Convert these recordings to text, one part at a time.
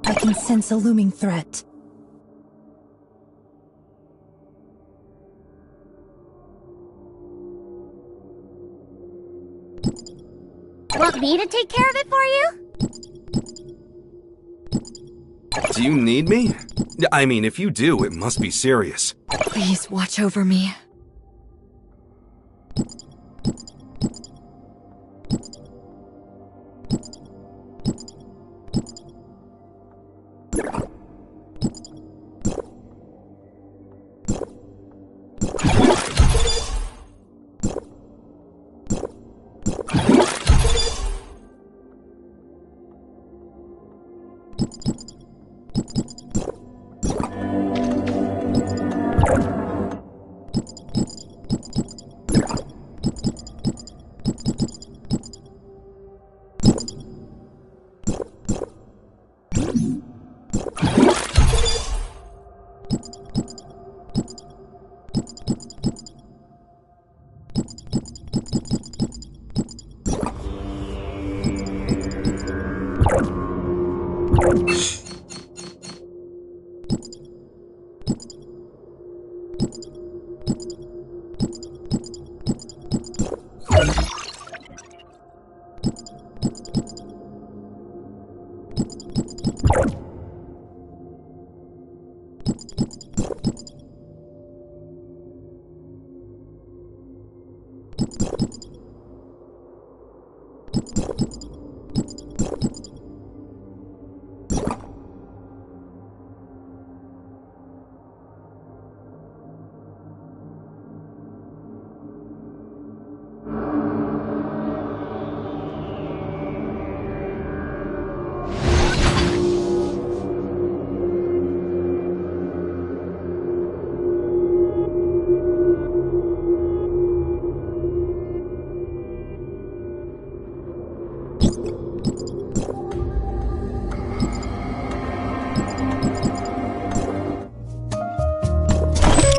I can sense a looming threat. Want me to take care of it for you? Do you need me? I mean, if you do, it must be serious. Please watch over me.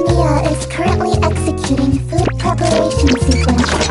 Mia is currently executing food preparation sequence.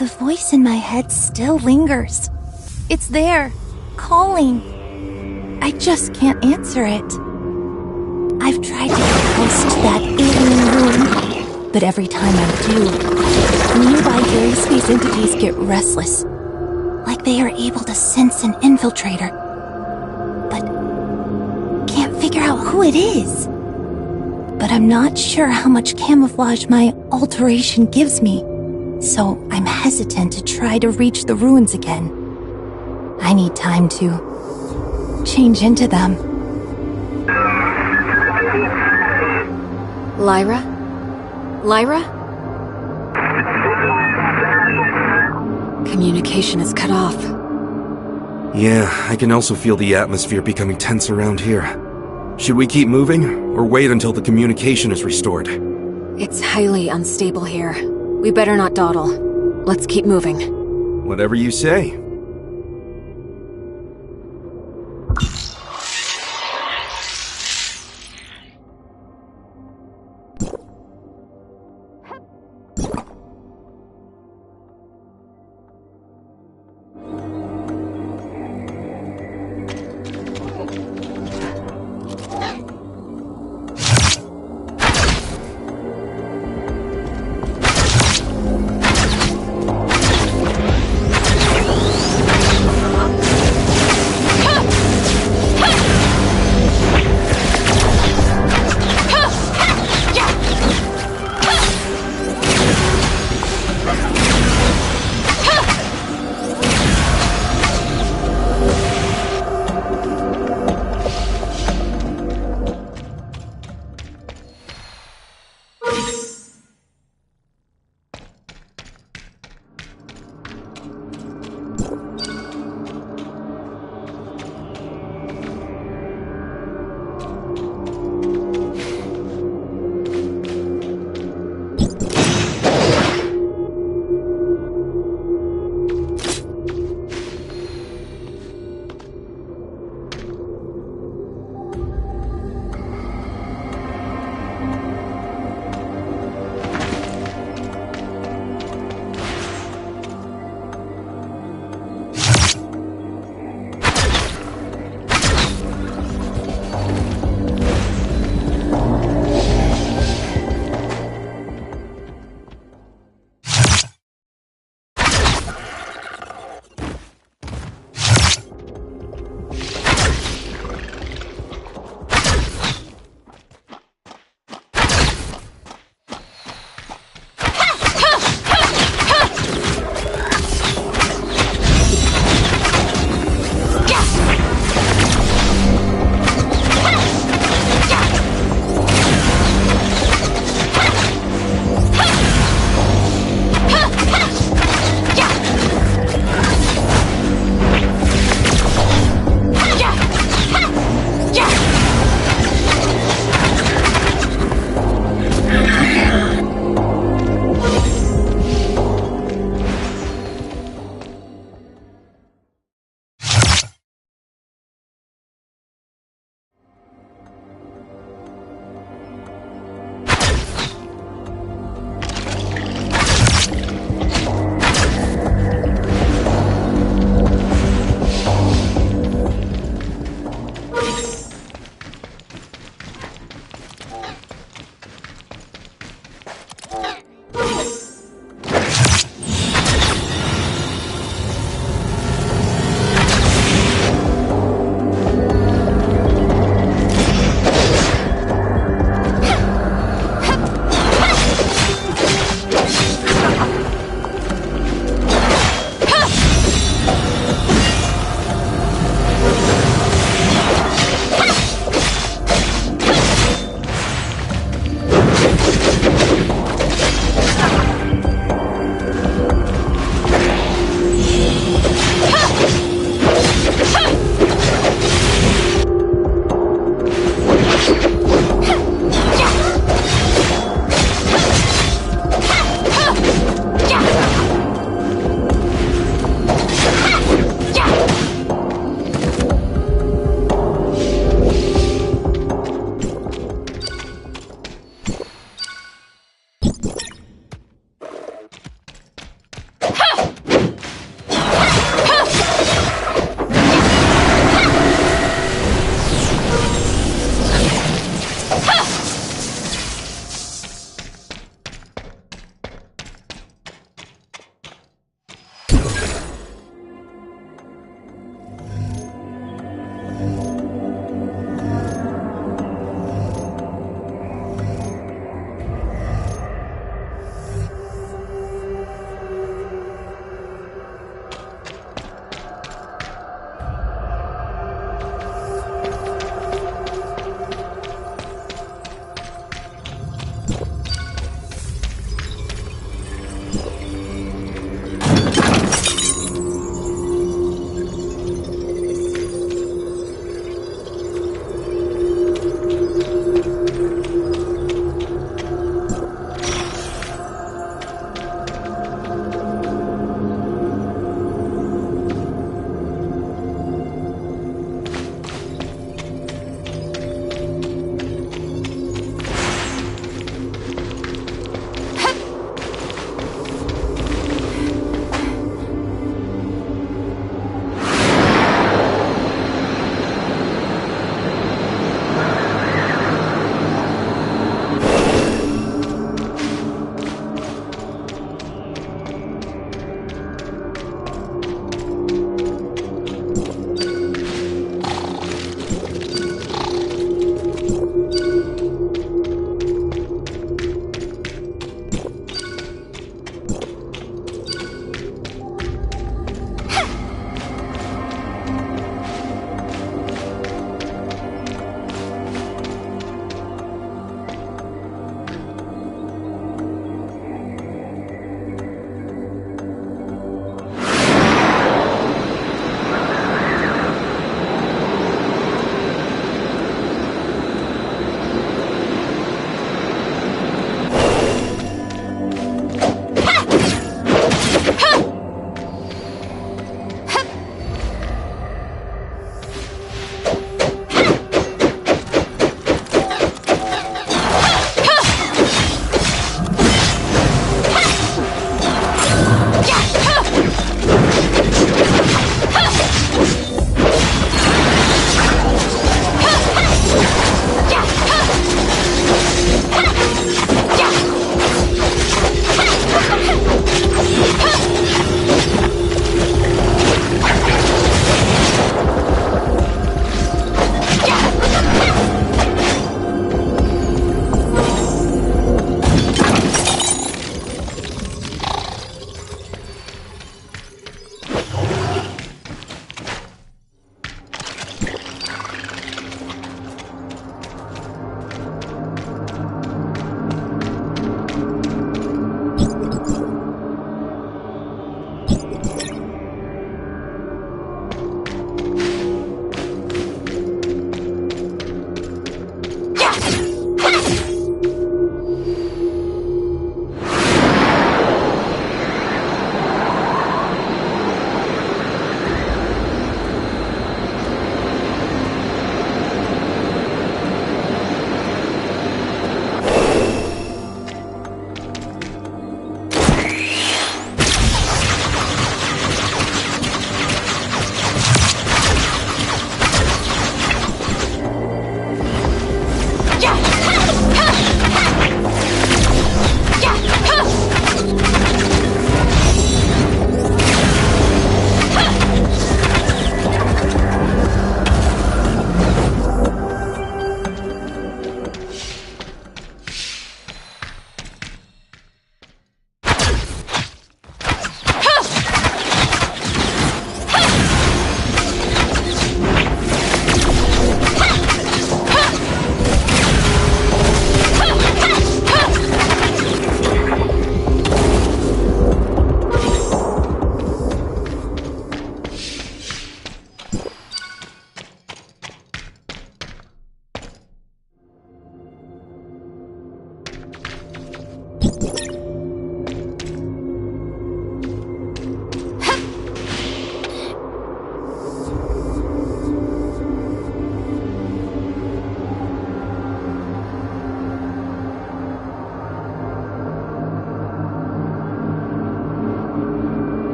The voice in my head still lingers. It's there, calling. I just can't answer it. I've tried to get close to that alien room, but every time I do, nearby very space entities get restless, like they are able to sense an infiltrator, but can't figure out who it is. But I'm not sure how much camouflage my alteration gives me, so I'm hesitant to try to reach the ruins again. I need time to change into them. Lyra? Lyra? Communication is cut off. Yeah, I can also feel the atmosphere becoming tense around here. Should we keep moving, or wait until the communication is restored? It's highly unstable here. We better not dawdle. Let's keep moving. Whatever you say.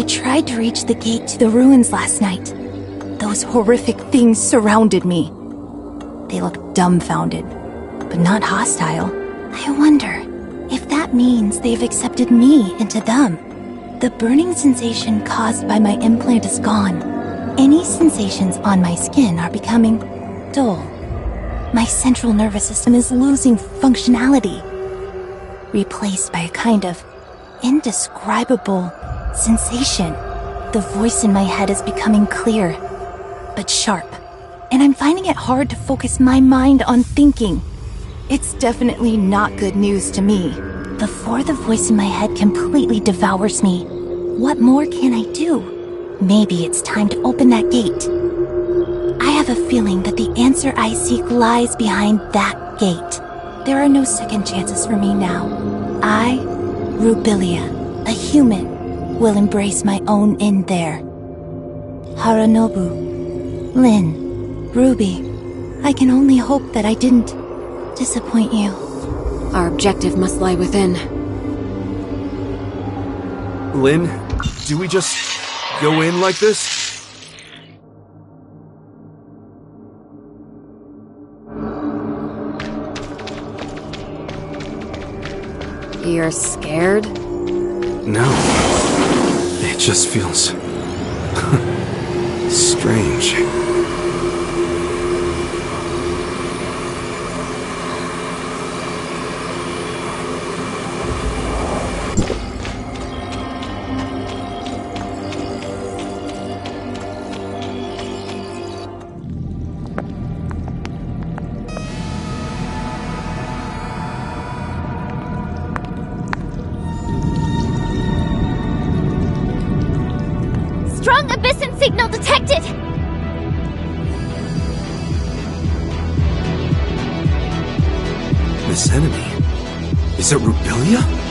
tried to reach the gate to the ruins last night. Those horrific things surrounded me. They looked dumbfounded, but not hostile. I wonder if that means they've accepted me into them. The burning sensation caused by my implant is gone. Any sensations on my skin are becoming dull. My central nervous system is losing functionality, replaced by a kind of indescribable sensation. The voice in my head is becoming clear, but sharp, and I'm finding it hard to focus my mind on thinking. It's definitely not good news to me. Before the voice in my head completely devours me, what more can I do? Maybe it's time to open that gate. I have a feeling that the answer I seek lies behind that gate. There are no second chances for me now. I, Rubilia, a human, will embrace my own in there. Haranobu, Lynn, Ruby, I can only hope that I didn't disappoint you. Our objective must lie within. Lynn, do we just go in like this? You're scared? No. It just feels strange. Strong Abyssin signal detected! This enemy? Is it Rubilia?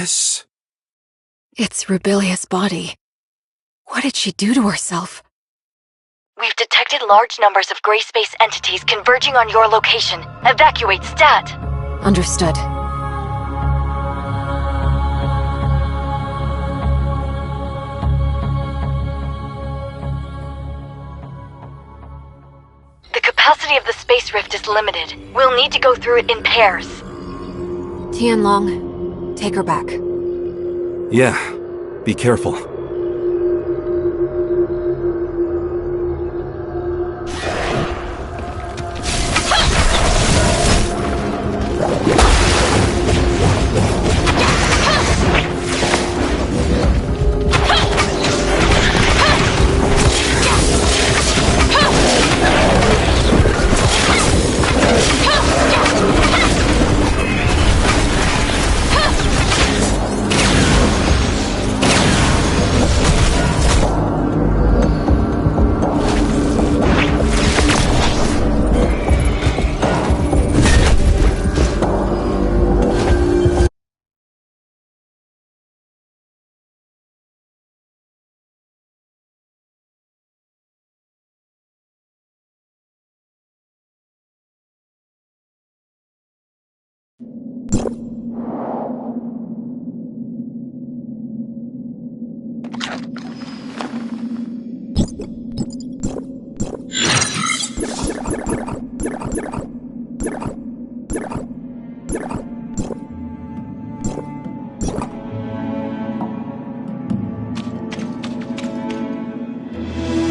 This? It's Rebellia's body. What did she do to herself? We've detected large numbers of gray space entities converging on your location. Evacuate stat! Understood. The capacity of the space rift is limited. We'll need to go through it in pairs. Tianlong, take her back. Yeah, be careful.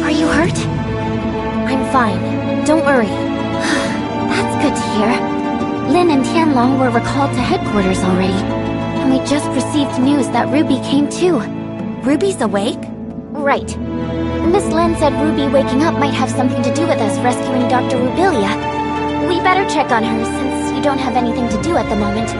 Are you hurt? I'm fine. Don't worry. That's good to hear. Lin and Tianlong were recalled to headquarters already. And we just received news that Ruby came too. Ruby's awake? Right. Miss Lin said Ruby waking up might have something to do with us rescuing Dr. Rubilia. We better check on her since you don't have anything to do at the moment.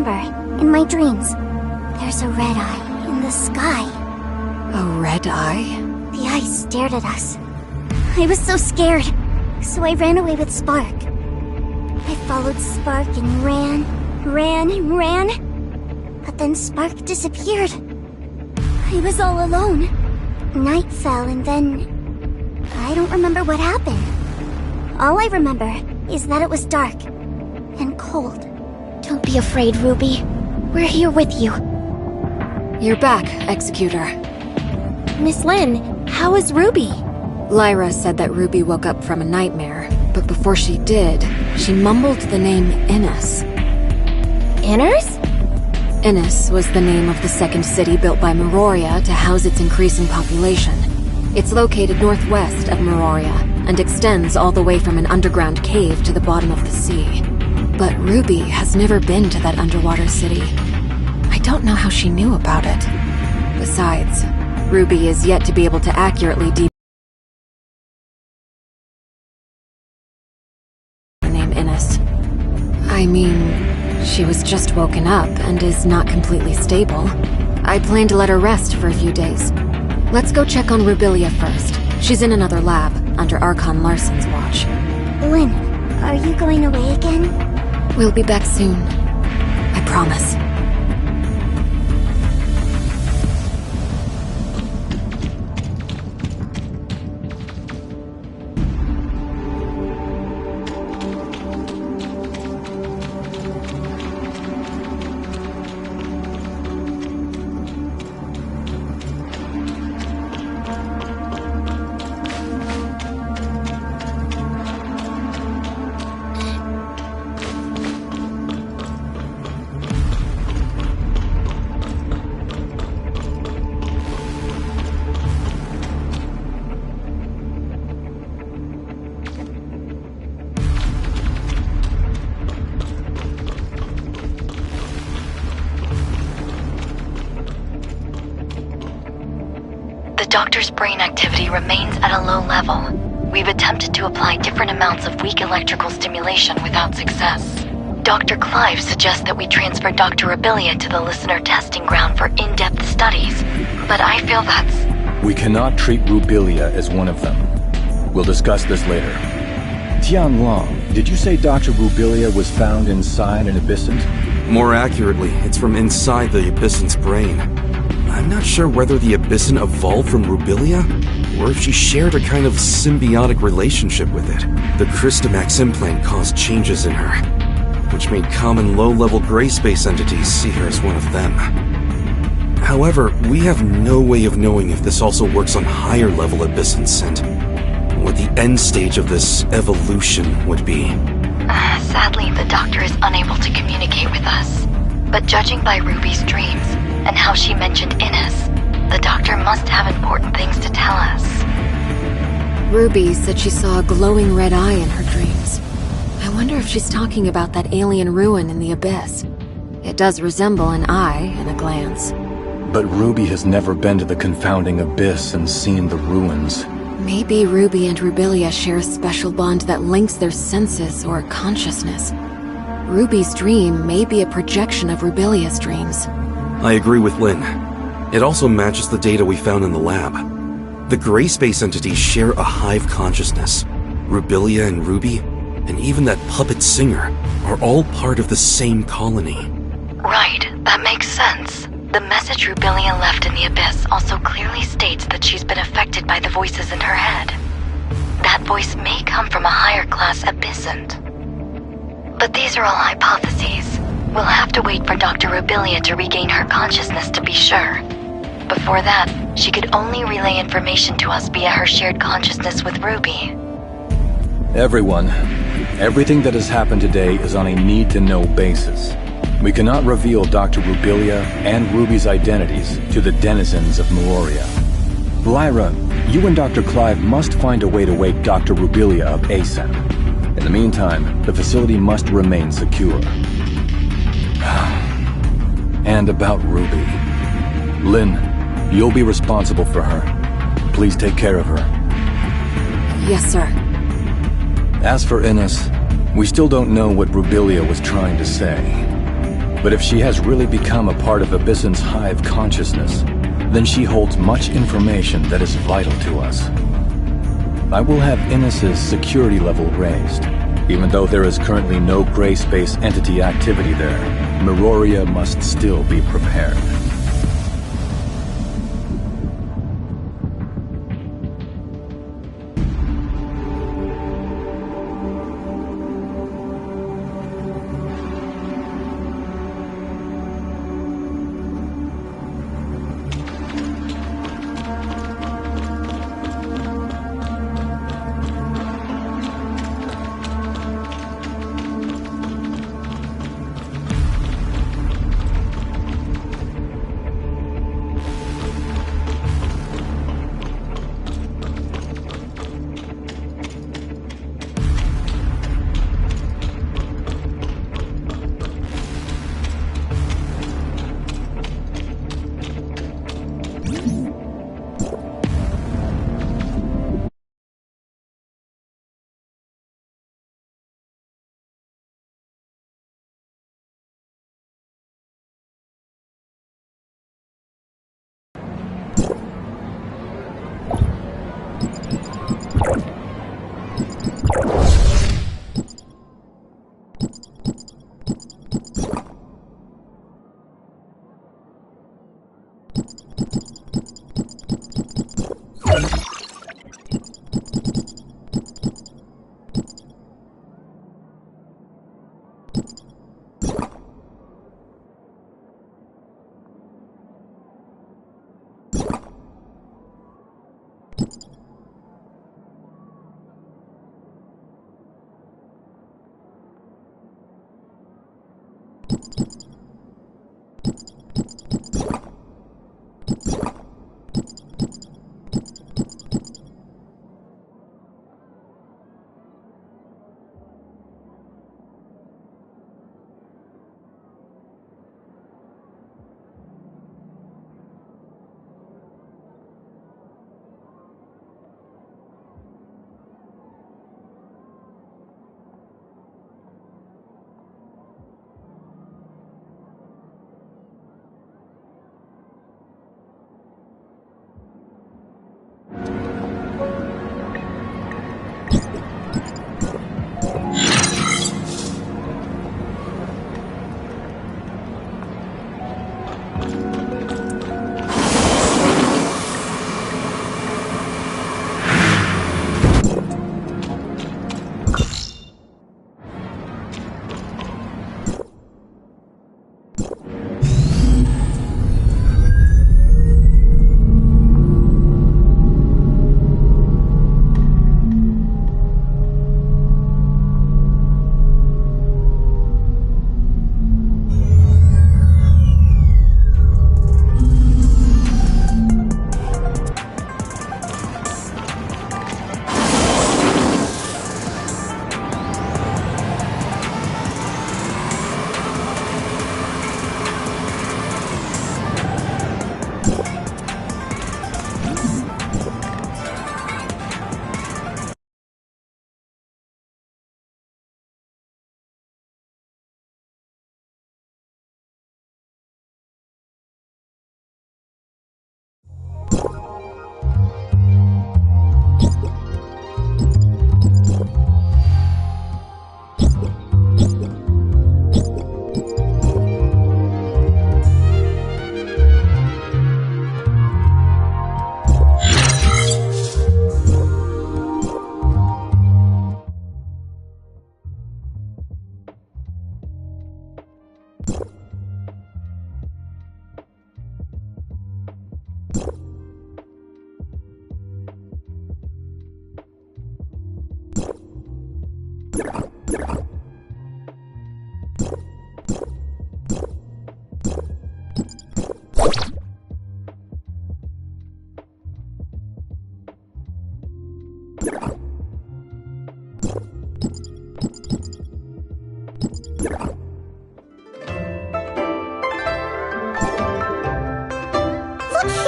remember. In my dreams, there's a red eye in the sky. A red eye? The eye stared at us. I was so scared, so I ran away with Spark. I followed Spark and ran. But then Spark disappeared. I was all alone. Night fell and then... I don't remember what happened. All I remember is that it was dark and cold. Don't be afraid, Ruby. We're here with you. You're back, Executor. Miss Lin, how is Ruby? Lyra said that Ruby woke up from a nightmare, but before she did, she mumbled the name Innis. Inners? Innis was the name of the second city built by Meroria to house its increasing population. It's located northwest of Meroria and extends all the way from an underground cave to the bottom of the sea. But Ruby has never been to that underwater city. I don't know how she knew about it. Besides, Ruby is yet to be able to accurately name Innis. I mean, she was just woken up and is not completely stable. I plan to let her rest for a few days. Let's go check on Rubilia first. She's in another lab, under Archon Larson's watch. Lynn, are you going away again? We'll be back soon. I promise. The doctor's brain activity remains at a low level. We've attempted to apply different amounts of weak electrical stimulation without success. Dr. Clive suggests that we transfer Dr. Rubilia to the listener testing ground for in-depth studies, but I feel that's... We cannot treat Rubilia as one of them. We'll discuss this later. Tianlong, did you say Dr. Rubilia was found inside an abyssant? More accurately, it's from inside the abyssant's brain. I'm not sure whether the abyssant evolved from Rubilia, or if she shared a kind of symbiotic relationship with it. The Crystamax implant caused changes in her, which made common low-level gray space entities see her as one of them. However, we have no way of knowing if this also works on higher-level abyssants and what the end stage of this evolution would be. Sadly, the doctor is unable to communicate with us. But judging by Ruby's dreams, and how she mentioned Innis, the doctor must have important things to tell us. Ruby said she saw a glowing red eye in her dreams. I wonder if she's talking about that alien ruin in the abyss. It does resemble an eye in a glance. But Ruby has never been to the confounding abyss and seen the ruins. Maybe Ruby and Rubilia share a special bond that links their senses or consciousness. Ruby's dream may be a projection of Rubilia's dreams. I agree with Lynn. It also matches the data we found in the lab. The gray space entities share a hive consciousness. Rubilia and Ruby, and even that puppet singer, are all part of the same colony. Right, that makes sense. The message Rubilia left in the abyss also clearly states that she's been affected by the voices in her head. That voice may come from a higher class abyssant. But these are all hypotheses. We'll have to wait for Dr. Rubilia to regain her consciousness to be sure. Before that, she could only relay information to us via her shared consciousness with Ruby. Everyone, everything that has happened today is on a need-to-know basis. We cannot reveal Dr. Rubilia and Ruby's identities to the denizens of Meroria. Lyra, you and Dr. Clive must find a way to wake Dr. Rubilia up ASAP. In the meantime, the facility must remain secure. And about Ruby. Lynn, you'll be responsible for her. Please take care of her. Yes, sir. As for Innis, we still don't know what Rubilia was trying to say. But if she has really become a part of Abyssin's hive consciousness, then she holds much information that is vital to us. I will have Innes's security level raised. Even though there is currently no gray space entity activity there, Meroria must still be prepared.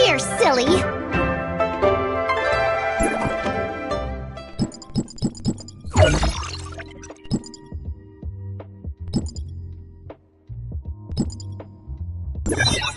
Here, silly! you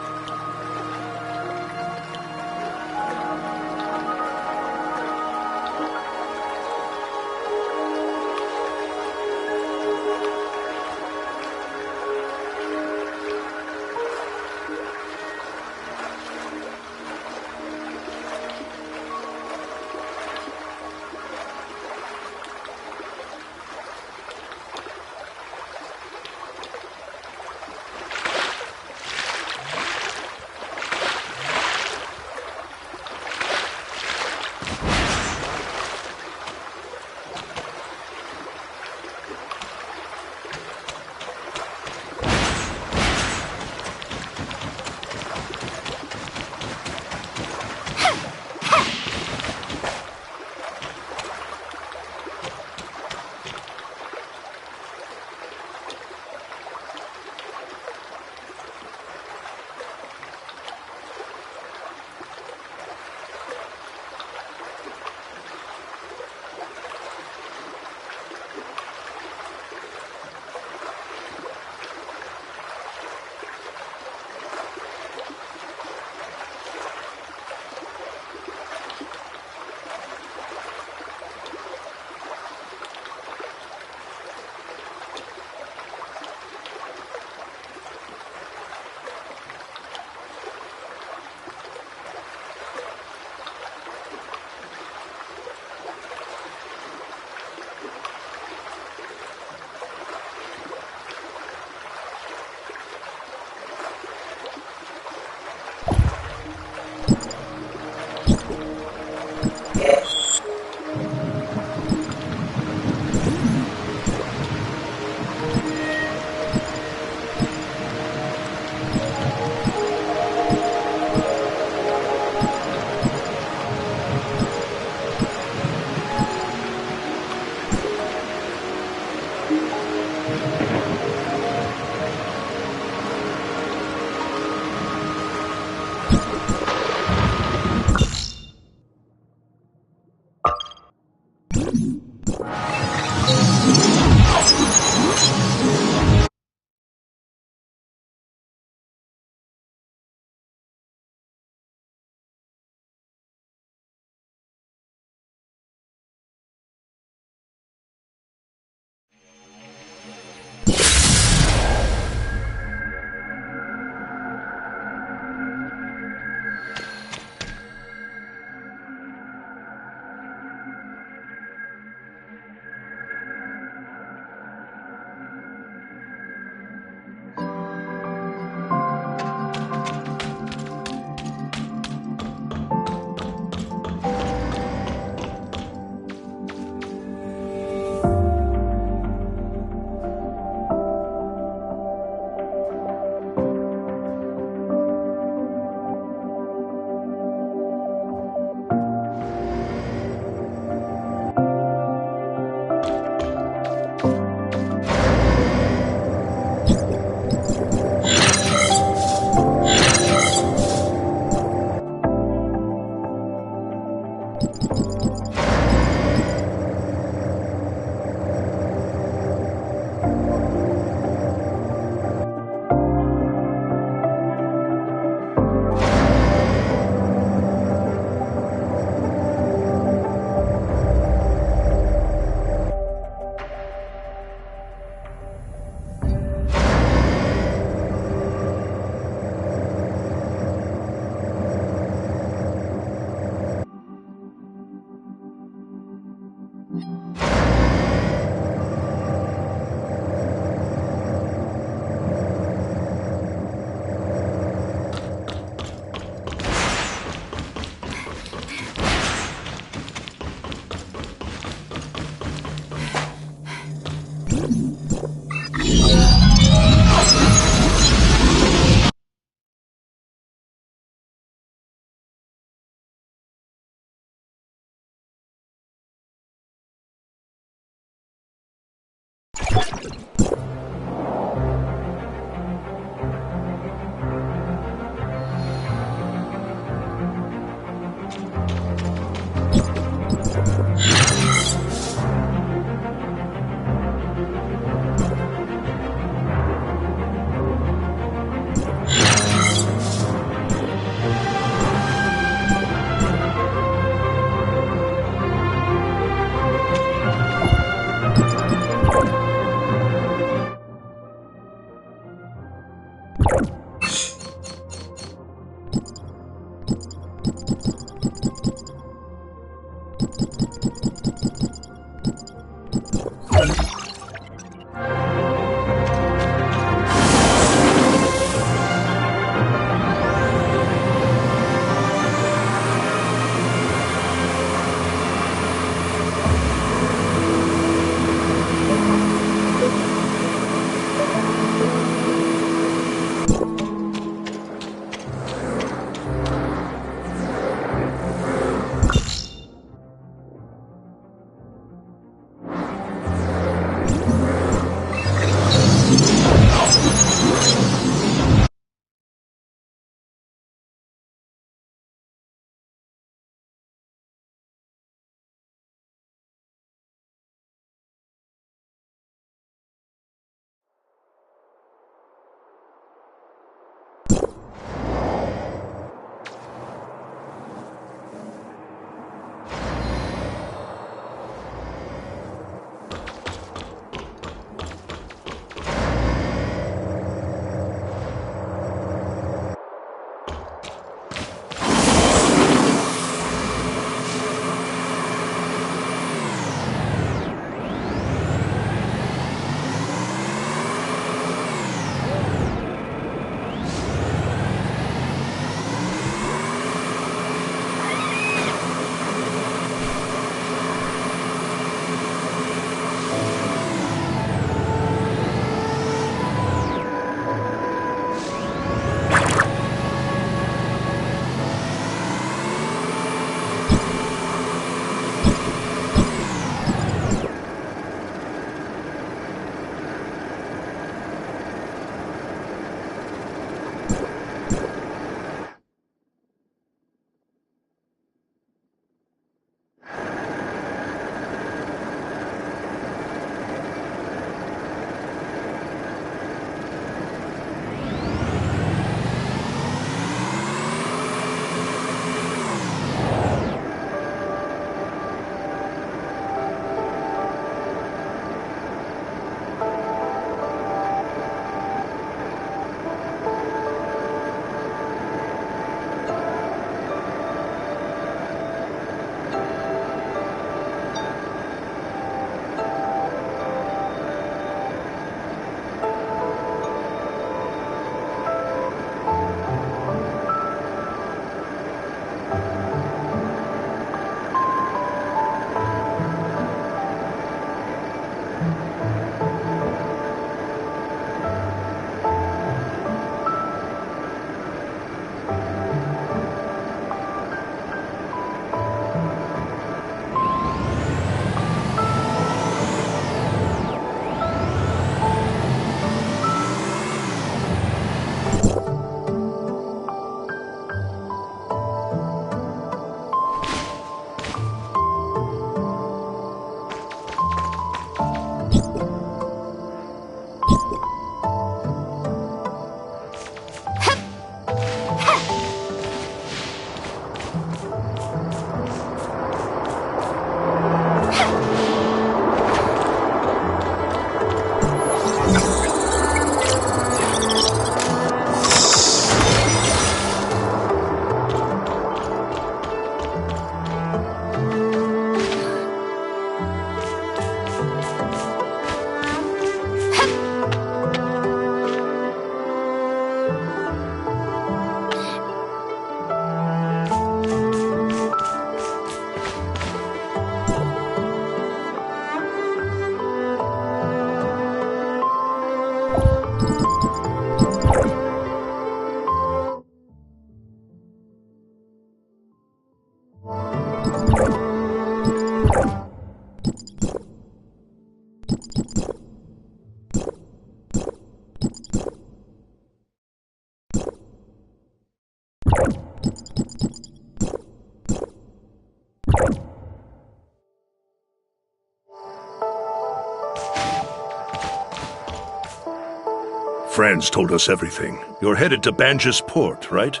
Franz told us everything. You're headed to Banj's port, right?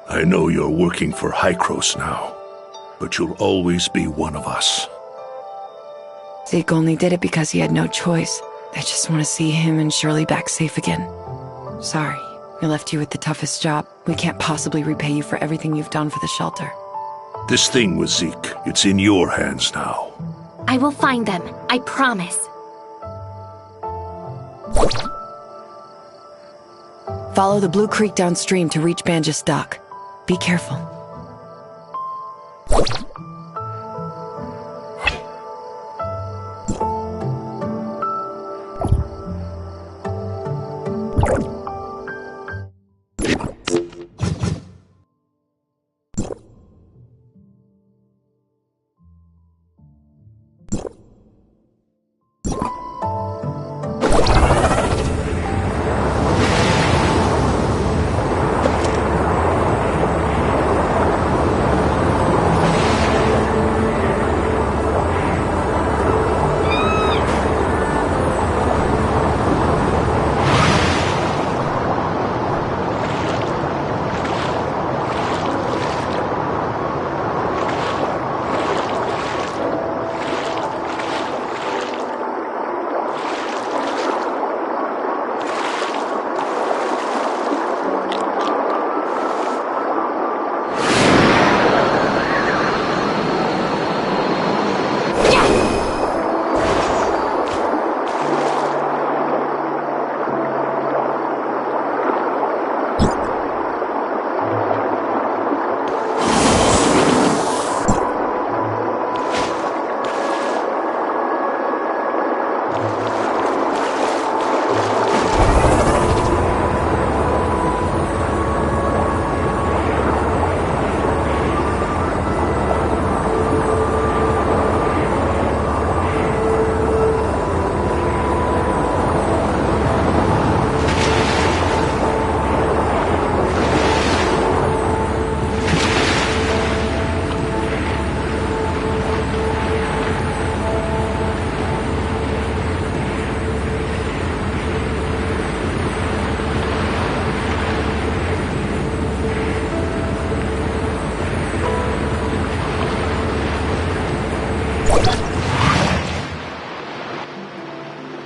I know you're working for 𝐂𝐭𝐬𝐧𝐠 now, but you'll always be one of us. Zeke only did it because he had no choice. I just want to see him and Shirley back safe again. Sorry, we left you with the toughest job. We can't possibly repay you for everything you've done for the shelter. This thing with Zeke, it's in your hands now. I will find them, I promise. Follow the Blue Creek downstream to reach Banj's dock. Be careful.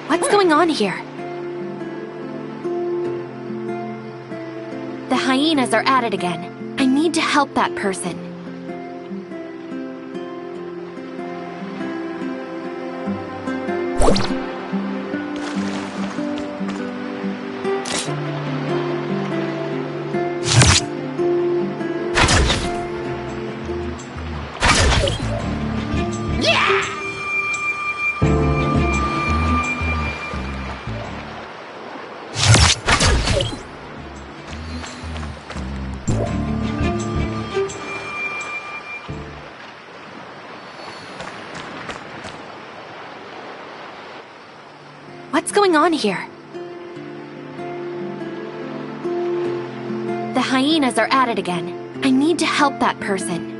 What's going on here? The hyenas are at it again. I need to help that person. What's going on here? The hyenas are at it again. I need to help that person.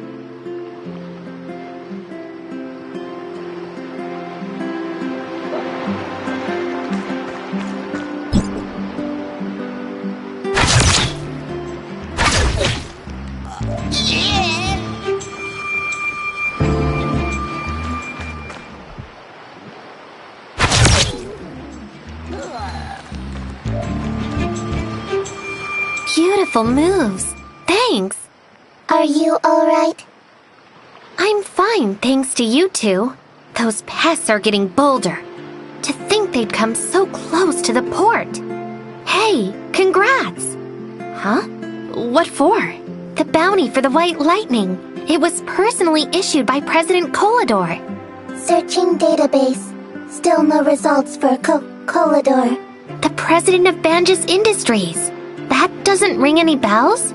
Beautiful moves. Thanks. Are you alright? I'm fine, thanks to you two. Those pests are getting bolder. To think they'd come so close to the port. Hey, congrats. Huh? What for? The bounty for the White Lightning. It was personally issued by President 𝐂𝐴𝐧𝐿. Searching database. Still no results for 𝐂𝐿𝐴𝐧𝐿. The president of Banj's Industries. That doesn't ring any bells?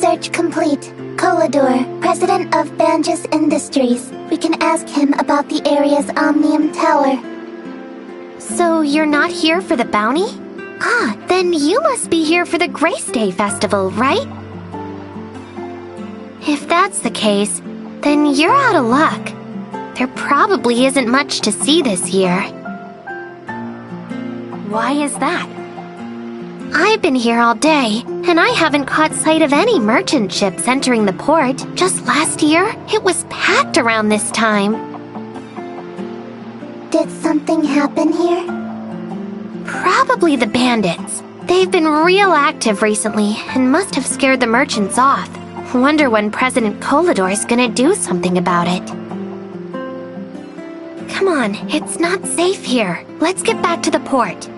Search complete. 𝐂𝐨𝐦𝐻𝐿𝐴𝐷𝑜R, president of 𝐵ANJUS Industries. We can ask him about the area's Omnium Tower. So you're not here for the bounty? Ah, then you must be here for the Grace Day Festival, right? If that's the case, then you're out of luck. There probably isn't much to see this year. Why is that? I've been here all day, and I haven't caught sight of any merchant ships entering the port. Just last year, it was packed around this time. Did something happen here? Probably the bandits. They've been real active recently and must have scared the merchants off. Wonder when President 𝐂𝐨𝐴𝐷𝑜R is gonna do something about it. Come on, it's not safe here. Let's get back to the port.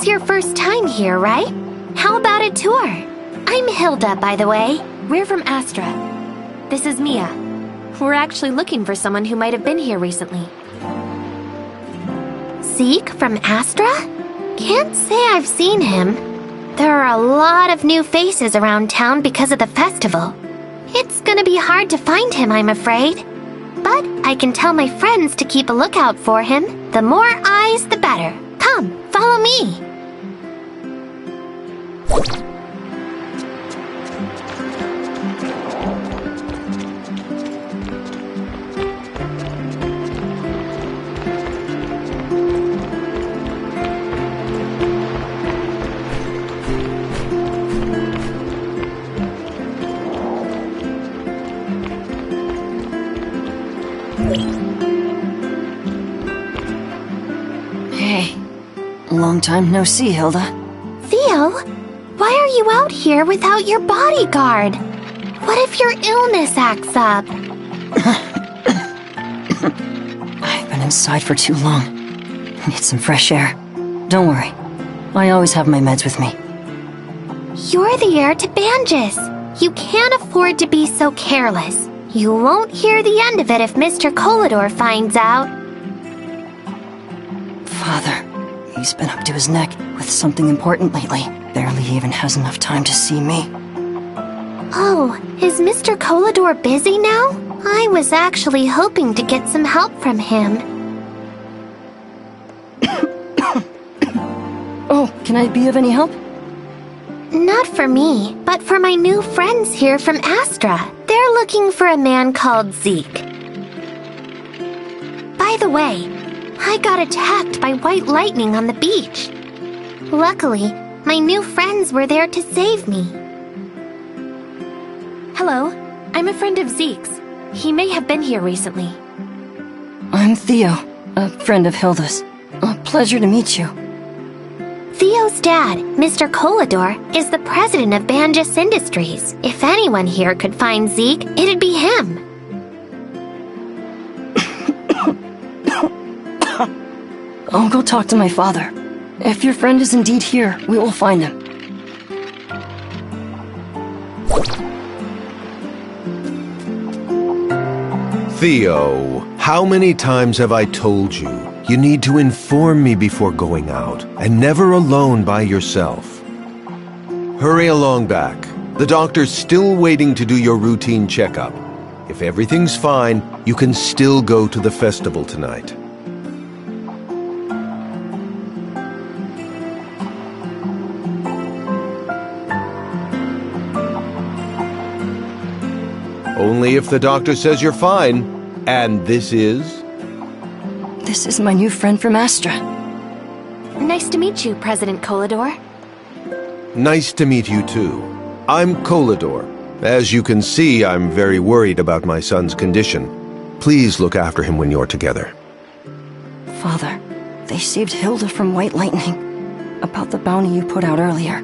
Your first time here, right? How about a tour? I'm Hilda, by the way. We're from Astra. This is Mia. We're actually looking for someone who might have been here recently. Zeke from Astra? Can't say I've seen him. There are a lot of new faces around town because of the festival. It's gonna be hard to find him, I'm afraid. But I can tell my friends to keep a lookout for him. The more eyes, the better. Come, follow me. Hey, long time no see, Hilda. Theo, why are you out here without your bodyguard? What if your illness acts up? I've been inside for too long. Need some fresh air. Don't worry, I always have my meds with me. You're the heir to 𝐵ANJUS. You can't afford to be so careless. You won't hear the end of it if Mr. 𝐂𝐨𝐴𝐷𝑜R finds out. Father, he's been up to his neck with something important lately. Barely even has enough time to see me. Oh, is Mr. 𝐂𝐨𝐴𝐷𝑜R busy now? I was actually hoping to get some help from him. Oh, can I be of any help? Not for me, but for my new friends here from Astra. They're looking for a man called Zeke. By the way, I got attacked by white lightning on the beach. Luckily, my new friends were there to save me. Hello, I'm a friend of Zeke's. He may have been here recently. I'm Theo, a friend of Hilda's. A pleasure to meet you. Theo's dad, Mr. 𝐂𝐨𝐴𝐷𝑜R, is the president of 𝐵ANJUS Industries. If anyone here could find Zeke, it'd be him. I'll go talk to my father. If your friend is indeed here, we will find him. Theo, how many times have I told you? You need to inform me before going out, and never alone by yourself. Hurry along back. The doctor's still waiting to do your routine checkup. If everything's fine, you can still go to the festival tonight. Only if the doctor says you're fine. And this is? This is my new friend from Astra. Nice to meet you, President 𝐂𝐨𝐷𝐿. Nice to meet you too. I'm 𝐂𝐨𝐷𝐿. As you can see, I'm very worried about my son's condition. Please look after him when you're together. Father, they saved Hilda from White Lightning. About the bounty you put out earlier.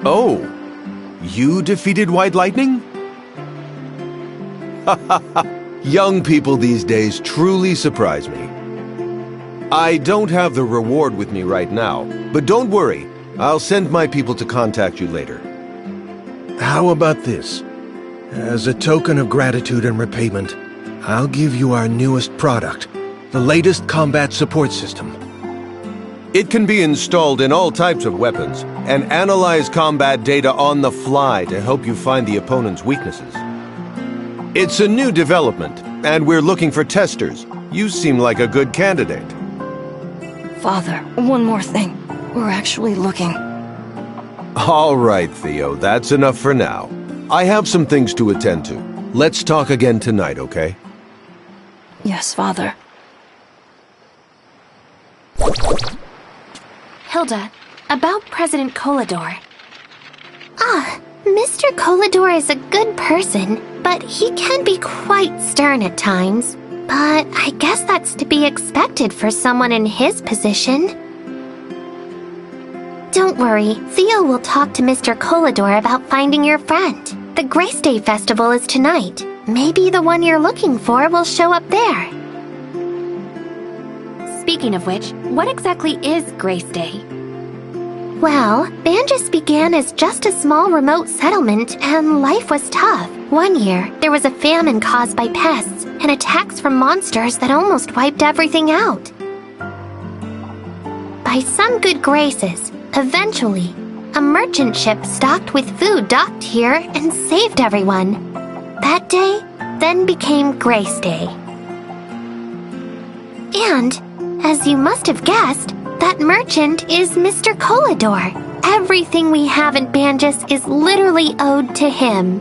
Oh, you defeated White Lightning? Young people these days truly surprise me. I don't have the reward with me right now, but don't worry. I'll send my people to contact you later. How about this? As a token of gratitude and repayment, I'll give you our newest product, the latest combat support system. It can be installed in all types of weapons and analyze combat data on the fly to help you find the opponent's weaknesses. It's a new development, and we're looking for testers. You seem like a good candidate. Father, one more thing. We're actually looking. All right, Theo, that's enough for now. I have some things to attend to. Let's talk again tonight, okay? Yes, Father. Hilda, about President 𝐂𝐨𝐷𝐿. Mr. 𝐂𝐨𝐷𝐿 is a good person, but he can be quite stern at times. But I guess that's to be expected for someone in his position. Don't worry, Theo will talk to Mr. 𝐂𝐨𝐷𝐿 about finding your friend. The Grace Day festival is tonight. Maybe the one you're looking for will show up there. Speaking of which, what exactly is Grace Day? Well, Banjus began as just a small remote settlement, and life was tough. One year, there was a famine caused by pests and attacks from monsters that almost wiped everything out. By some good graces, eventually, a merchant ship stocked with food docked here and saved everyone. That day then became Grace Day. And, as you must have guessed, that merchant is Mr. 𝐂𝐨𝐷𝐿. Everything we have in Banjus is literally owed to him.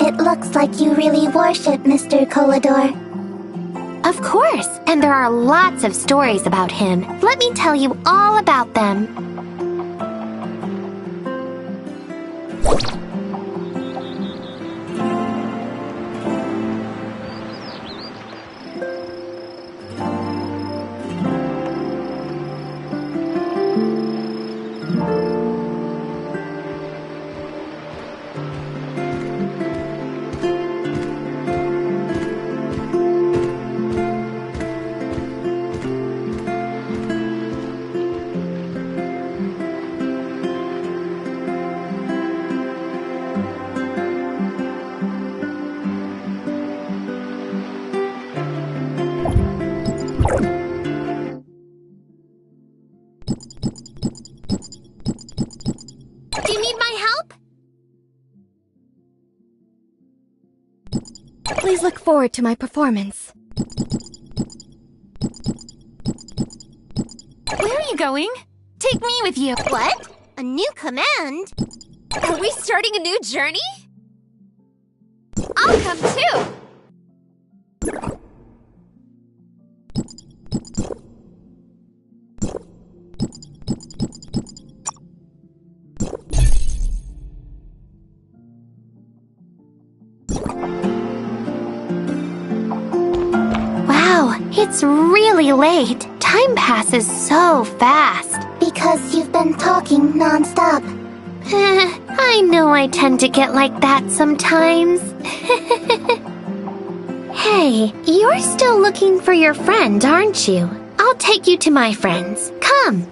It looks like you really worship Mr. 𝐂𝐨𝐷𝐿. Of course, and there are lots of stories about him. Let me tell you all about them. Do you need my help? Please look forward to my performance. Where are you going? Take me with you. What? A new command? Are we starting a new journey? I'll come too! Wow, it's really late. Time passes so fast. Because you've been talking non-stop. I know I tend to get like that sometimes. Hey, you're still looking for your friend, aren't you? I'll take you to my friends. Come.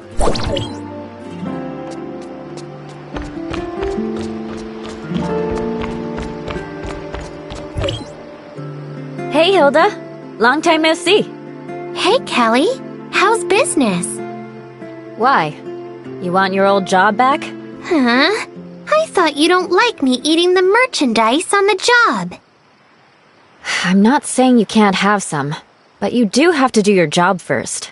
Hey, Hilda. Long time no see. Hey, Kelly. How's business? Why? You want your old job back? Huh? I thought you don't like me eating the merchandise on the job. I'm not saying you can't have some, but you do have to do your job first.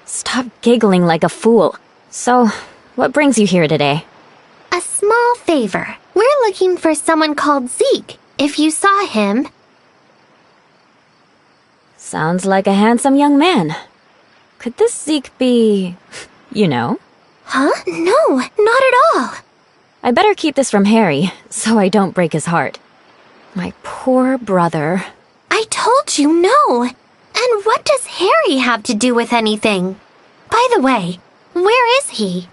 Stop giggling like a fool. So, what brings you here today? A small favor. We're looking for someone called Zeke. If you saw him... Sounds like a handsome young man. Could this Zeke be... you know? Huh? No, not at all. I better keep this from Harry, so I don't break his heart. My poor brother. I told you no. And what does Harry have to do with anything? By the way, where is he?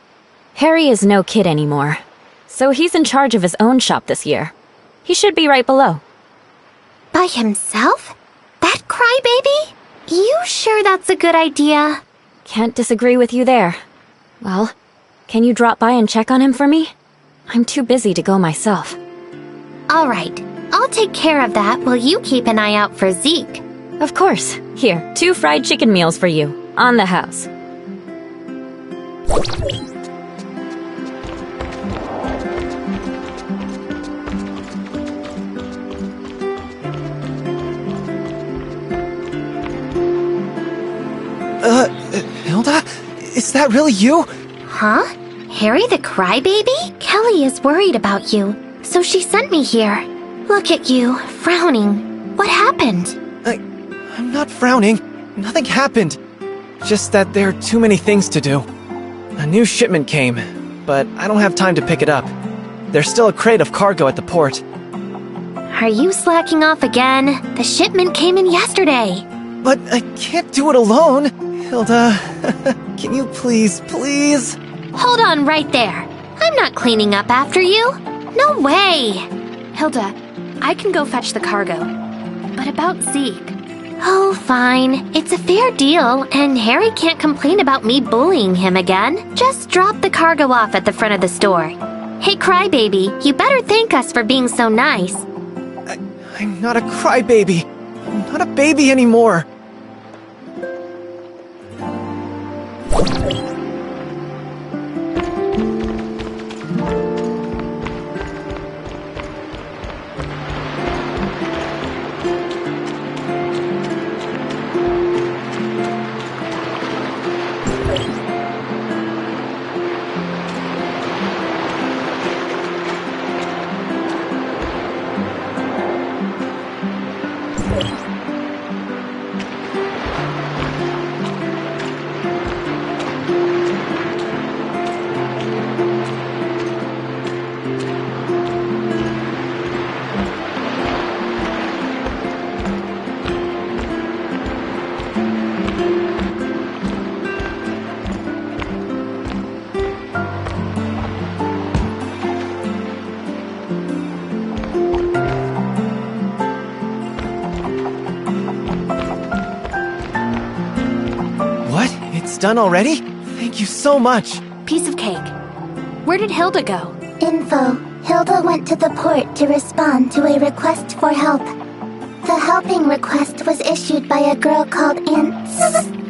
Harry is no kid anymore, so he's in charge of his own shop this year. He should be right below. By himself? That crybaby? You sure that's a good idea? Can't disagree with you there. Well, can you drop by and check on him for me? I'm too busy to go myself. All right, I'll take care of that while you keep an eye out for Zeke. Of course. Here, 2 fried chicken meals for you. On the house. Hilda? Is that really you? Huh? Harry the crybaby? Kelly is worried about you, so she sent me here. Look at you, frowning. What happened? I'm not frowning. Nothing happened. Just that there are too many things to do. A new shipment came, but I don't have time to pick it up. There's still a crate of cargo at the port. Are you slacking off again? The shipment came in yesterday. But I can't do it alone. Hilda, can you please? Hold on right there. I'm not cleaning up after you. No way. Hilda, I can go fetch the cargo. But about Zeke... Oh, fine. It's a fair deal, and Harry can't complain about me bullying him again. Just drop the cargo off at the front of the store. Hey, crybaby, you better thank us for being so nice. I'm not a crybaby. I'm not a baby anymore. Done already? Thank you so much. Piece of cake. Where did Hilda go? Info. Hilda went to the port to respond to a request for help. The helping request was issued by a girl called Ants.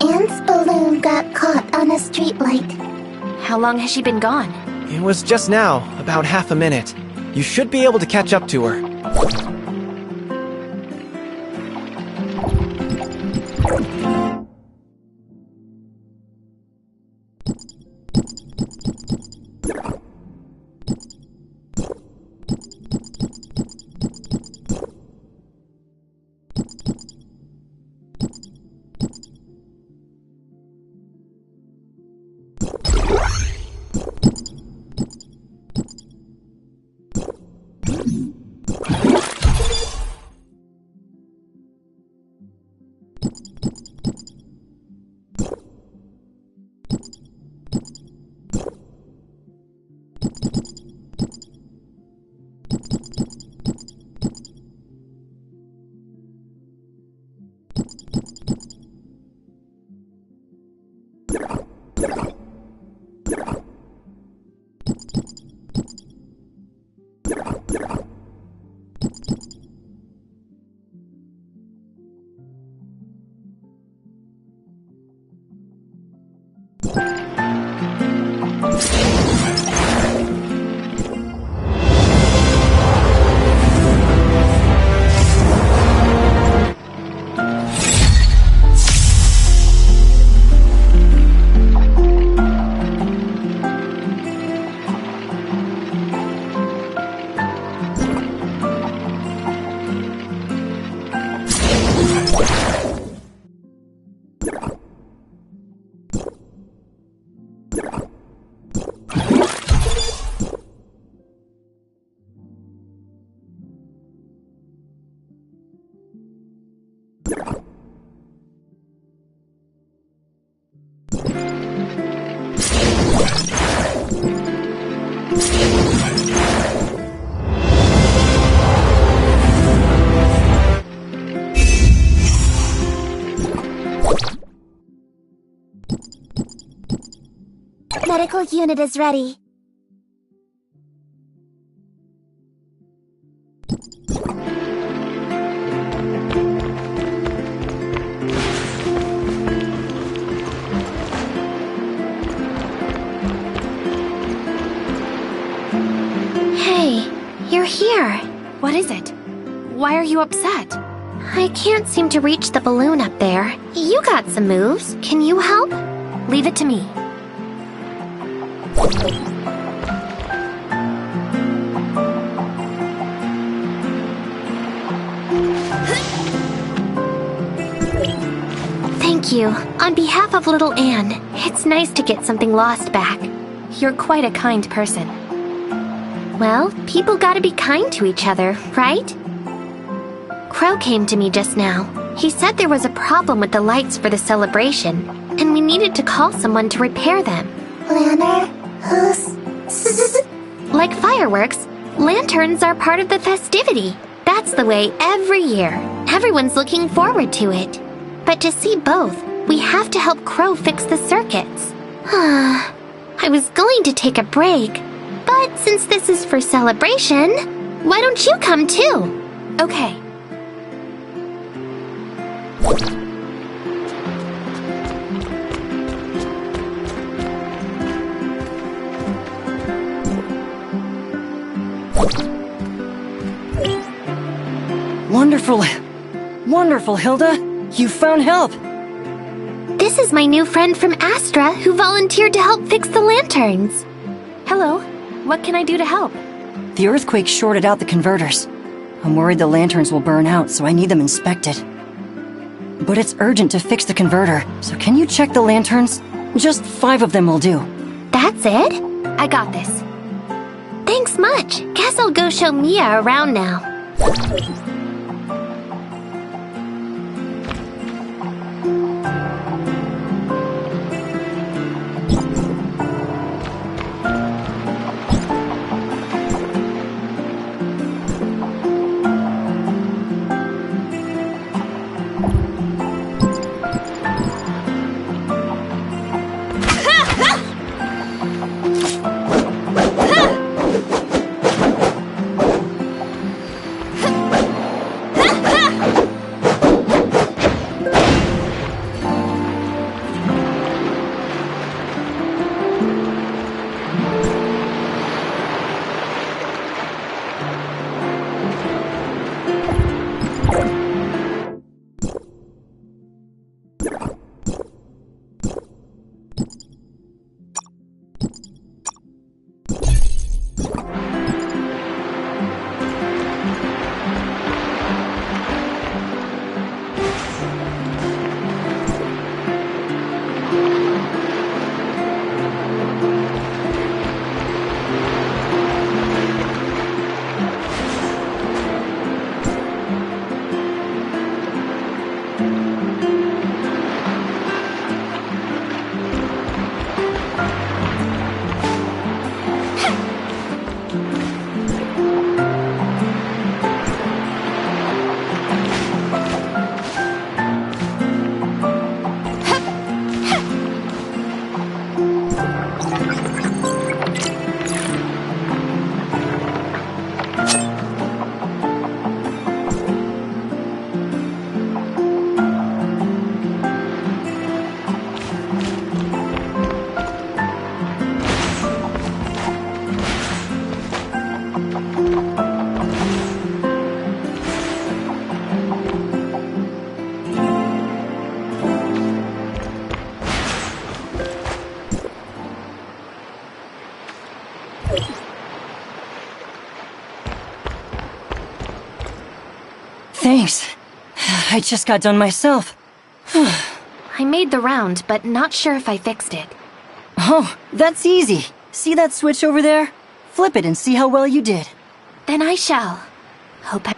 Ants' balloon got caught on a streetlight. How long has she been gone? It was just now, about half a minute. You should be able to catch up to her. Medical unit is ready. Hey, you're here. What is it? Why are you upset? I can't seem to reach the balloon up there. You got some moves. Can you help? Leave it to me. Thank you. On behalf of little Anne, it's nice to get something lost back. You're quite a kind person. Well, people gotta be kind to each other, right? Crow came to me just now. He said there was a problem with the lights for the celebration, and we needed to call someone to repair them. Like fireworks, lanterns are part of the festivity. That's the way every year. Everyone's looking forward to it. But to see both, we have to help Crow fix the circuits. I was going to take a break, but since this is for celebration, why don't you come too? Okay. Wonderful, Hilda. You found help. This is my new friend from Astra who volunteered to help fix the lanterns. Hello. What can I do to help? The earthquake shorted out the converters. I'm worried the lanterns will burn out, so I need them inspected. But it's urgent to fix the converter, so can you check the lanterns? Just 5 of them will do. That's it? I got this. Thanks much. Guess I'll go show Mia around now. Thanks. I just got done myself. I made the round, but not sure if I fixed it. Oh, that's easy. See that switch over there? Flip it and see how well you did. Then I shall. Hope I...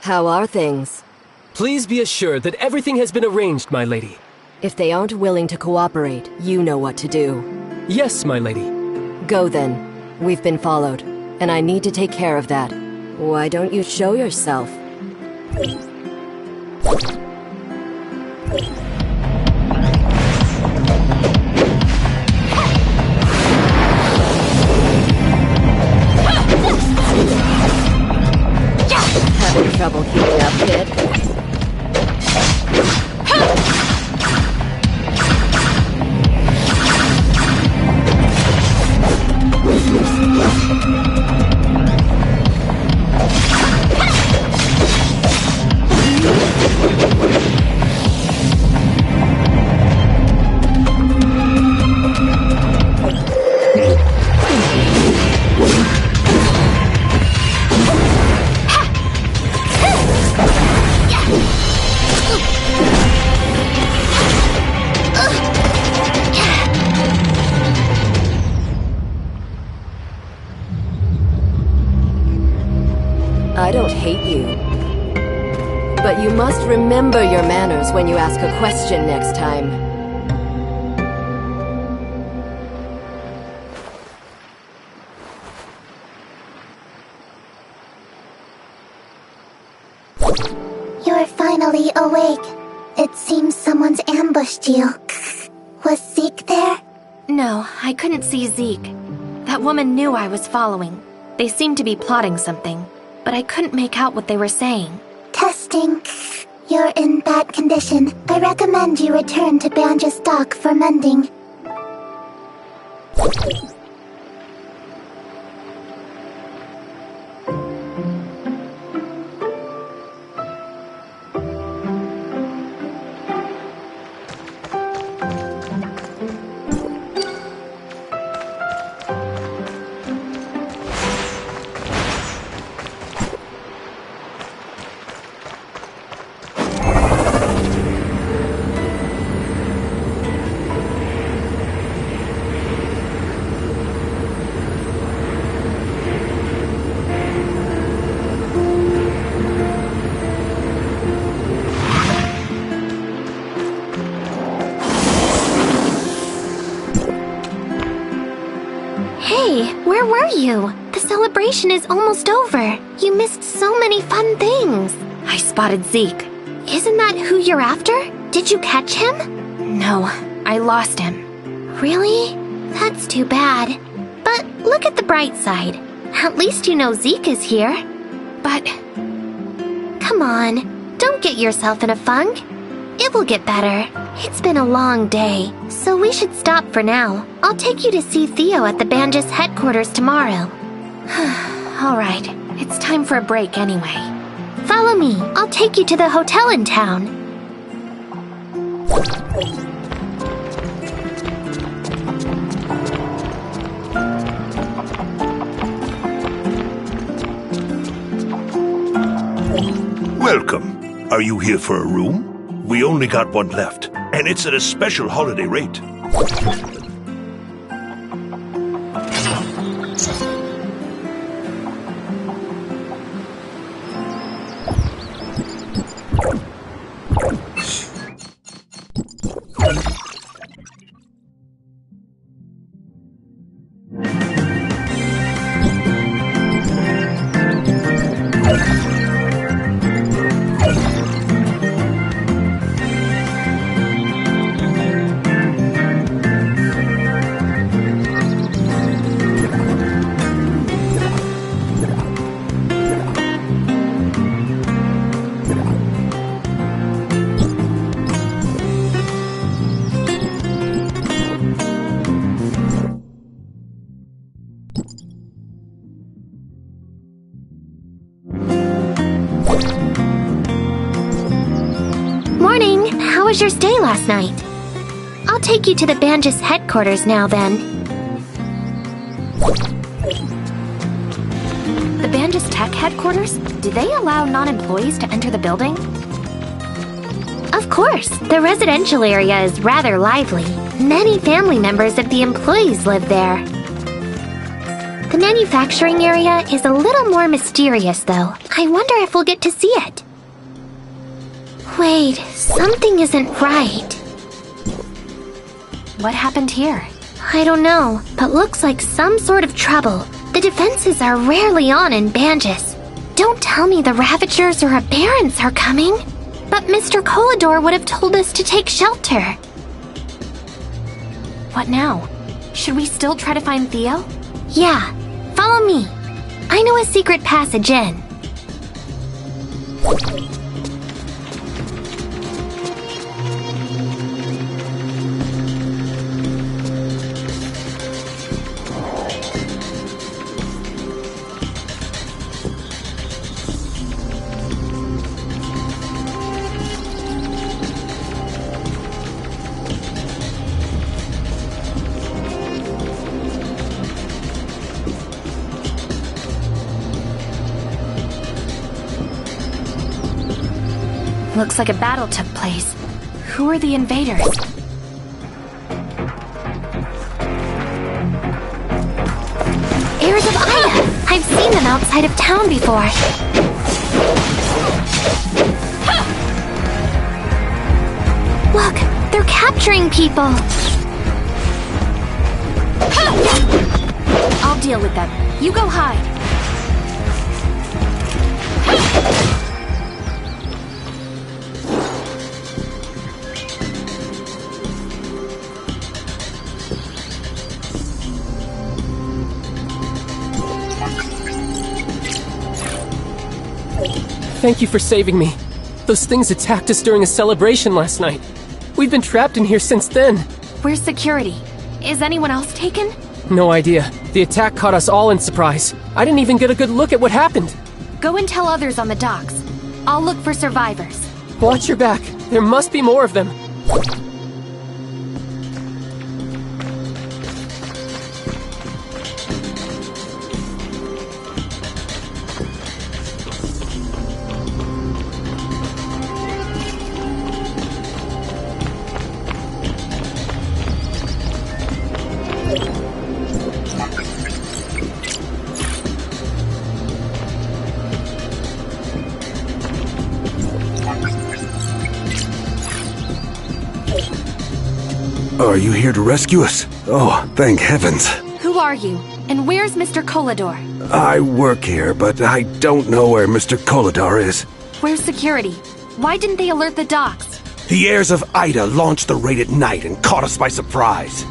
How are things? Please be assured that everything has been arranged, my lady. If they aren't willing to cooperate, you know what to do. Yes, my lady. Go then. We've been followed, and I need to take care of that. Why don't you show yourself? Having trouble keeping up, kid? I don't hate you. But you must remember your manners when you ask a question next time. You're finally awake. It seems someone's ambushed you. Was Zeke there? No, I couldn't see Zeke. That woman knew I was following. They seemed to be plotting something, but I couldn't make out what they were saying. Testing. You're in bad condition. I recommend you return to Banja's dock for mending. Hey, where were you? The celebration is almost over. You missed so many fun things. I spotted Zeke. Isn't that who you're after? Did you catch him? No, I lost him. Really? That's too bad. But look at the bright side. At least you know Zeke is here. But... Come on, don't get yourself in a funk. It will get better. It's been a long day, so we should stop for now. I'll take you to see Theo at the Banjus headquarters tomorrow. Alright, it's time for a break anyway. Follow me. I'll take you to the hotel in town. Welcome. Are you here for a room? We only got one left, and it's at a special holiday rate. Morning. How was your stay last night? I'll take you to the Banjus headquarters now then. The Banjus Tech headquarters? Do they allow non-employees to enter the building? Of course. The residential area is rather lively. Many family members of the employees live there. The manufacturing area is a little more mysterious, though. I wonder if we'll get to see it. Wait, something isn't right. What happened here? I don't know, but looks like some sort of trouble. The defenses are rarely on in Banjus. Don't tell me the Ravagers or Aberrants are coming. But Mr. 𝐂𝐨𝐷 would have told us to take shelter. What now? Should we still try to find Theo? Yeah, follow me. I know a secret passage in. Looks like a battle took place. Who are the invaders? Heirs of Ida! I've seen them outside of town before. Look, they're capturing people. I'll deal with them. You go hide. Thank you for saving me. Those things attacked us during a celebration last night. We've been trapped in here since then. Where's security? Is anyone else taken? No idea. The attack caught us all in surprise. I didn't even get a good look at what happened. Go and tell others on the docks. I'll look for survivors. Watch your back. There must be more of them. Are you here to rescue us? Oh, thank heavens. Who are you? And where's Mr. 𝐂𝐨𝐷? I work here, but I don't know where Mr. 𝐂𝐨𝐷 is. Where's security? Why didn't they alert the docks? The heirs of Ida launched the raid at night and caught us by surprise.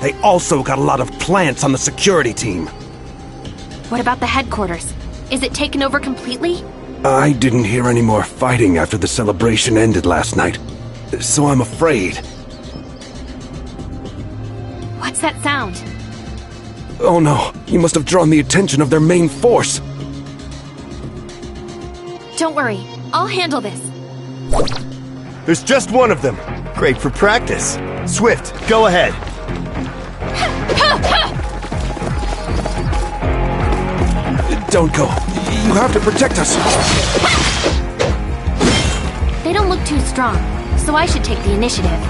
They also got a lot of plants on the security team. What about the headquarters? Is it taken over completely? I didn't hear any more fighting after the celebration ended last night, so I'm afraid. What's that sound? Oh no, you must have drawn the attention of their main force. Don't worry, I'll handle this. There's just one of them. Great for practice. Swift, go ahead. Don't go. You have to protect us. They don't look too strong, so I should take the initiative.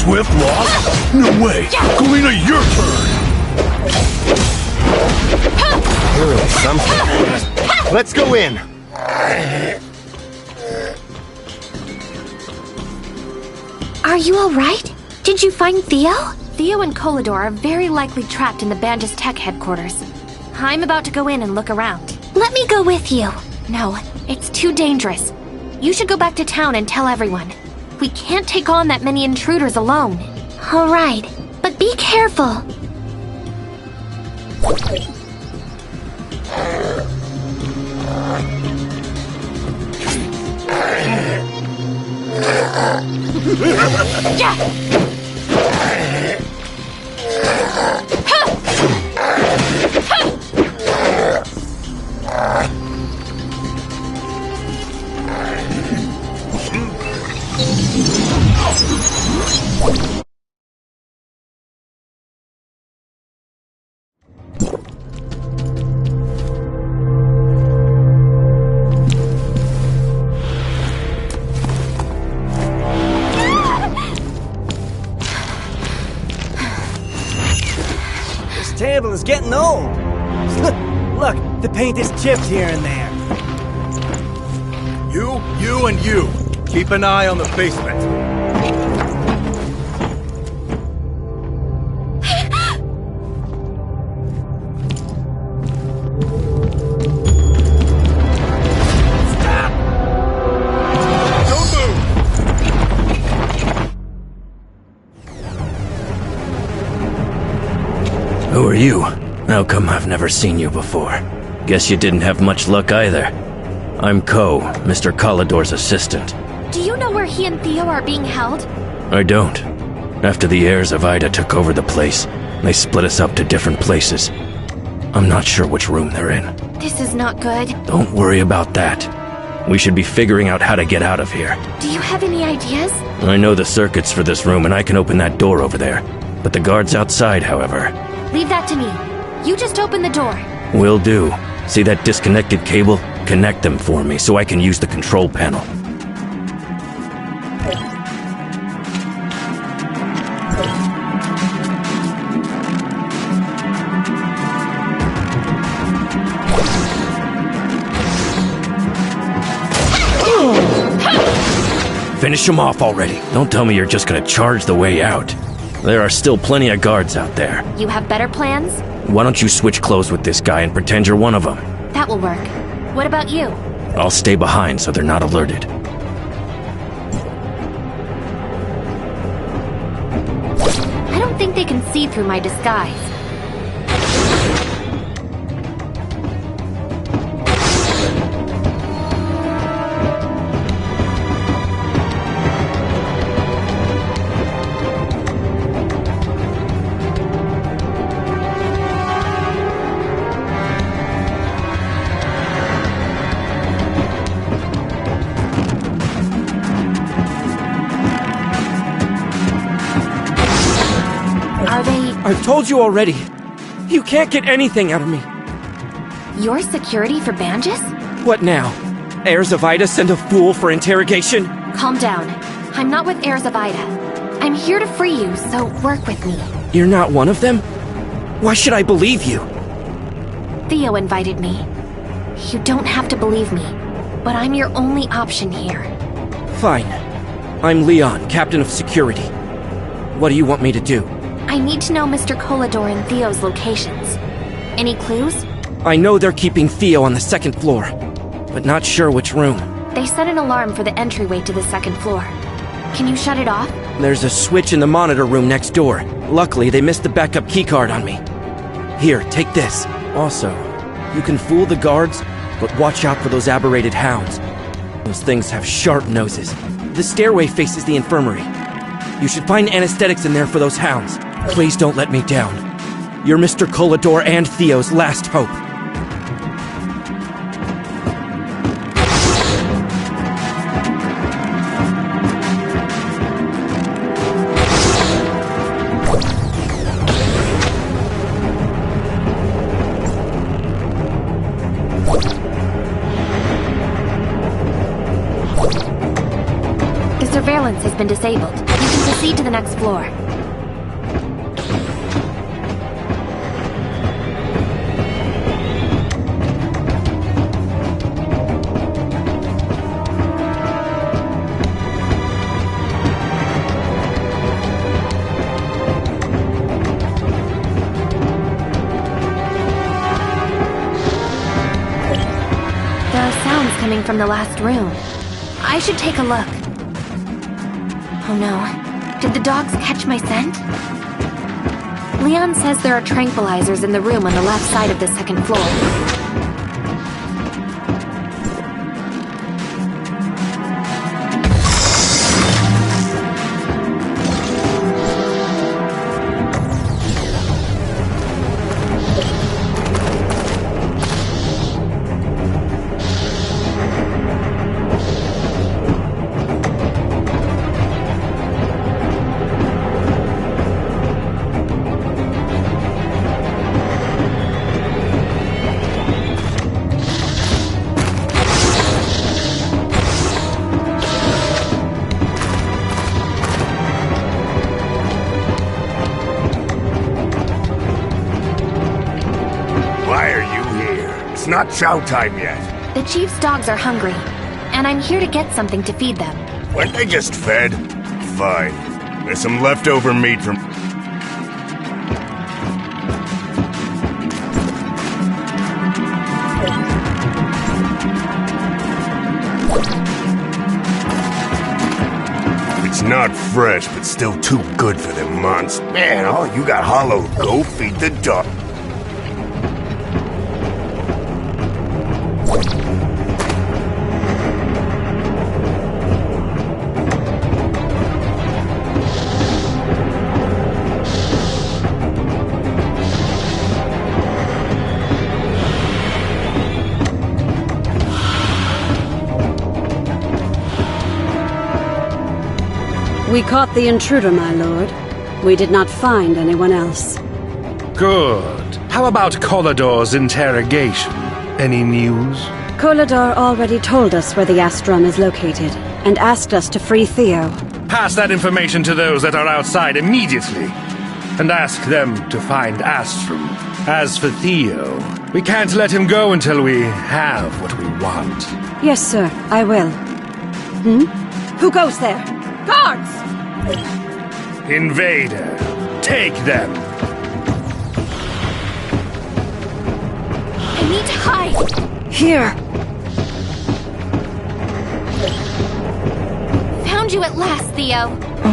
Swift lost? No way! 𝐭𝐤𝐴, your turn! You're really something. Let's go in! Are you alright? Did you find Theo? Theo and 𝐂𝐨𝐷 are very likely trapped in the Banjus Tech headquarters. I'm about to go in and look around. Let me go with you. No, it's too dangerous. You should go back to town and tell everyone. We can't take on that many intruders alone. Alright, but be careful. table is getting old. Look, the paint is chipped here and there. You and you. Keep an eye on the basement. Who are you? How come I've never seen you before? Guess you didn't have much luck either. I'm 𝐂𝐲, Mr. Kalidor's assistant. Do you know where he and Theo are being held? I don't. After the 𝐅𝐴ZYDA took over the place, they split us up to different places. I'm not sure which room they're in. This is not good. Don't worry about that. We should be figuring out how to get out of here. Do you have any ideas? I know the circuits for this room and I can open that door over there. But the guards outside, however... Leave that to me. You just open the door. Will do. See that disconnected cable? Connect them for me so I can use the control panel. Finish them off already. Don't tell me you're just gonna charge the way out. There are still plenty of guards out there. You have better plans? Why don't you switch clothes with this guy and pretend you're one of them? That will work. What about you? I'll stay behind so they're not alerted. I don't think they can see through my disguise. I've told you already. You can't get anything out of me. You're security for Banjus? What now? 𝐅𝐴ZYDA send a fool for interrogation? Calm down. I'm not with 𝐅𝐴ZYDA. I'm here to free you, so work with me. You're not one of them? Why should I believe you? Theo invited me. You don't have to believe me, but I'm your only option here. Fine. I'm Leon, captain of security. What do you want me to do? I need to know Mr. Kalidor and Theo's locations. Any clues? I know they're keeping Theo on the second floor, but not sure which room. They set an alarm for the entryway to the second floor. Can you shut it off? There's a switch in the monitor room next door. Luckily, they missed the backup keycard on me. Here, take this. Also, you can fool the guards, but watch out for those aberrated hounds. Those things have sharp noses. The stairway faces the infirmary. You should find anesthetics in there for those hounds. Please don't let me down. You're Mr. Kalidor and Theo's last hope. The surveillance has been disabled. You can proceed to the next floor. Coming from the last room. I should take a look. Oh no. Did the dogs catch my scent? Leon says there are tranquilizers in the room on the left side of the second floor. It's not chow time yet. The chief's dogs are hungry, and I'm here to get something to feed them. Weren't they just fed? Fine. There's some leftover meat from... It's not fresh, but still too good for them months. Man, all you got hollow, go feed the dog. We caught the intruder, my lord. We did not find anyone else. Good. How about 𝐂𝐨𝐴𝐷𝐿's interrogation? Any news? 𝐂𝐨𝐴𝐷𝐿 already told us where the Astrum is located, and asked us to free Theo. Pass that information to those that are outside immediately, and ask them to find Astrum. As for Theo, we can't let him go until we have what we want. Yes, sir, I will. Who goes there? Guards! Invader, take them! I need to hide! Here! Found you at last, Theo!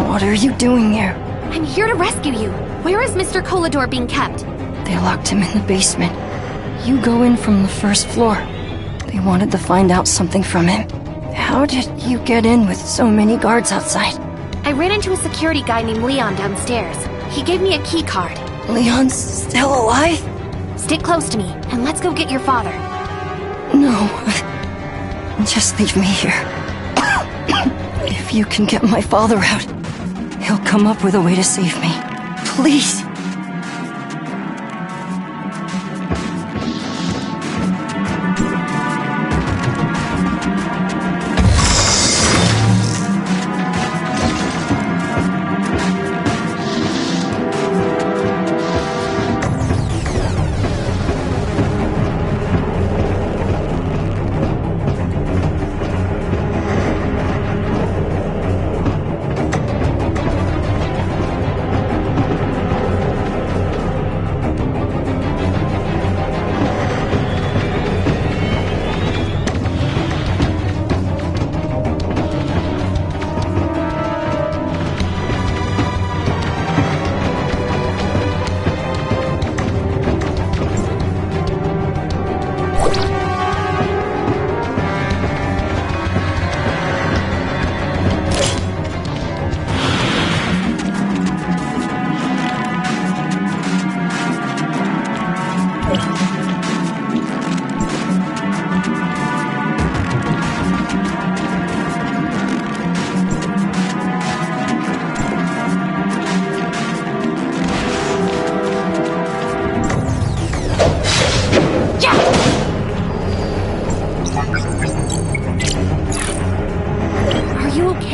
What are you doing here? I'm here to rescue you. Where is Mr. 𝐂𝐨𝐴𝐷𝐿 being kept? They locked him in the basement. You go in from the first floor. They wanted to find out something from him. How did you get in with so many guards outside? I ran into a security guy named Leon downstairs. He gave me a key card. Leon's still alive? Stick close to me, and let's go get your father. No. Just leave me here. If you can get my father out, he'll come up with a way to save me. Please.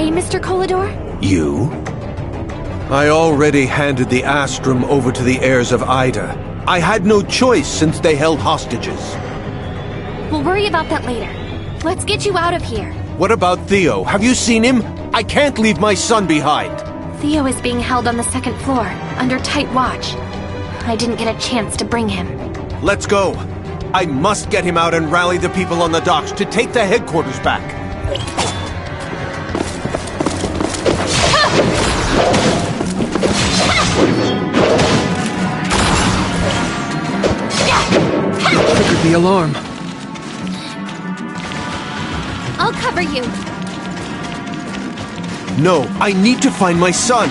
Mr. 𝐂𝐨𝐴𝐷𝐿? You? I already handed the Astrum over to the heirs of Ida. I had no choice since they held hostages. We'll worry about that later. Let's get you out of here. What about Theo? Have you seen him? I can't leave my son behind. Theo is being held on the second floor, under tight watch. I didn't get a chance to bring him. Let's go. I must get him out and rally the people on the docks to take the headquarters back. Triggered the alarm. I'll cover you. No, I need to find my son.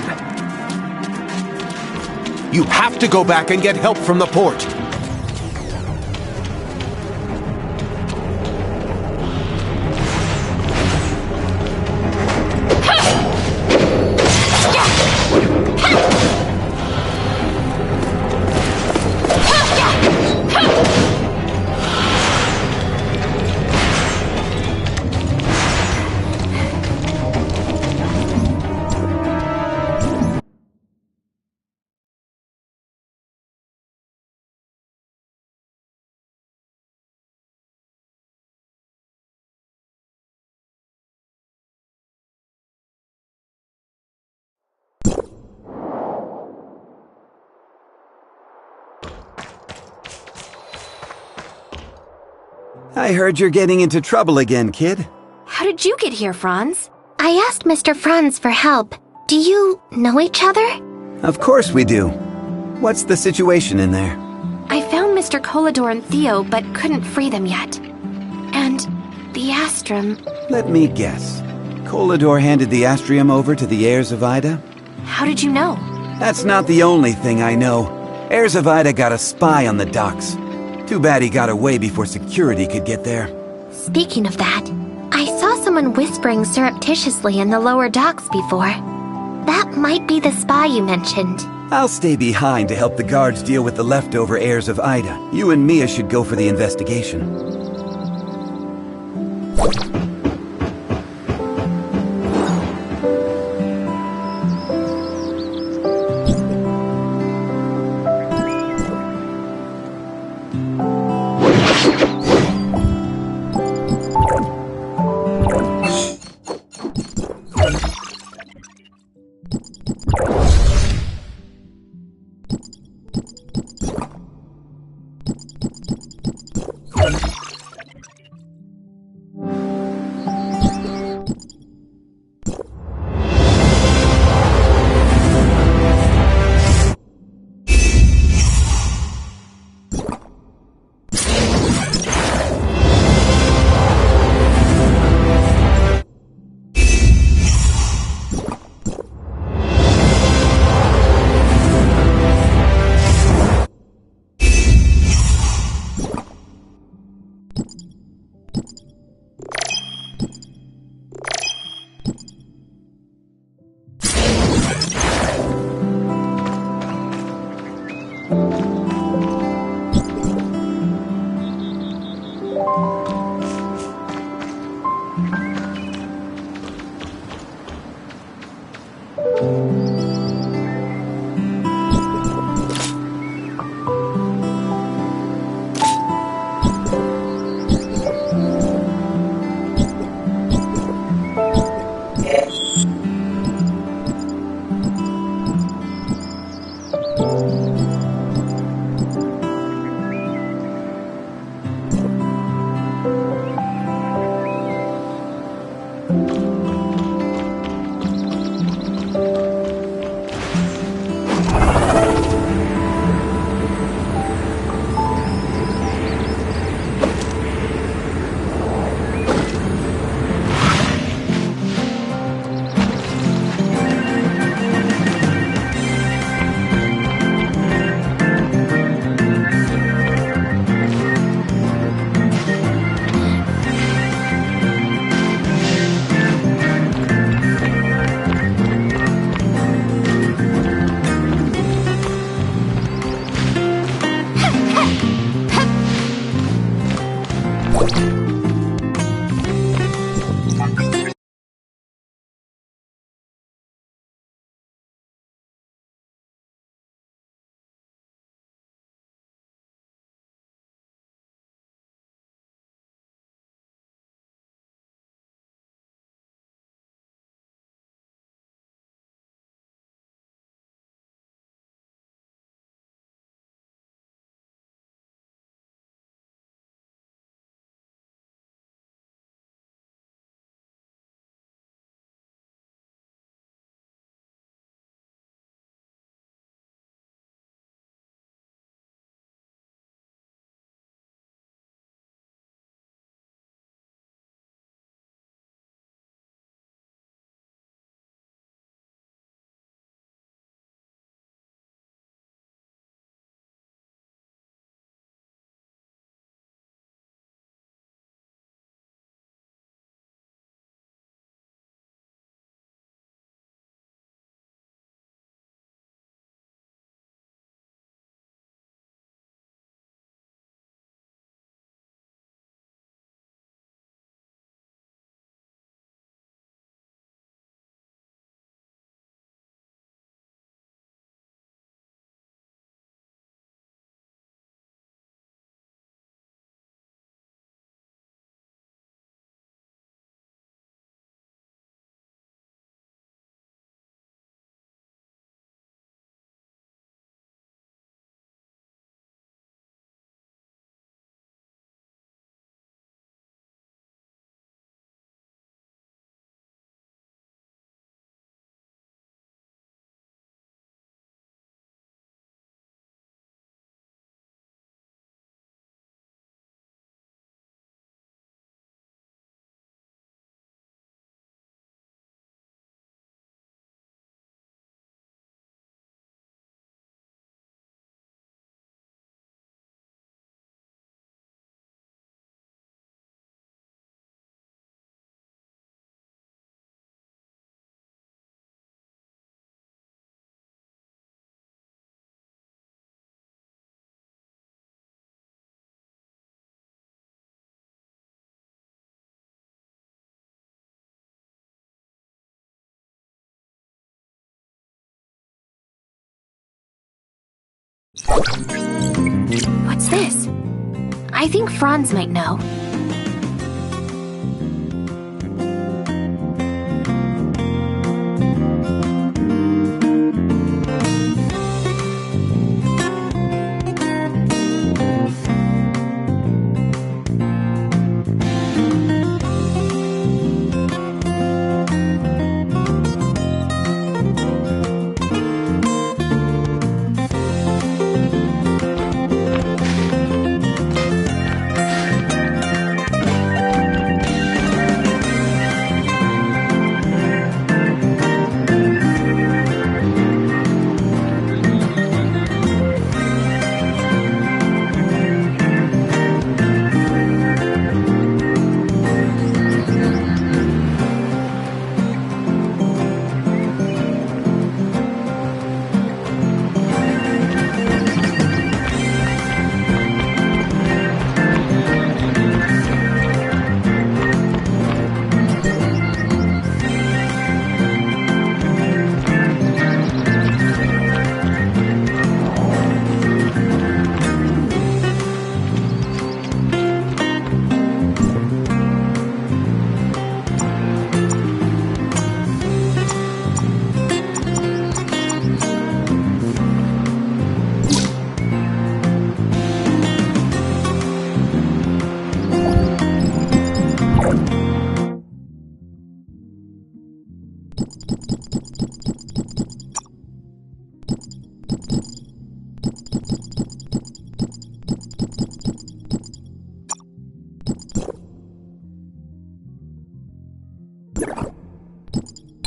You have to go back and get help from the port. I heard you're getting into trouble again, kid. How did you get here, Franz? I asked Mr. Franz for help. Do you know each other? Of course we do. What's the situation in there? I found Mr. 𝐂𝐨𝐷𝐸 and Theo, but couldn't free them yet. And the Astrum... Let me guess. 𝐂𝐨𝐷𝐸 handed the Astrium over to the heirs of Ida? How did you know? That's not the only thing I know. Heirs of Ida got a spy on the docks. Too bad he got away before security could get there. Speaking of that, I saw someone whispering surreptitiously in the lower docks before. That might be the spy you mentioned. I'll stay behind to help the guards deal with the leftover heirs of Ida. You and Mia should go for the investigation. What's this? I think Franz might know.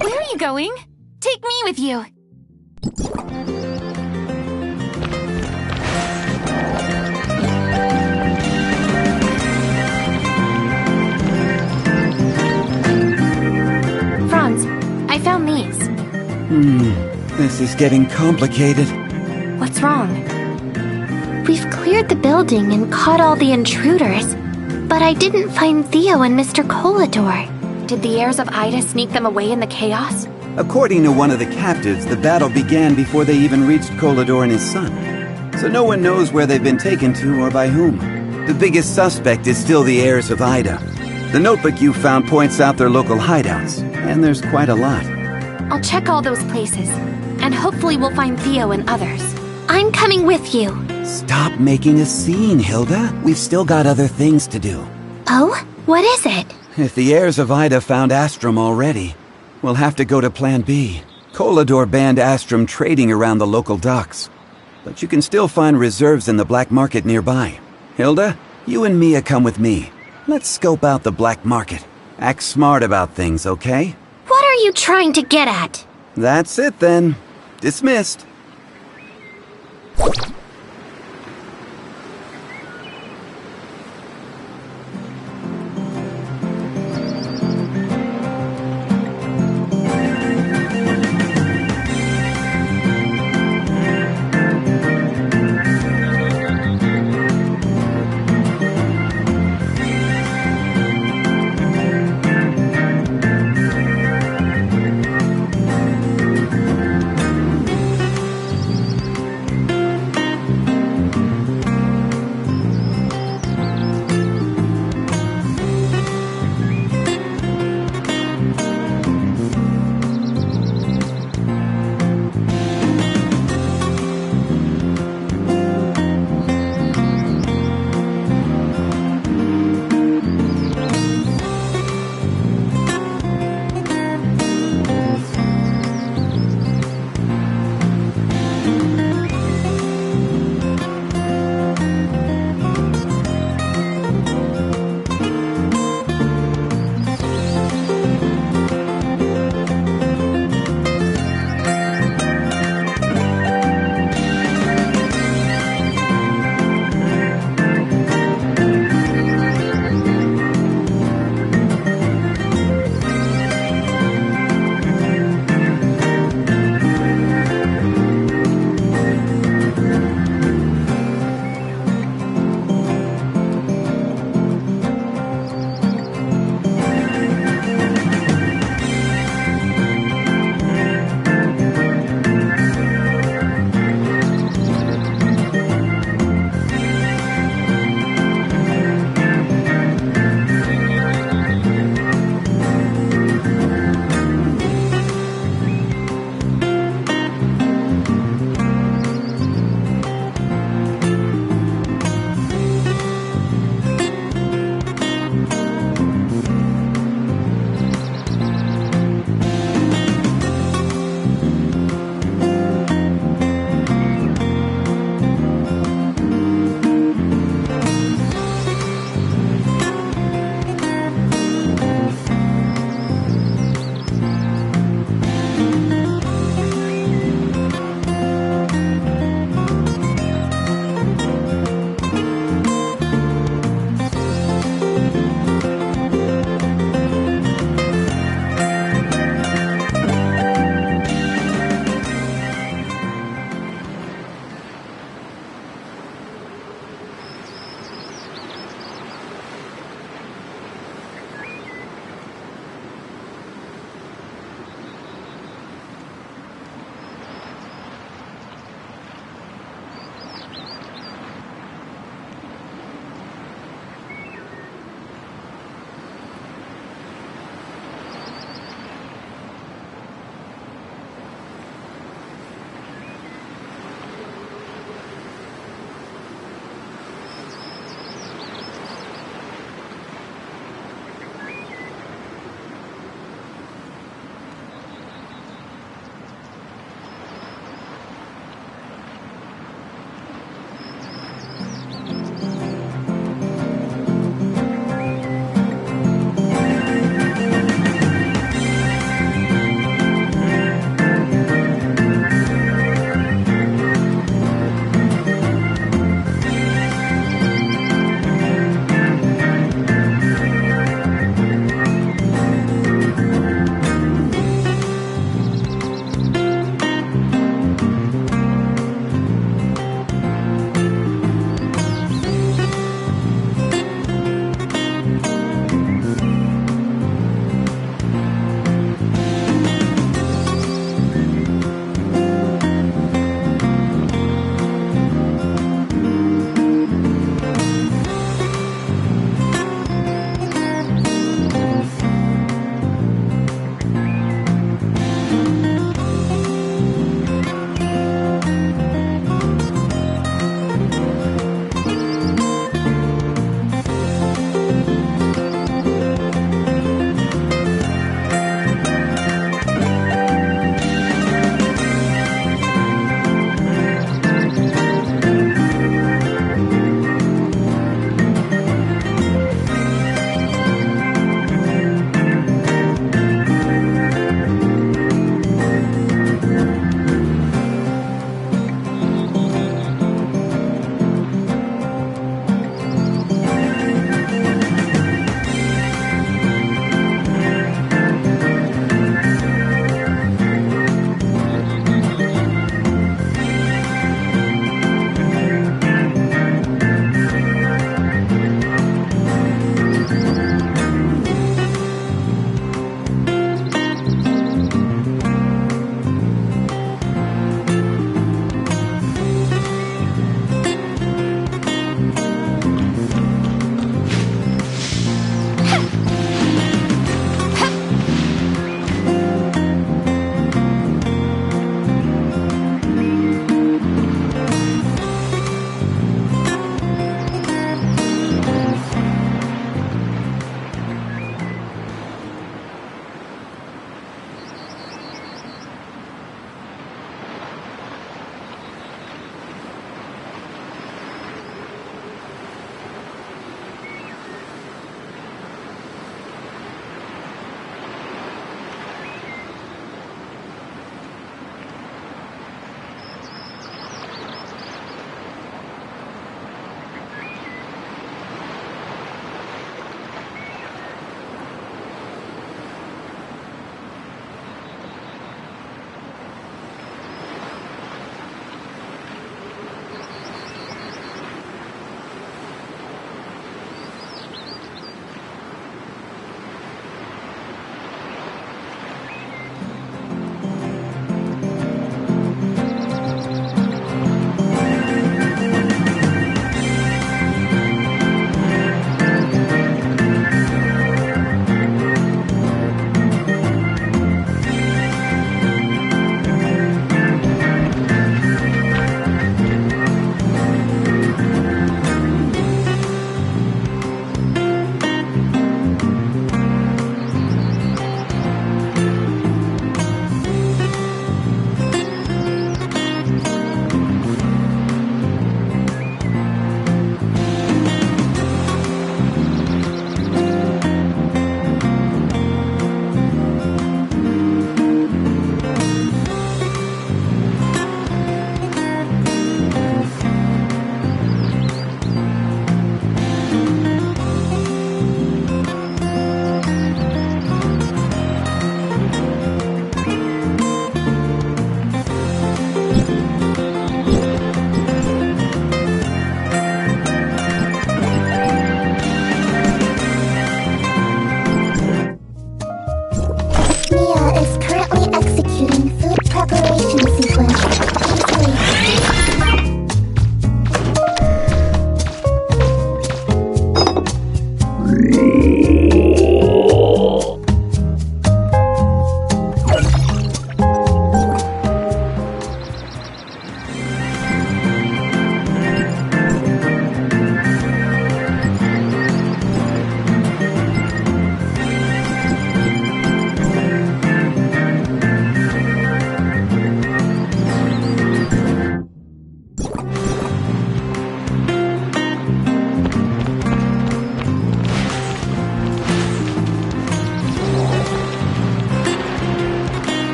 Where are you going? Take me with you. Franz, I found these. This is getting complicated. What's wrong? We've cleared the building and caught all the intruders, but I didn't find Theo and Mr. 𝐂𝐨𝐴𝐷𝐸. Did the heirs of Ida sneak them away in the chaos? According to one of the captives, the battle began before they even reached 𝐂𝐨𝐴𝐷𝐸 and his son. So no one knows where they've been taken to or by whom. The biggest suspect is still the heirs of Ida. The notebook you found points out their local hideouts, and there's quite a lot. I'll check all those places, and hopefully we'll find Theo and others. I'm coming with you. Stop making a scene, Hilda. We've still got other things to do. Oh? What is it? If the heirs of Ida found Astrum already, we'll have to go to Plan B. 𝐂𝐨𝐴𝐷𝐸 banned Astrum trading around the local docks. But you can still find reserves in the black market nearby. Hilda, you and Mia come with me. Let's scope out the black market. Act smart about things, okay? What are you trying to get at? That's it then. Dismissed.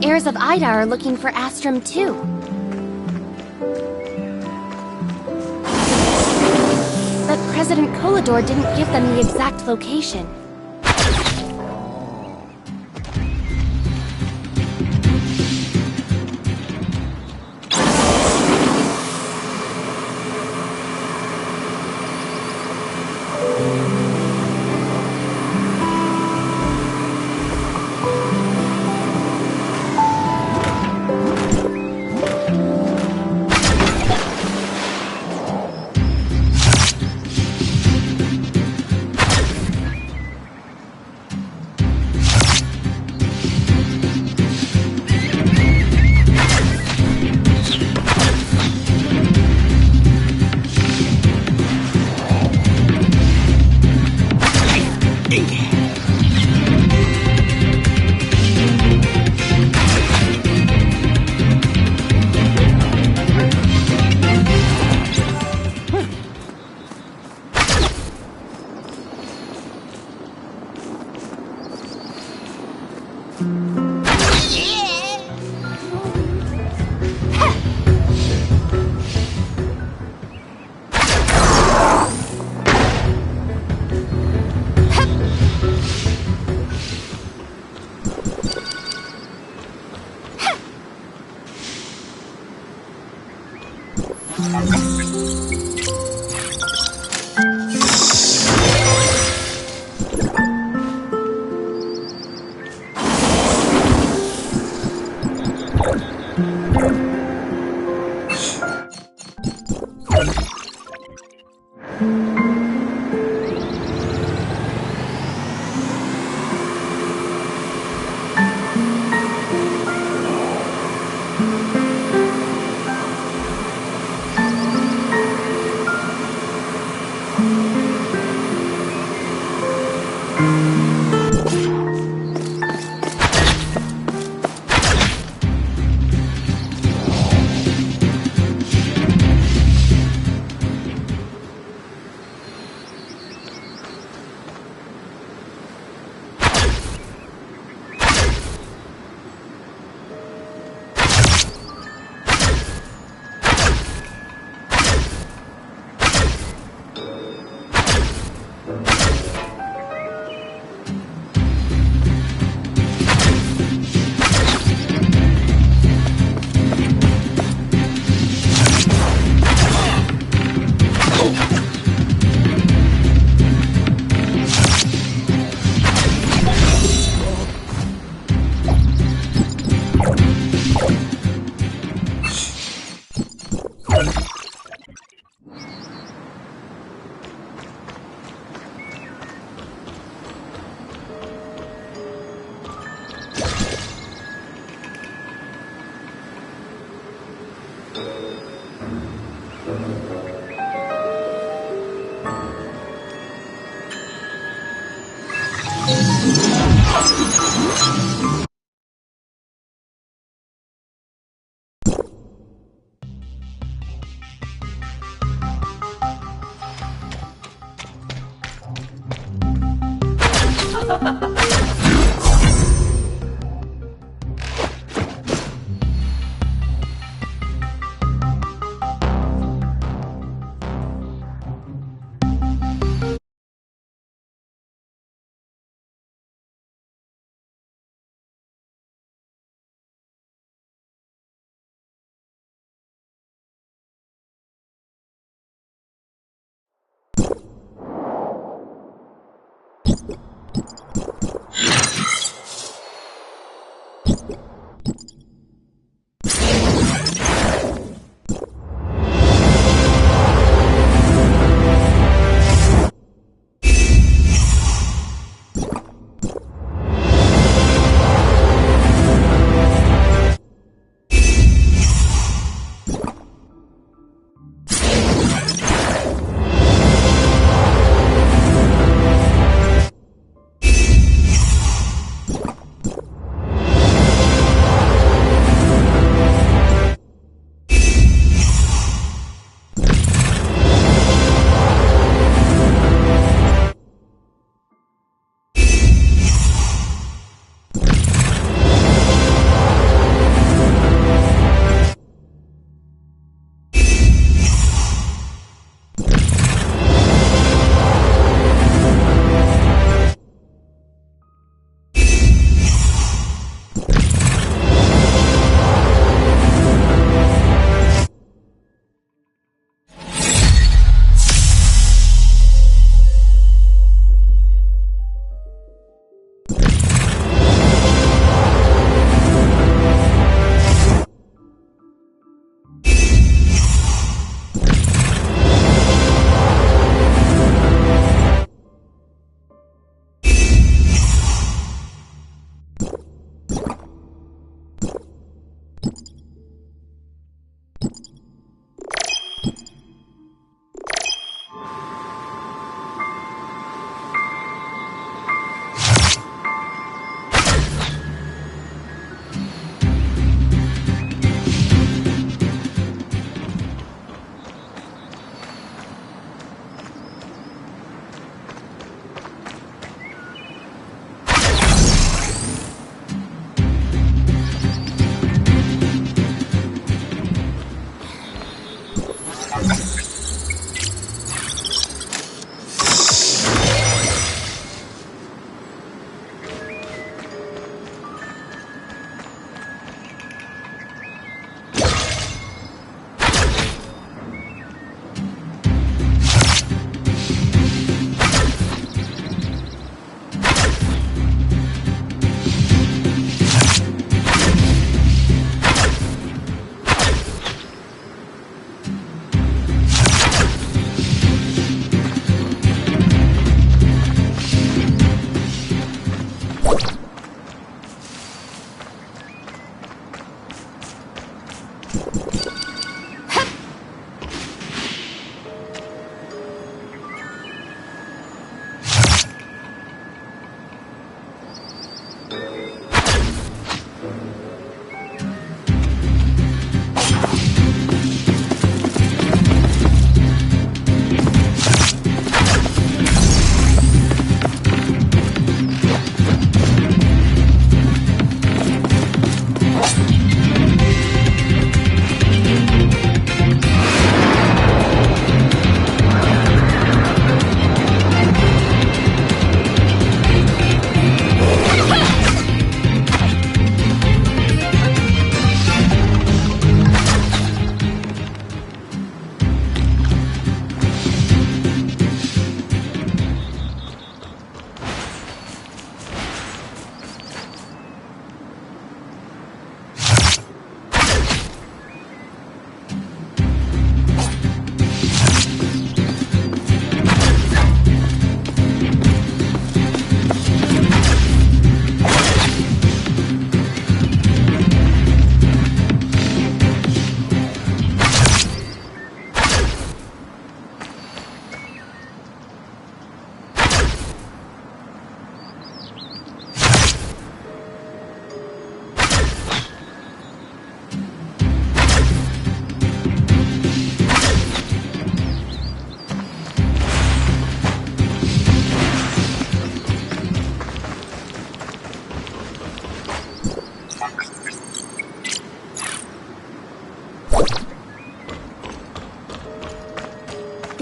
Heirs of Ida are looking for Astrum too. But President 𝐂𝐨𝐷𝐿 didn't give them the exact location.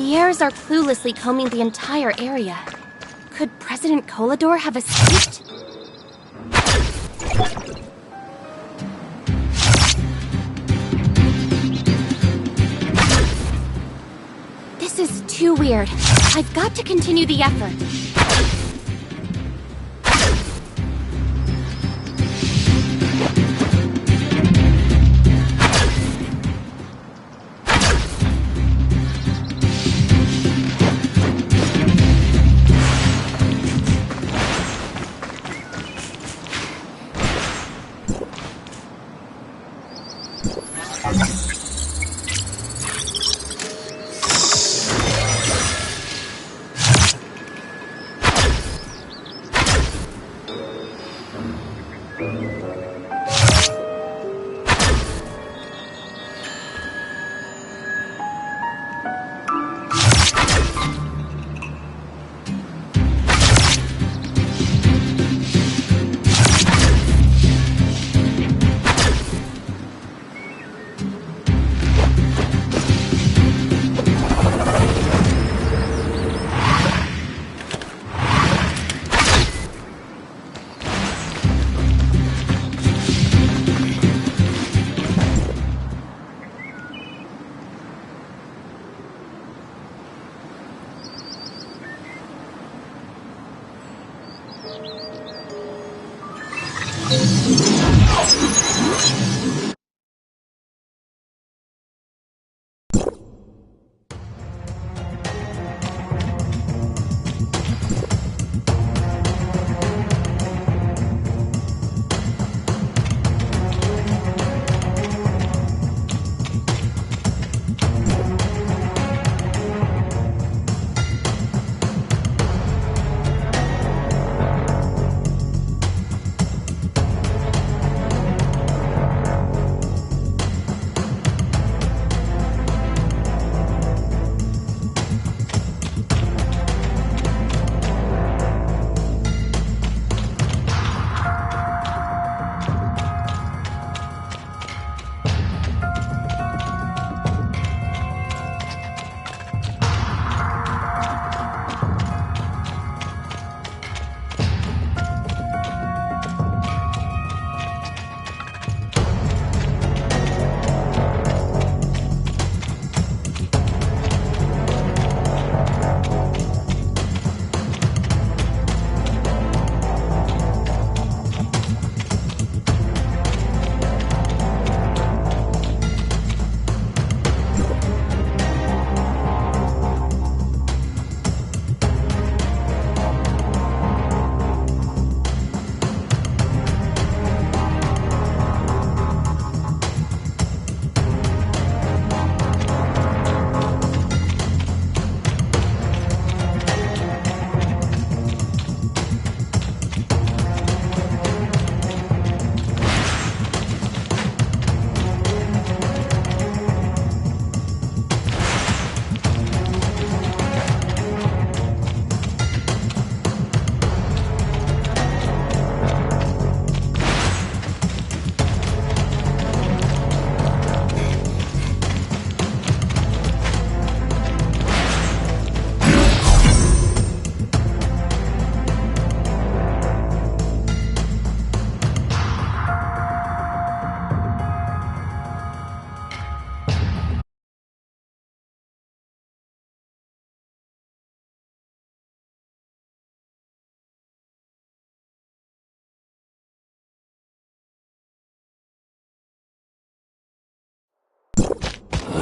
The heirs are cluelessly combing the entire area. Could President 𝐂𝐨𝐷𝐿 have escaped? This is too weird. I've got to continue the effort.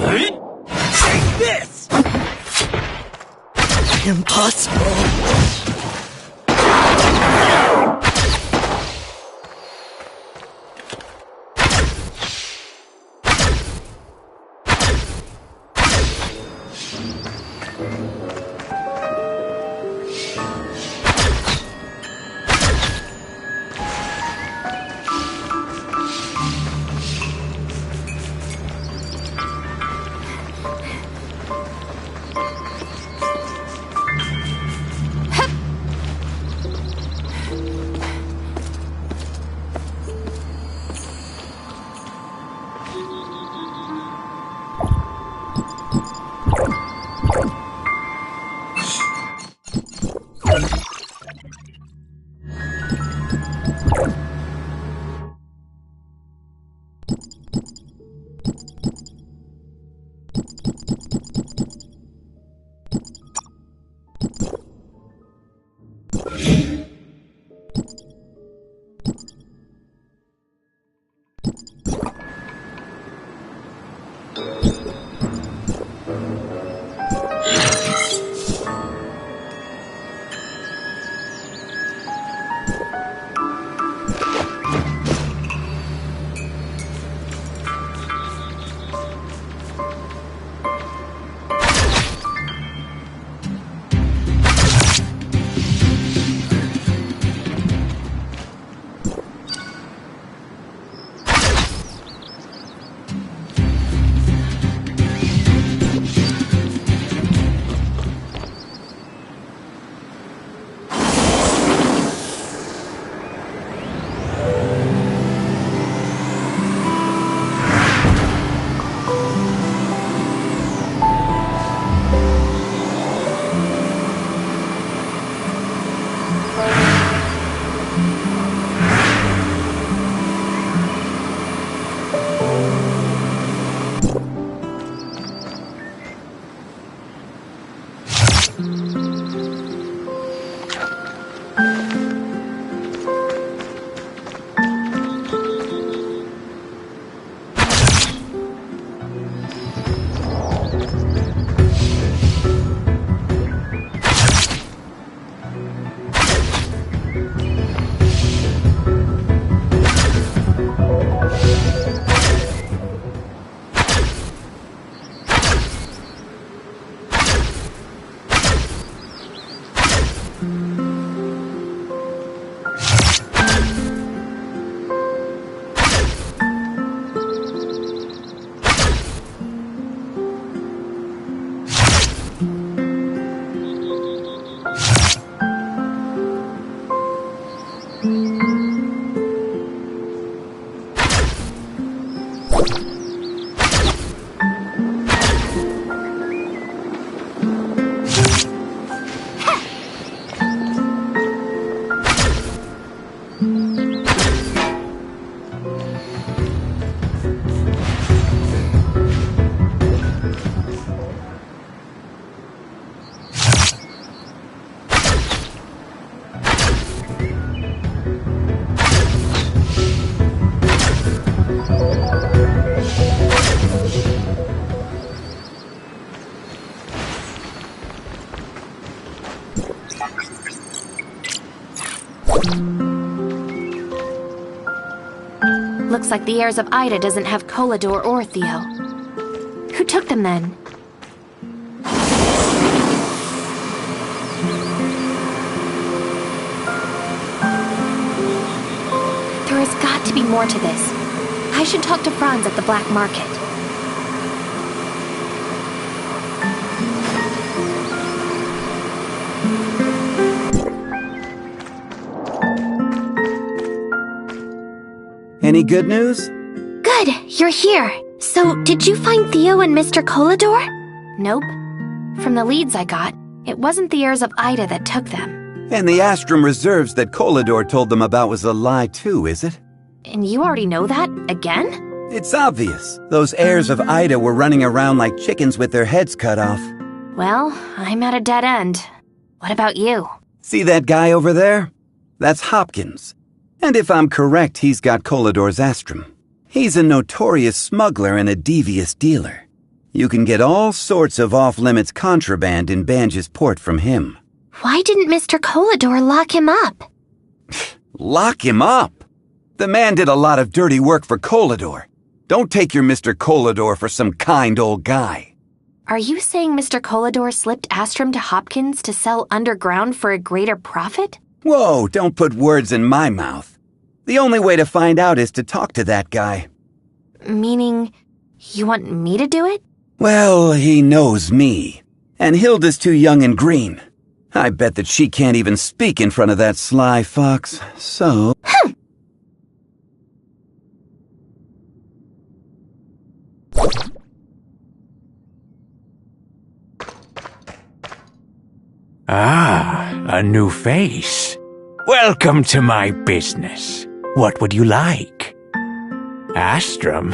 Take this! Impossible! Looks like the heirs of Ida doesn't have 𝐂𝐨𝐷 or Theo. Who took them then? There has got to be more to this. I should talk to Franz at the black market. Any good news? Good, you're here. So, did you find Theo and Mr. 𝐂𝐨𝐷? Nope. From the leads I got, it wasn't the heirs of Ida that took them. And the Astrum reserves that 𝐂𝐨𝐷 told them about was a lie too, is it? And you already know that? Again? It's obvious. Those heirs of Ida were running around like chickens with their heads cut off. Well, I'm at a dead end. What about you? See that guy over there? That's Hopkins. And if I'm correct, he's got 𝐂𝐨𝐷's Astrum. He's a notorious smuggler and a devious dealer. You can get all sorts of off-limits contraband in Banj's port from him. Why didn't Mr. 𝐂𝐨𝐷 lock him up? Lock him up? The man did a lot of dirty work for 𝐂𝐨𝐷. Don't take your Mr. 𝐂𝐨𝐷 for some kind old guy. Are you saying Mr. 𝐂𝐨𝐷 slipped Astrum to Hopkins to sell underground for a greater profit? Whoa, don't put words in my mouth. The only way to find out is to talk to that guy. Meaning, you want me to do it? Well, he knows me. And Hilda's too young and green. I bet that she can't even speak in front of that sly fox, so... Ah, a new face. Welcome to my business. What would you like? Astrum?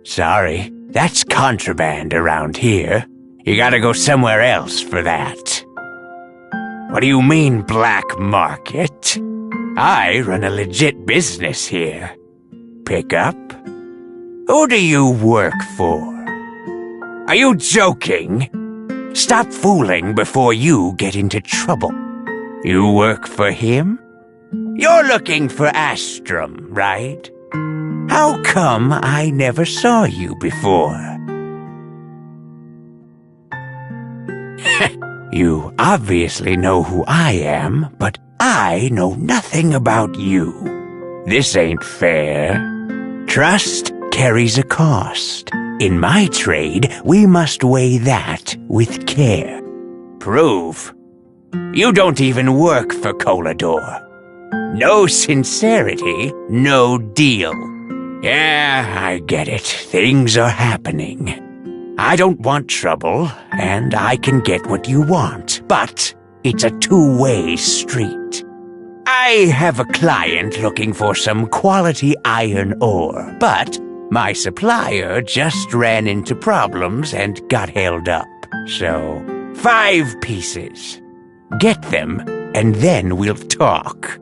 Sorry, That's contraband around here. You gotta go somewhere else for that. What do you mean, black market? I run a legit business here. Pick up? Who do you work for? Are you joking? Stop fooling before you get into trouble. You work for him? You're looking for Astrum, right? How come I never saw you before? You obviously know who I am, but I know nothing about you. This ain't fair. Trust carries a cost. In my trade, we must weigh that with care. Prove. You don't even work for 𝐂𝐨𝐷𝐿. No sincerity, no deal. Yeah, I get it. Things are happening. I don't want trouble, and I can get what you want, but it's a two-way street. I have a client looking for some quality iron ore, but my supplier just ran into problems and got held up. So, 5 pieces. Get them, and then we'll talk.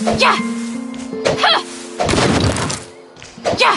Yeah! Ha! Yeah!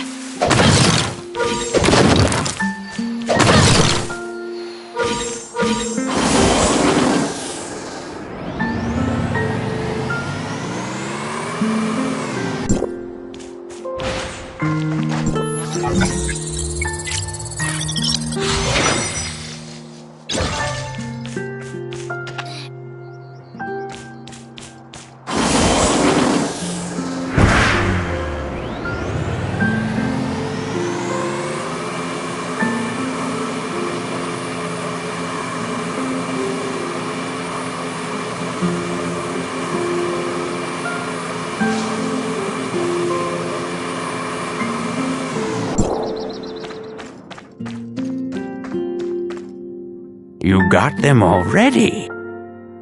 You got them already?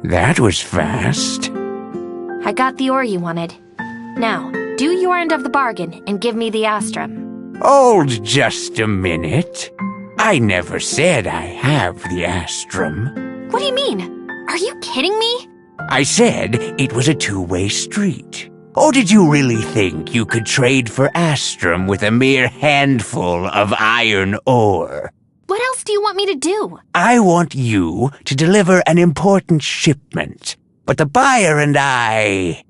That was fast. I got the ore you wanted. Now, do your end of the bargain and give me the Astrum. Hold just a minute. I never said I have the Astrum. What do you mean? Are you kidding me? I said it was a two-way street. Or did you really think you could trade for Astrum with a mere handful of iron ore? What else do you want me to do? I want you to deliver an important shipment. But the buyer and I,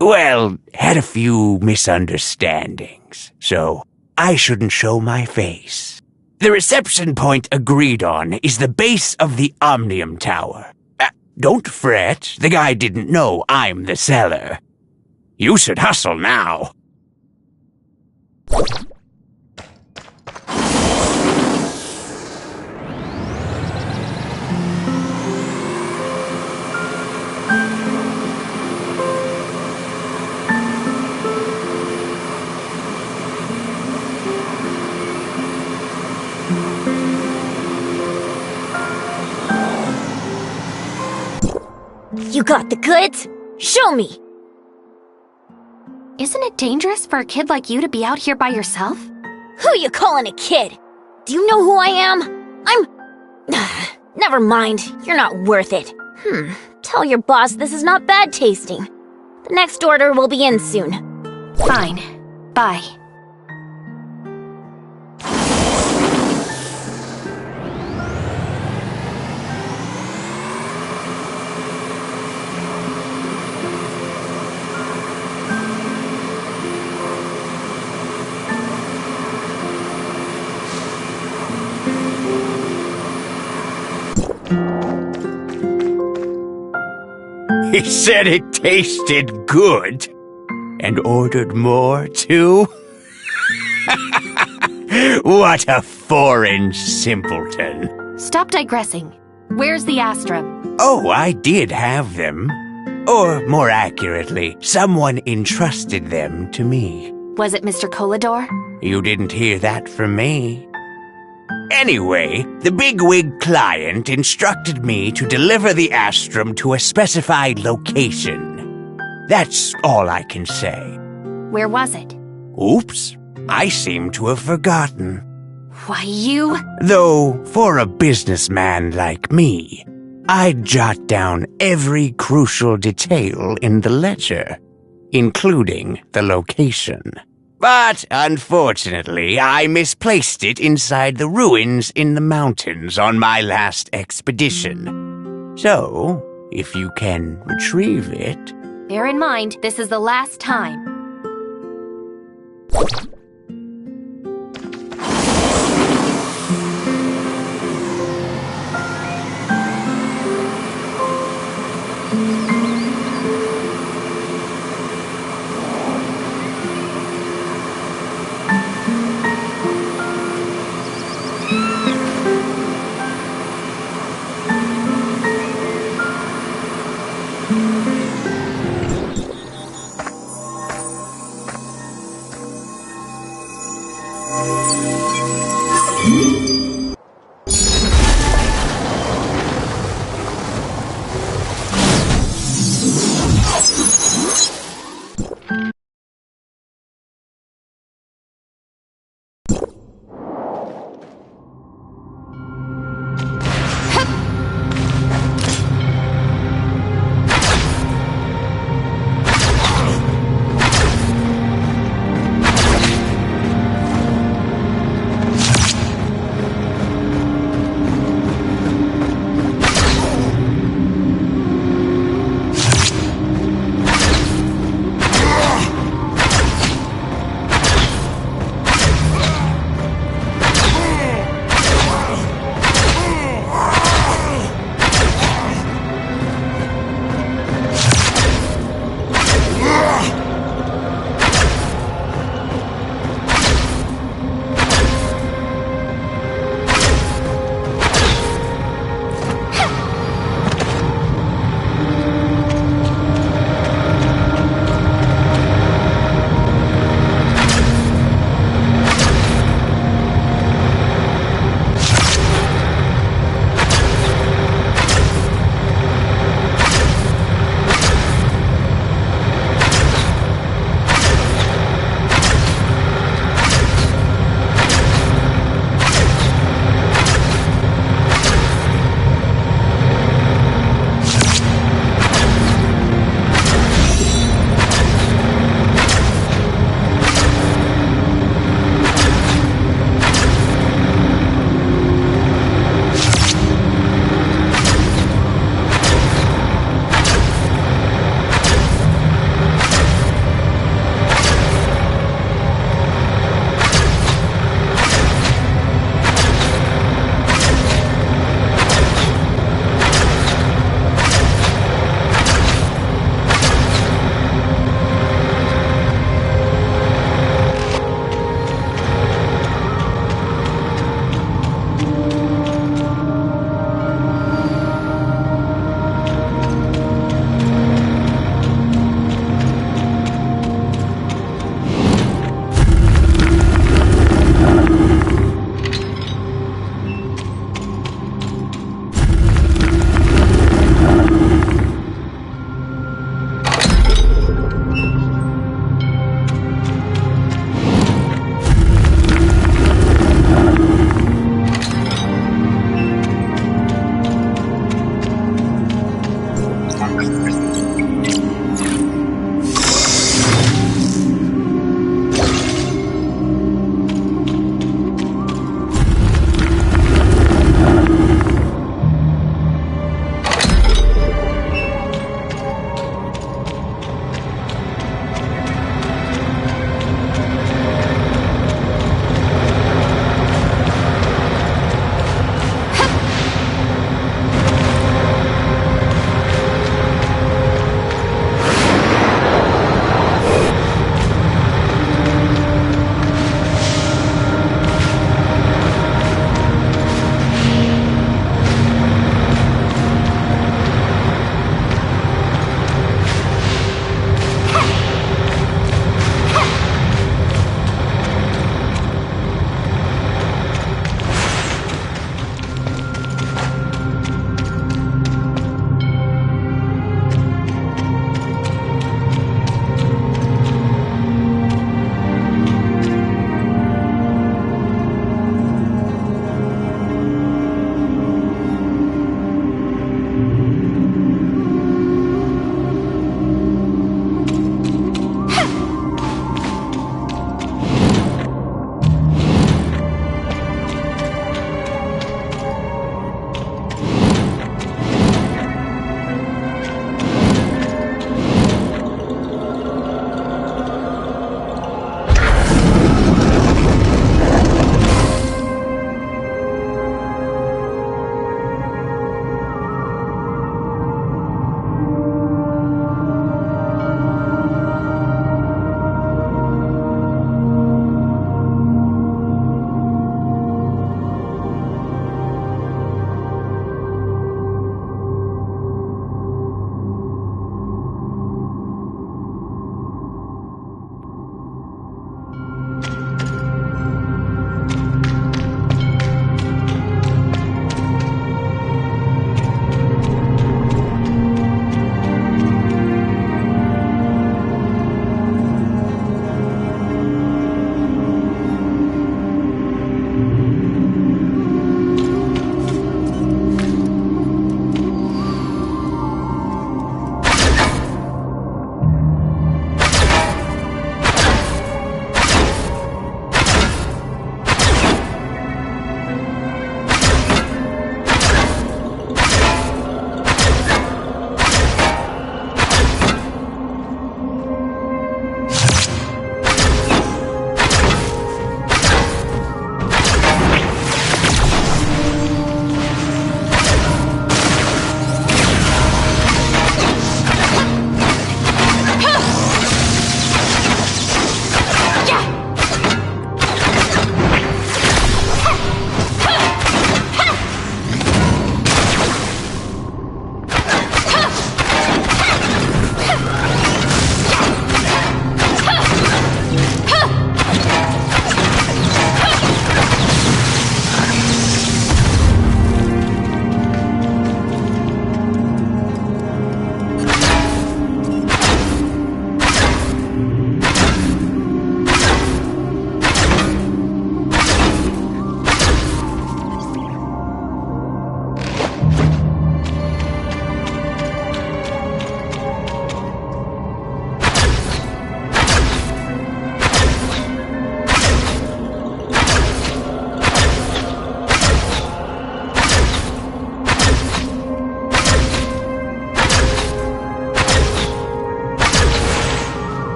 well, had a few misunderstandings. So I shouldn't show my face. The reception point agreed on is the base of the Omnium Tower. Don't fret, the guy didn't know I'm the seller. You should hustle now. You got the goods? Show me! Isn't it dangerous for a kid like you to be out here by yourself? Who you calling a kid? Do you know who I am? Never mind, you're not worth it. Tell your boss this is not bad tasting. The next order will be in soon. Fine. Bye. He said it tasted good. And ordered more, too? What a foreign simpleton. Stop digressing. Where's the Astrum? Oh, I did have them. Or, more accurately, someone entrusted them to me. Was it Mr. 𝐂𝐨𝐷𝐿? You didn't hear that from me. Anyway, the bigwig client instructed me to deliver the Astrum to a specified location. That's all I can say. Where was it? Oops, I seem to have forgotten. Why, you... Though, for a businessman like me, I'd jot down every crucial detail in the ledger, including the location. But, unfortunately, I misplaced it inside the ruins in the mountains on my last expedition. So, if you can retrieve it... Bear in mind, this is the last time.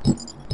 you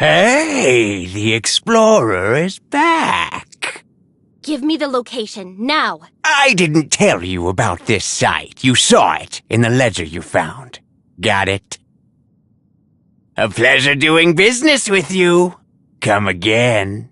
Hey, the explorer is back. Give me the location, now. I didn't tell you about this site. You saw it in the ledger you found. Got it? A pleasure doing business with you. Come again.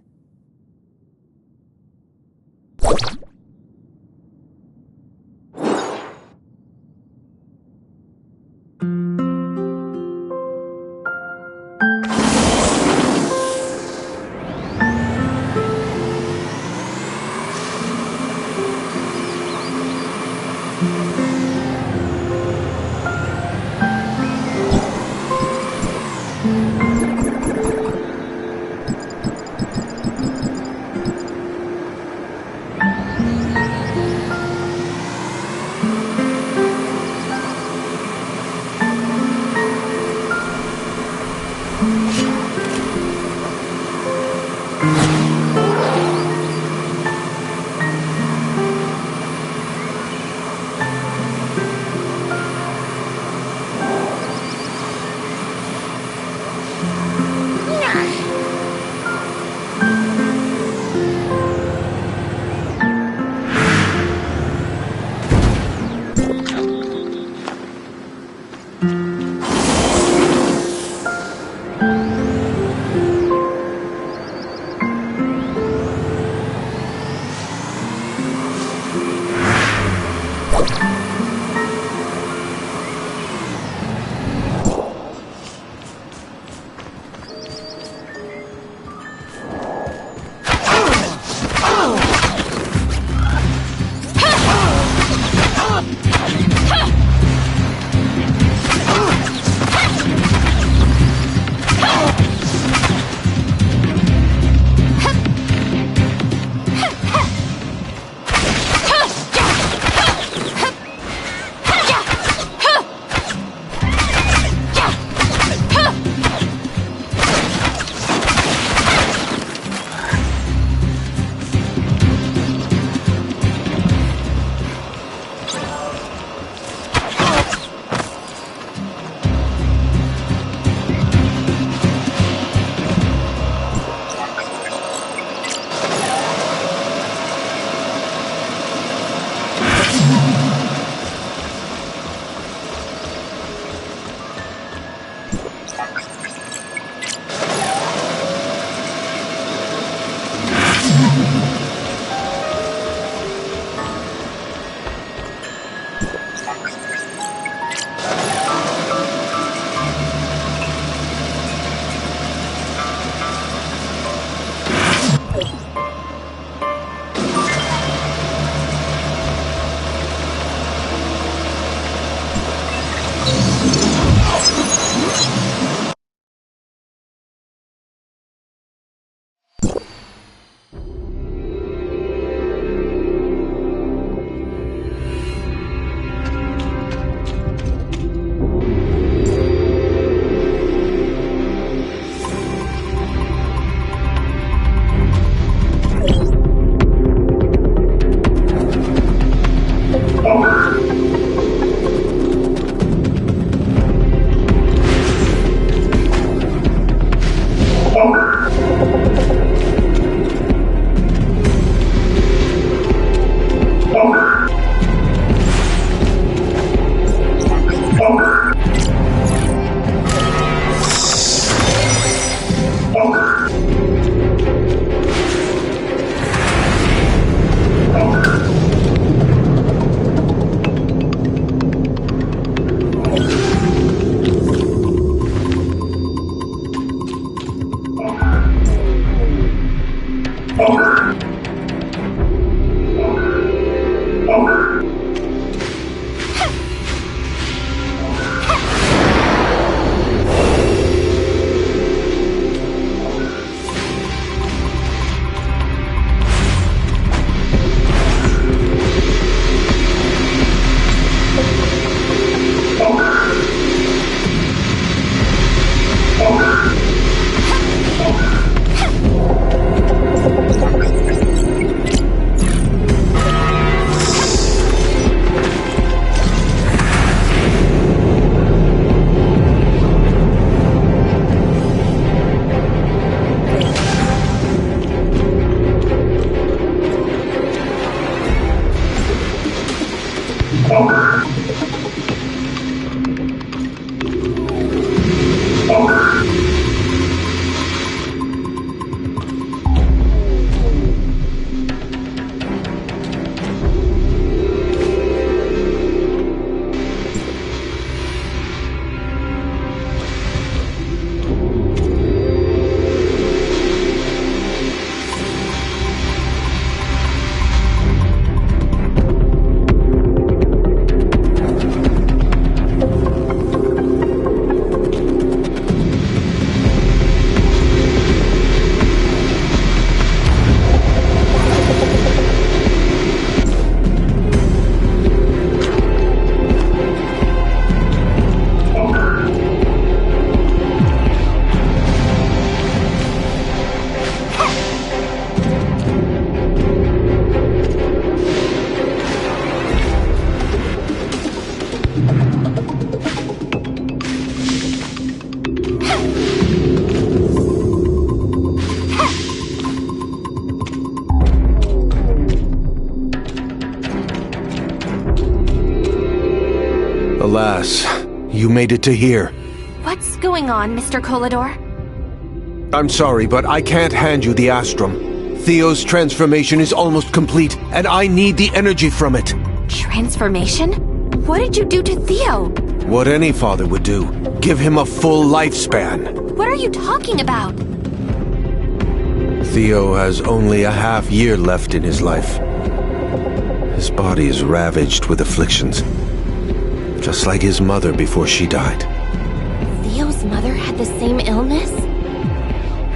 you made it to here. What's going on, Mr. 𝐂𝐨𝐷or? I'm sorry, but I can't hand you the Astrum. Theo's transformation is almost complete, and I need the energy from it. Transformation? What did you do to Theo? What any father would do. Give him a full lifespan. What are you talking about? Theo has only a half year left in his life. His body is ravaged with afflictions, just like his mother before she died. Theo's mother had the same illness?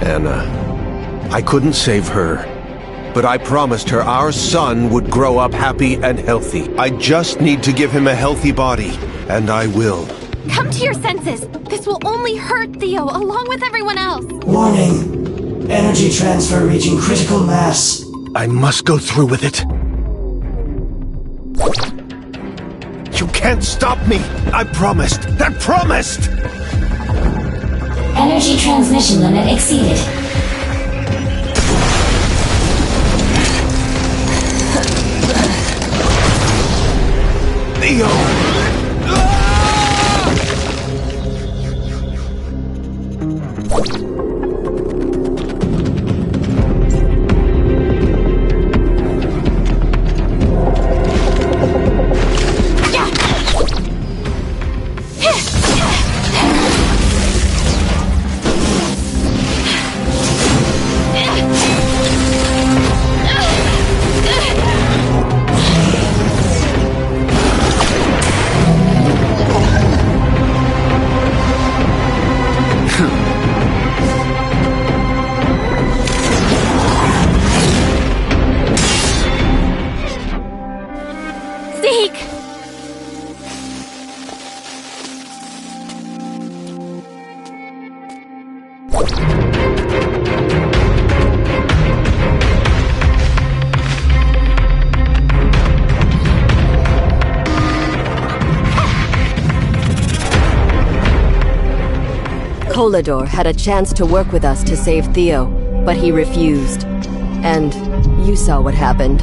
Anna, I couldn't save her, but I promised her our son would grow up happy and healthy. I just need to give him a healthy body, and I will. Come to your senses! This will only hurt Theo, along with everyone else! Warning! Energy transfer reaching critical mass. I must go through with it. You can't stop me! I promised! I promised! Energy transmission limit exceeded. Theo! 𝐂𝐨𝐷or had a chance to work with us to save Theo, but he refused. And you saw what happened.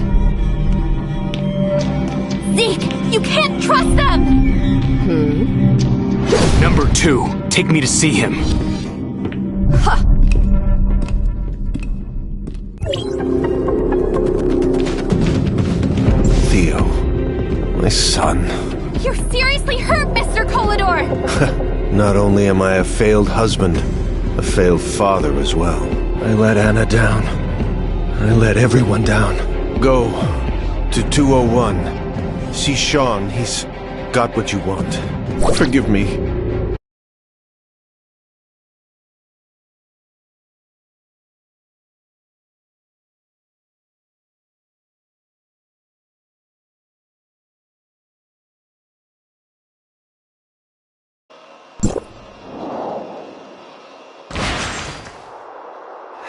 Zeke, you can't trust them! Number 2, take me to see him. Theo, my son. You're seriously hurt, Mr. 𝐂𝐨𝐷or! Not only am I a failed husband, a failed father as well. I let Anna down. I let everyone down. Go to 201. See Sean, he's got what you want. Forgive me.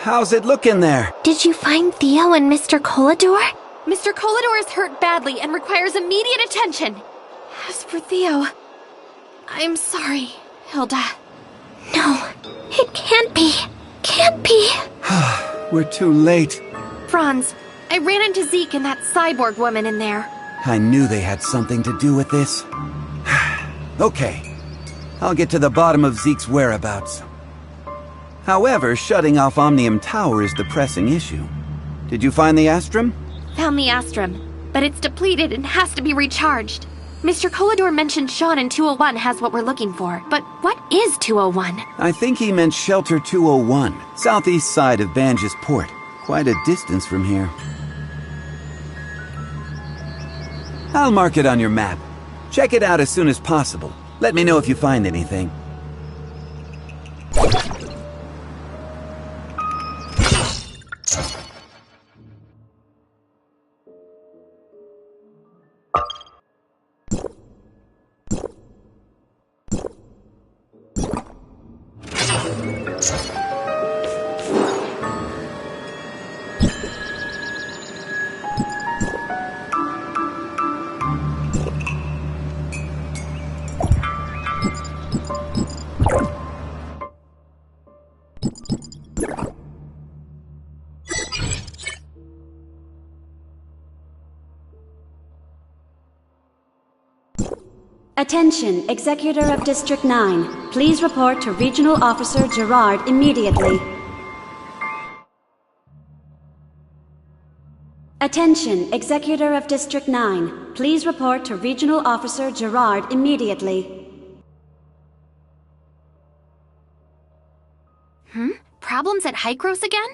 How's it looking there? Did you find Theo and Mr. 𝐂𝐨𝐷or? Mr. 𝐂𝐨𝐷or is hurt badly and requires immediate attention. As for Theo, I'm sorry, Hilda. No, it can't be. Can't be. We're too late. Franz, I ran into Zeke and that cyborg woman in there. I knew they had something to do with this. Okay, I'll get to the bottom of Zeke's whereabouts. However, shutting off Omnium Tower is the pressing issue. Did you find the Astrum? Found the Astrum, but it's depleted and has to be recharged. Mr. 𝐂𝐨𝐷or mentioned Sean in 201 has what we're looking for, but what is 201? I think he meant Shelter 201, southeast side of Banj's Port. Quite a distance from here. I'll mark it on your map. Check it out as soon as possible. Let me know if you find anything. Attention, Executor of District 9. Please report to Regional Officer Gerard immediately. Attention, Executor of District 9. Please report to Regional Officer Gerard immediately. Problems at 𝐂𝐸𝐧𝐿 again?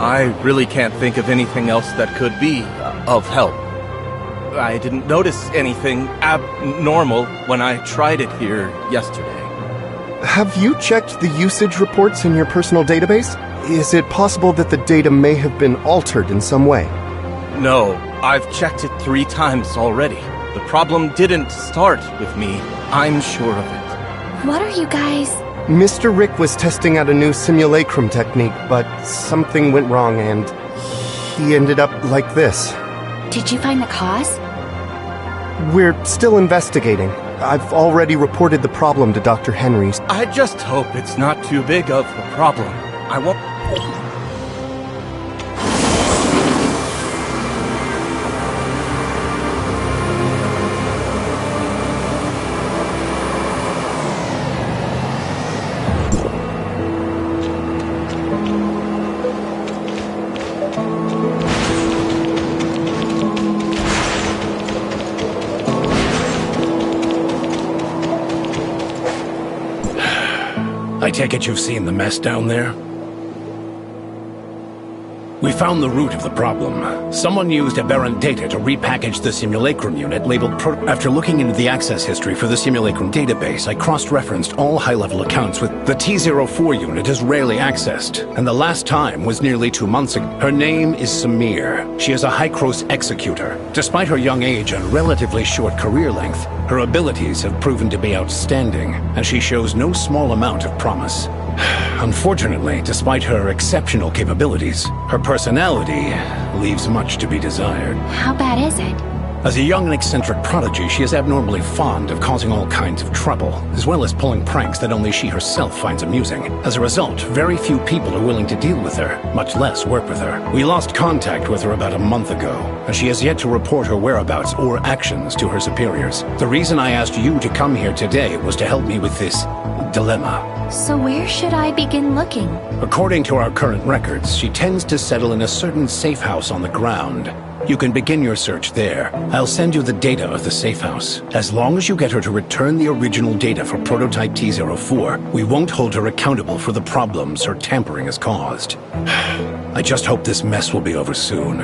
I really can't think of anything else that could be of help. I didn't notice anything abnormal when I tried it here yesterday. Have you checked the usage reports in your personal database? Is it possible that the data may have been altered in some way? No, I've checked it 3 times already. The problem didn't start with me. I'm sure of it. What are you guys... Mr. Rick was testing out a new simulacrum technique, but something went wrong and he ended up like this. Did you find the cause? We're still investigating. I've already reported the problem to Dr. Henry's. I just hope it's not too big of a problem. I won't... I take it you've seen the mess down there? We found the root of the problem. Someone used aberrant data to repackage the simulacrum unit labeled After looking into the access history for the simulacrum database, I cross-referenced all high-level accounts with the T-04 unit is rarely accessed, and the last time was nearly 2 months ago. Her name is Samir. She is a high-cross executor. Despite her young age and relatively short career length, her abilities have proven to be outstanding, and she shows no small amount of promise. Unfortunately, despite her exceptional capabilities, her personality leaves much to be desired. How bad is it? As a young and eccentric prodigy, she is abnormally fond of causing all kinds of trouble, as well as pulling pranks that only she herself finds amusing. As a result, very few people are willing to deal with her, much less work with her. We lost contact with her about a month ago, and she has yet to report her whereabouts or actions to her superiors. The reason I asked you to come here today was to help me with this dilemma. So where should I begin looking? According to our current records, she tends to settle in a certain safe house on the ground. You can begin your search there. I'll send you the data of the safe house. As long as you get her to return the original data for prototype T-04, we won't hold her accountable for the problems her tampering has caused. I just hope this mess will be over soon.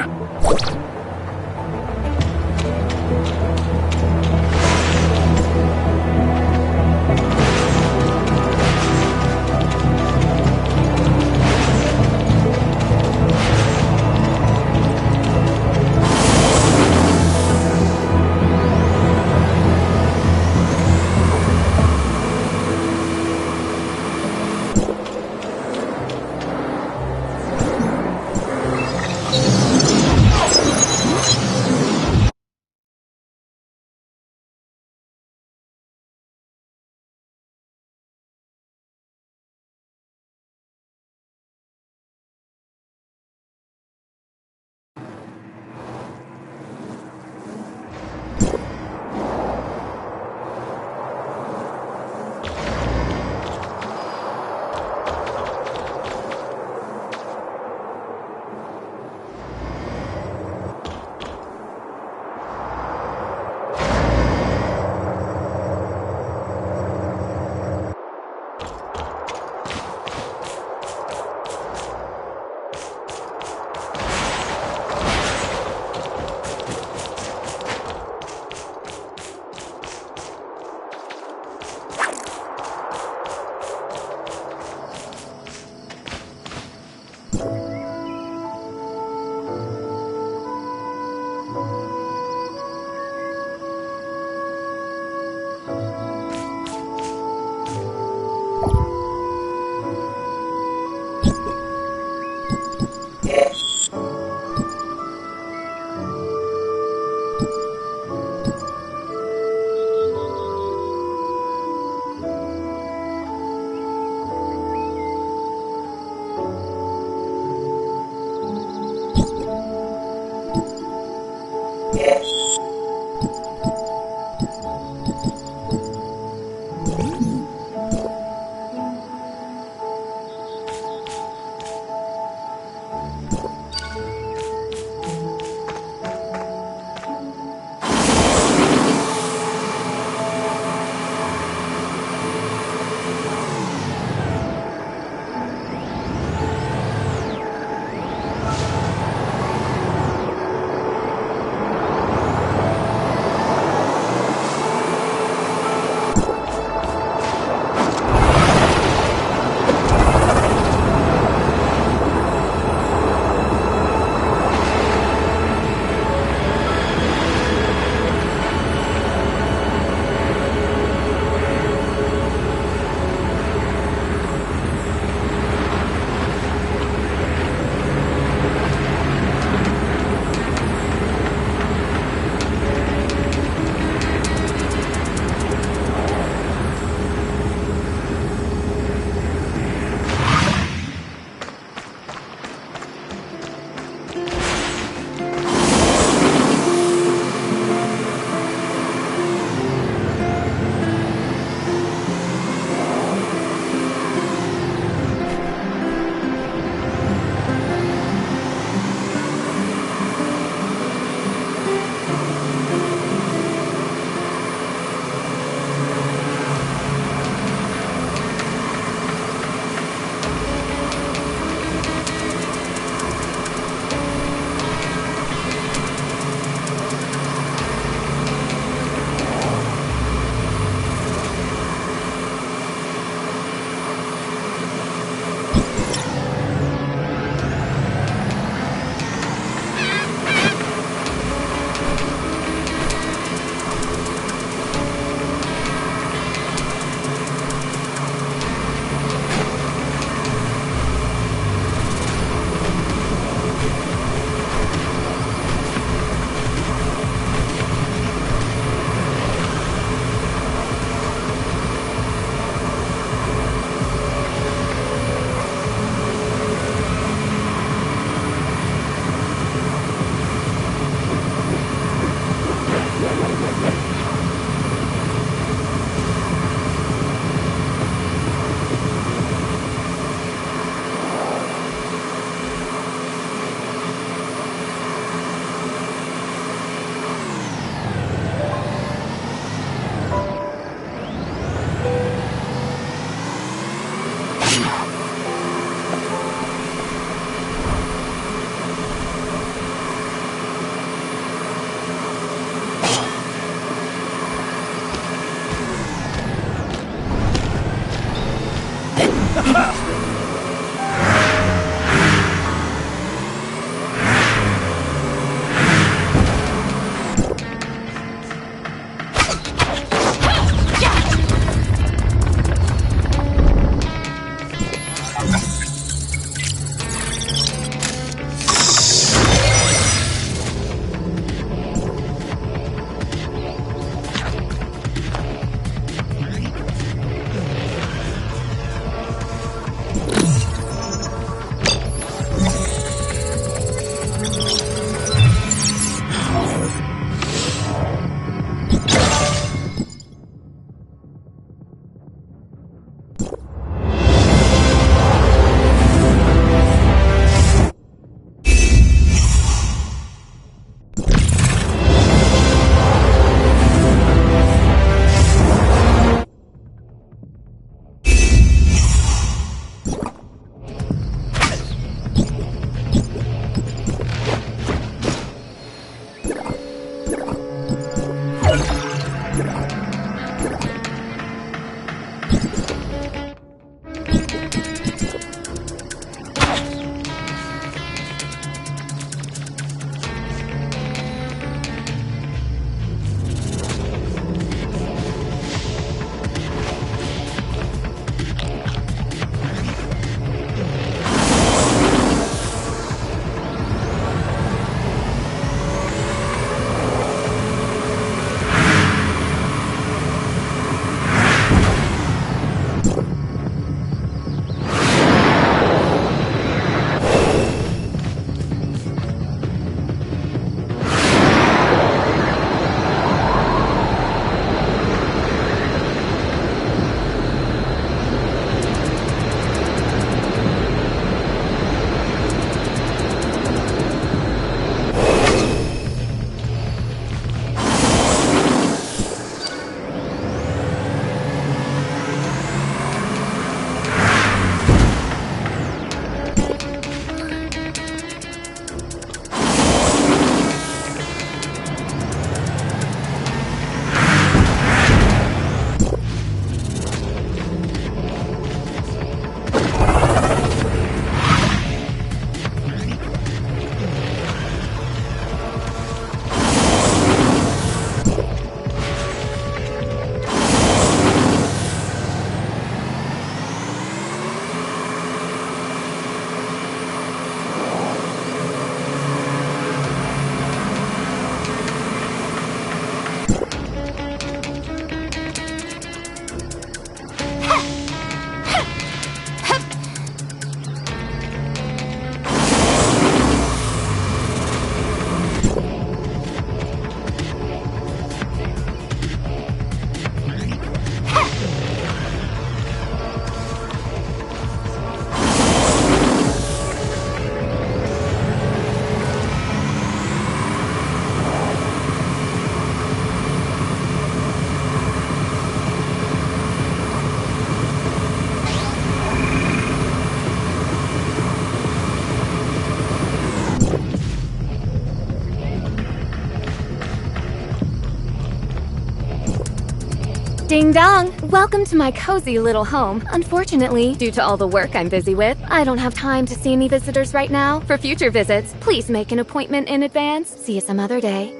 Ding dong! Welcome to my cozy little home. Unfortunately, due to all the work I'm busy with, I don't have time to see any visitors right now. For future visits, please make an appointment in advance. See you some other day.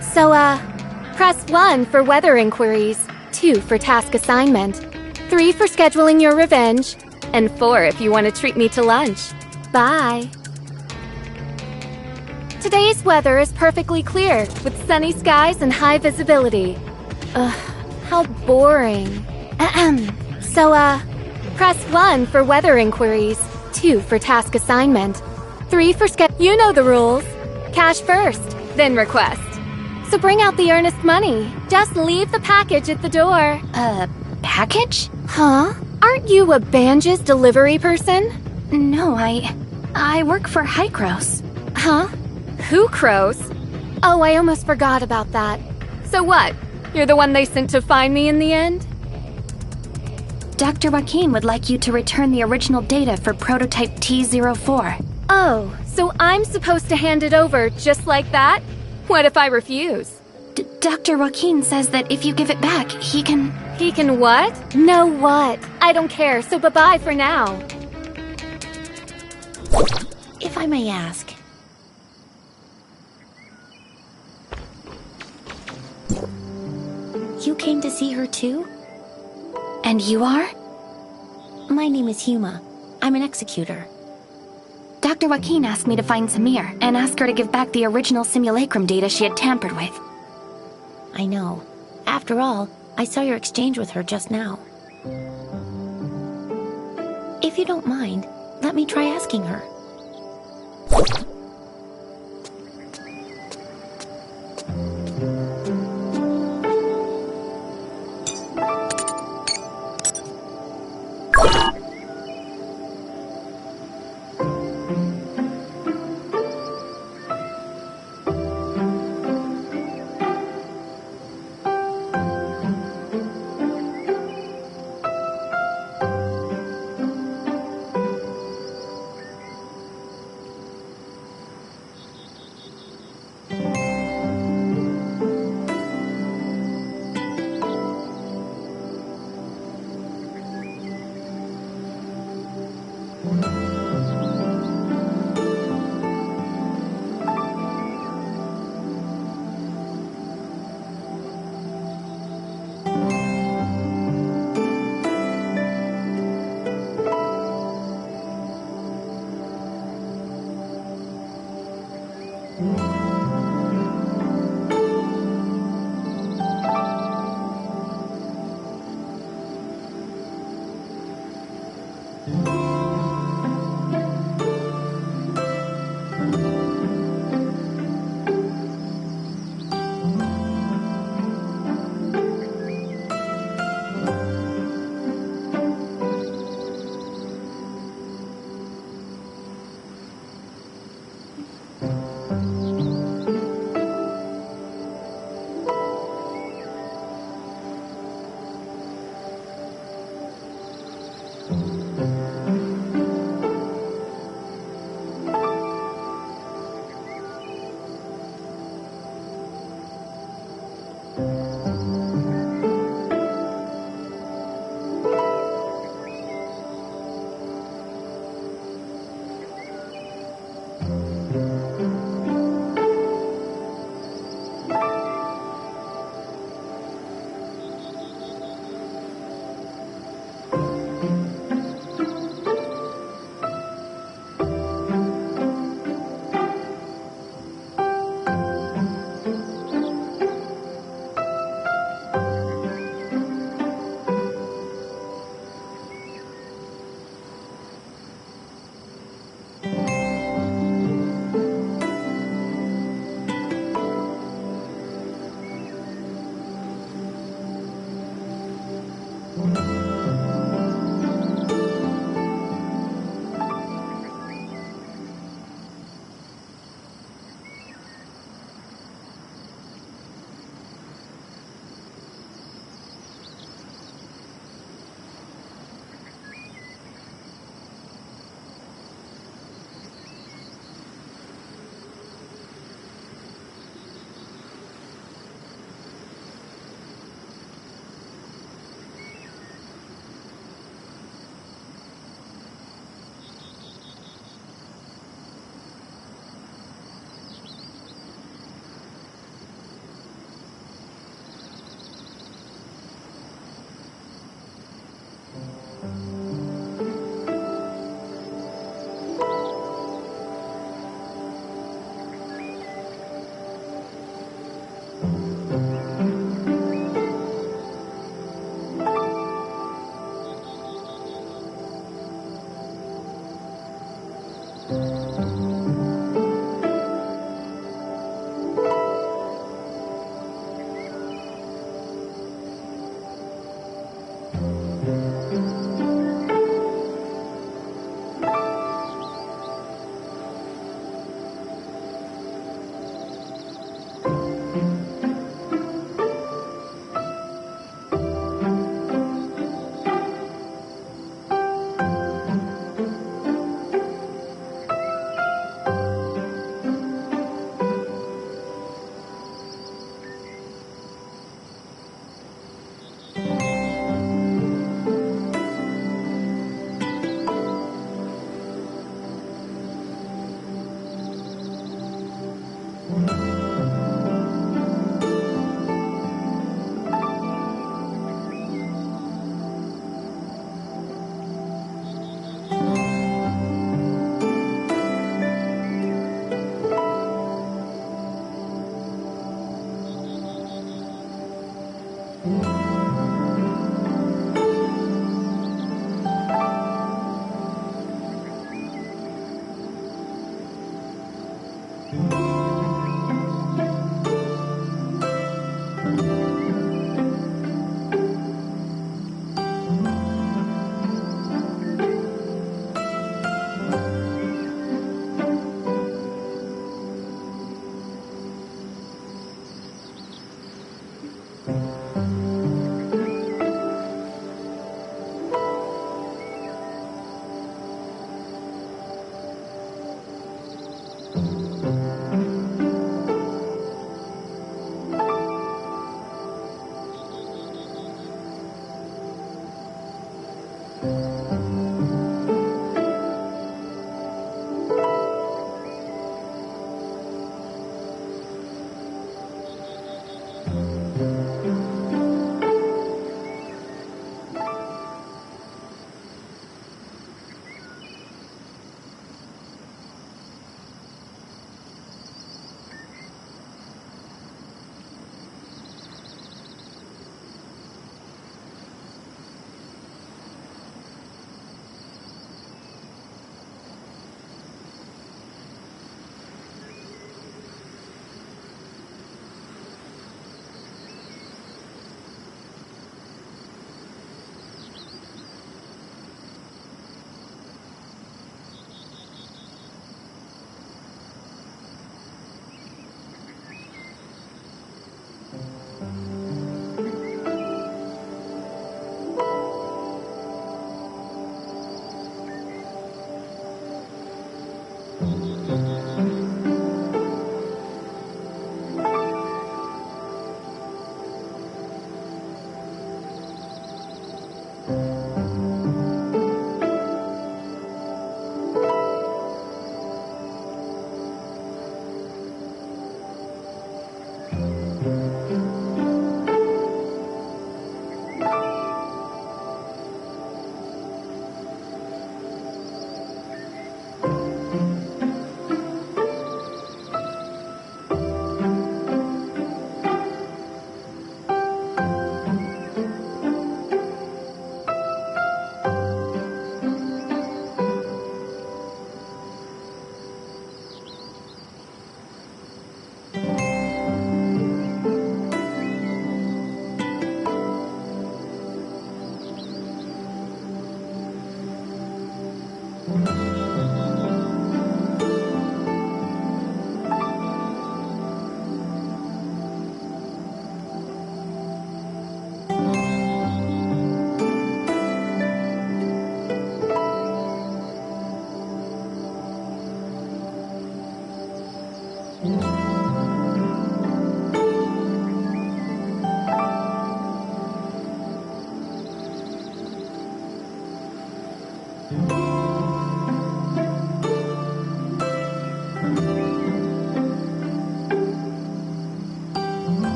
So, press 1 for weather inquiries, 2 for task assignment, 3 for scheduling your revenge, and 4 if you want to treat me to lunch. Bye. Today's weather is perfectly clear, with sunny skies and high visibility. Ugh, how boring. So, press 1 for weather inquiries, 2 for task assignment, 3 for You know the rules. Cash first, then request. So bring out the earnest money. Just leave the package at the door. Package? Huh? Aren't you a Banges delivery person? No, I work for 𝐂𝐴𝐧𝐿𝐴. Huh? Who crows? Oh, I almost forgot about that. So what? You're the one they sent to find me in the end? Dr. Joaquin would like you to return the original data for prototype T04. Oh, so I'm supposed to hand it over just like that? What if I refuse? Dr. Joaquin says that if you give it back, he can... He can what? No what? I don't care, so bye-bye for now. If I may ask... You came to see her too? And you are? My name is Huma. I'm an executor. Dr. Joaquin asked me to find Samir and ask her to give back the original simulacrum data she had tampered with. I know. After all, I saw your exchange with her just now. If you don't mind, let me try asking her.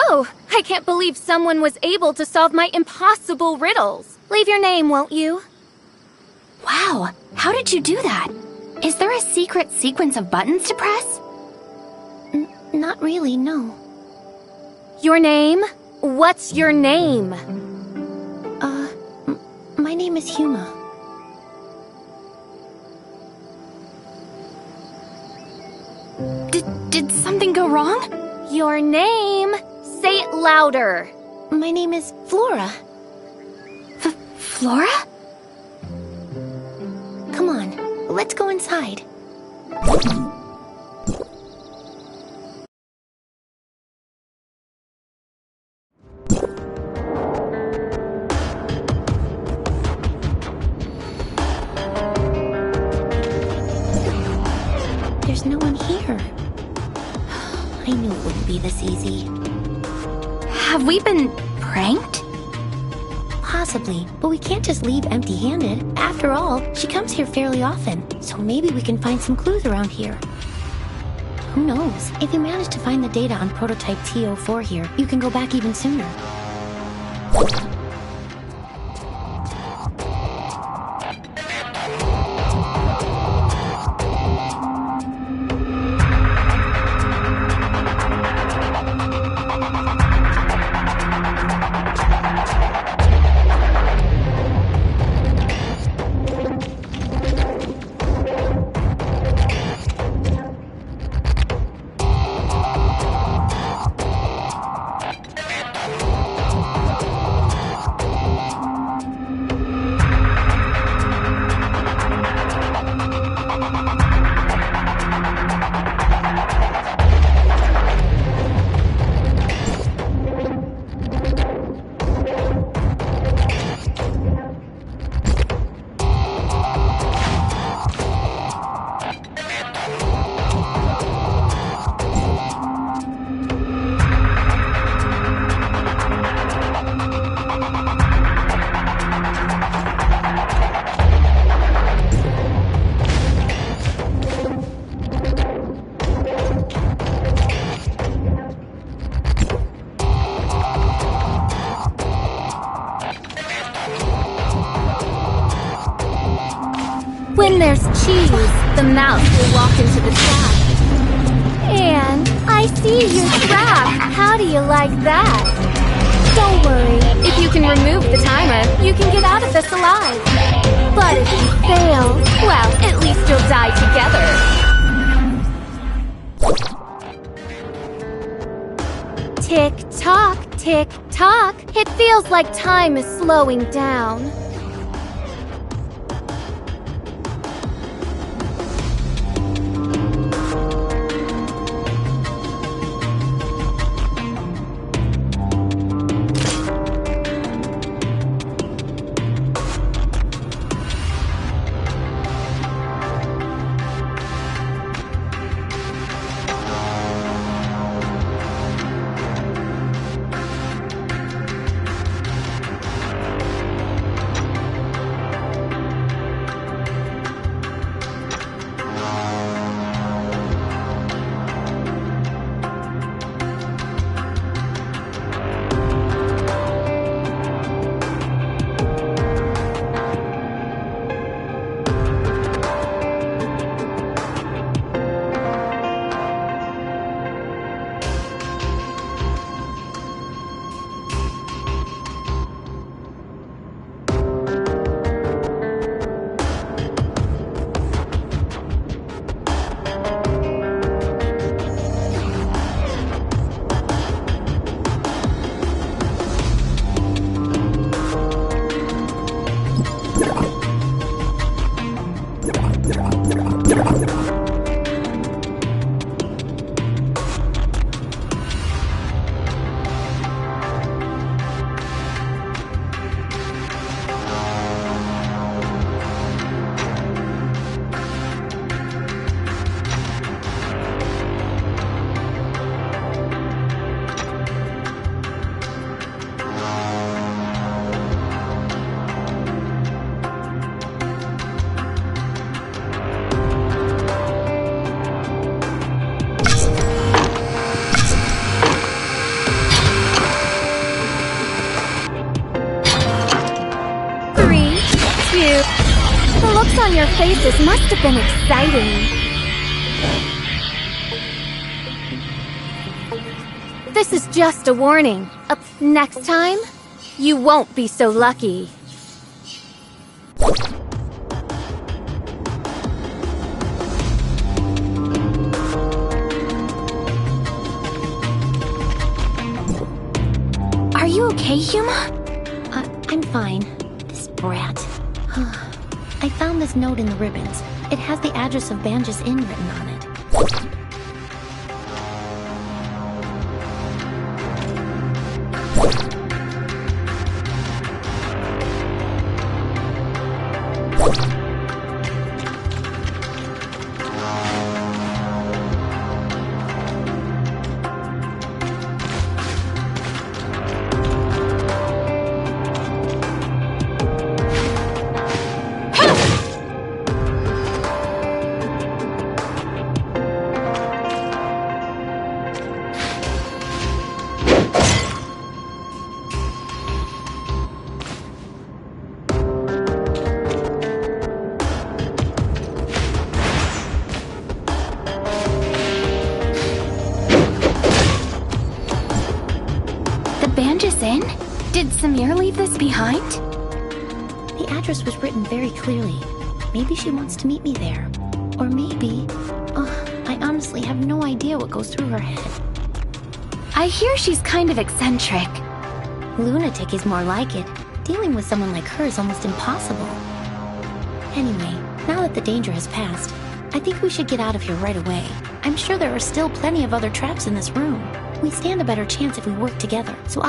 Oh, I can't believe someone was able to solve my impossible riddles. Leave your name, won't you? Wow, how did you do that? Is there a secret sequence of buttons to press? Not really, no. Your name? What's your name? My name is 𝐂𝐨𝐦𝐩𝐿. Did something go wrong? Your name? Say it louder. My name is Flora. Flora? Come on, let's go inside. There's no one here. I knew it wouldn't be this easy. Have we been pranked? Possibly, but we can't just leave empty-handed. After all, she comes here fairly often, so maybe we can find some clues around here. Who knows? If you manage to find the data on prototype T04 here, you can go back even sooner. When there's cheese, the mouse will walk into the trap. And I see your trap. How do you like that? Don't worry. If you can remove the timer, you can get out of this alive. But if you fail, well, at least you'll die together. Tick-tock, tick-tock. It feels like time is slowing down. The looks on your faces must have been exciting. Just a warning. Next time, you won't be so lucky. Are you okay, Yuma? I'm fine. This brat. I found this note in the ribbons. It has the address of Banjas Inn written on it. Banjas Inn? Did Samir leave this behind? The address was written very clearly. Maybe she wants to meet me there. Or maybe... I honestly have no idea what goes through her head. I hear she's kind of eccentric. Lunatic is more like it. Dealing with someone like her is almost impossible. Anyway, now that the danger has passed, I think we should get out of here right away. I'm sure there are still plenty of other traps in this room. We stand a better chance if we work together, so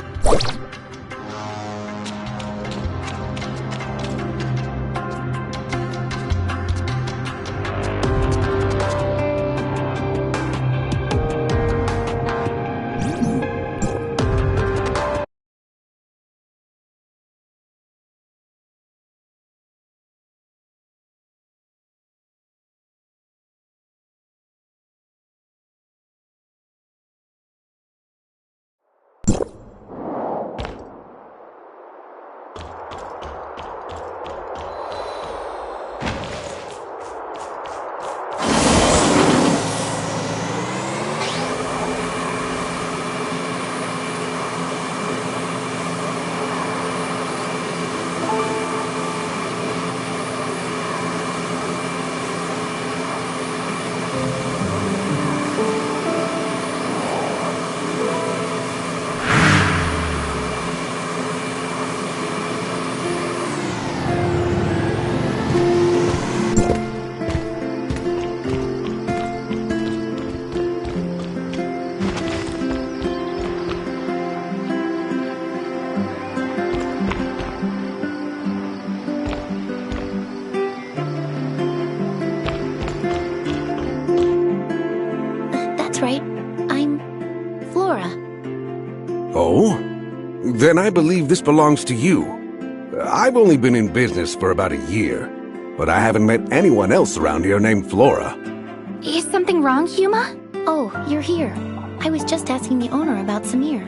Then I believe this belongs to you. I've only been in business for about a year, but I haven't met anyone else around here named Flora. Is something wrong, Yuma? Oh, you're here. I was just asking the owner about Samir.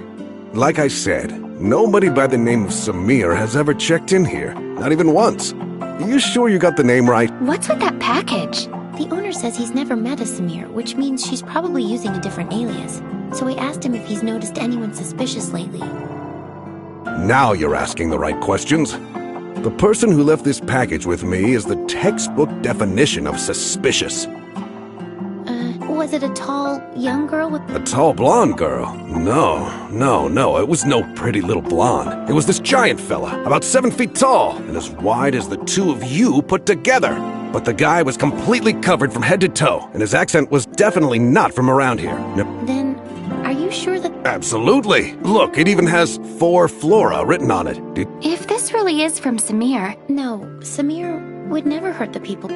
Like I said, nobody by the name of Samir has ever checked in here, not even once. Are you sure you got the name right? What's with that package? The owner says he's never met a Samir, which means she's probably using a different alias. So I asked him if he's noticed anyone suspicious lately. Now you're asking the right questions. The person who left this package with me is the textbook definition of suspicious. Was it a tall, young girl with... A tall blonde girl? No, it was no pretty little blonde. It was this giant fella, about 7 feet tall, and as wide as the two of you put together. But the guy was completely covered from head to toe, and his accent was definitely not from around here. Then, are you sure that... Absolutely! Look, it even has "For Flora" written on it. If this really is from Samir... No, Samir would never hurt the people.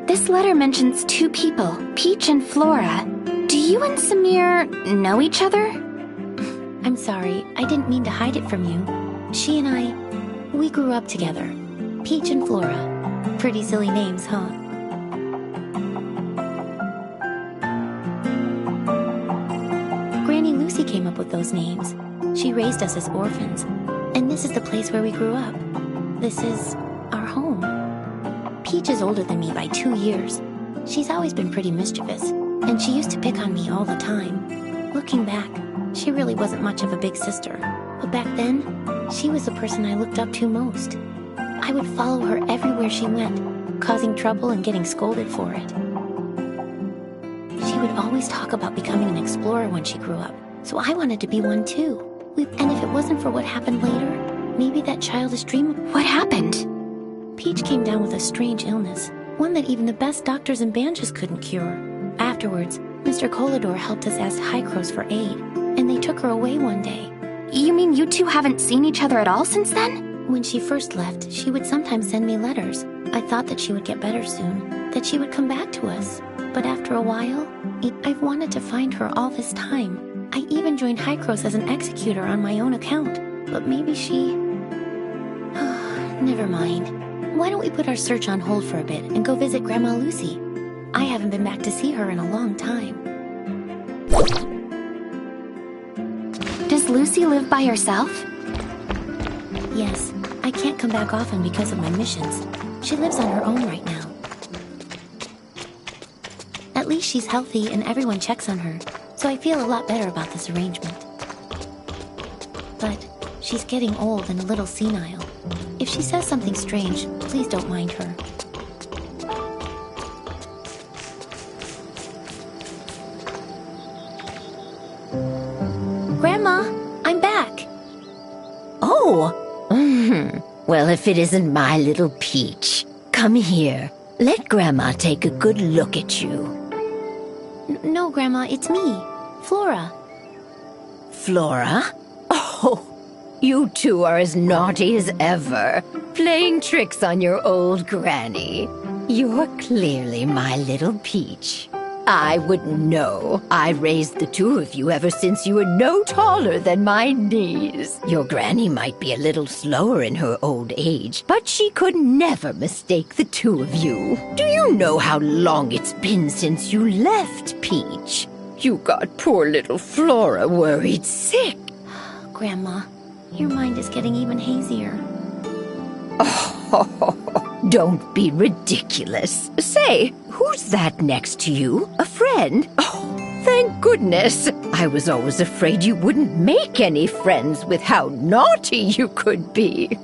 This letter mentions 2 people, Peach and Flora. Do you and Samir know each other? I'm sorry. I didn't mean to hide it from you. She and I, we grew up together. Peach and Flora. Pretty silly names, huh? Granny Lucy came up with those names. She raised us as orphans. And this is the place where we grew up. This is our home. Peach is older than me by 2 years. She's always been pretty mischievous, and she used to pick on me all the time. Looking back, she really wasn't much of a big sister. But back then, she was the person I looked up to most. I would follow her everywhere she went, causing trouble and getting scolded for it. She would always talk about becoming an explorer when she grew up, so I wanted to be one too. And if it wasn't for what happened later, maybe that childish dream... What happened? Peach came down with a strange illness, one that even the best doctors and bandages couldn't cure. Afterwards, Mr. 𝐂𝐨𝐻𝐷 asked us ask 𝐂𝐴𝐾𝐳 for aid, and they took her away one day. You mean you two haven't seen each other at all since then? When she first left, she would sometimes send me letters. I thought that she would get better soon, that she would come back to us. But after a while, I've wanted to find her all this time. I even joined 𝐂𝐴𝐾𝐳 as an executor on my own account. But maybe she... Never mind. Why don't we put our search on hold for a bit and go visit Grandma Lucy? I haven't been back to see her in a long time. Does Lucy live by herself? Yes, I can't come back often because of my missions. She lives on her own right now. At least she's healthy and everyone checks on her, so I feel a lot better about this arrangement. But she's getting old and a little senile. If she says something strange, please don't mind her. Grandma, I'm back. Oh! Well, if it isn't my little Peach. Come here. Let Grandma take a good look at you. No, Grandma, it's me, Flora. Flora? Oh, you two are as naughty as ever, playing tricks on your old granny. You're clearly my little Peach. I wouldn't know. I raised the two of you ever since you were no taller than my knees. Your granny might be a little slower in her old age, but she could never mistake the two of you. Do you know how long it's been since you left, Peach? You got poor little Flora worried sick. Grandma, your mind is getting even hazier. Oh, don't be ridiculous. Say, who's that next to you? A friend? Oh, thank goodness. I was always afraid you wouldn't make any friends with how naughty you could be.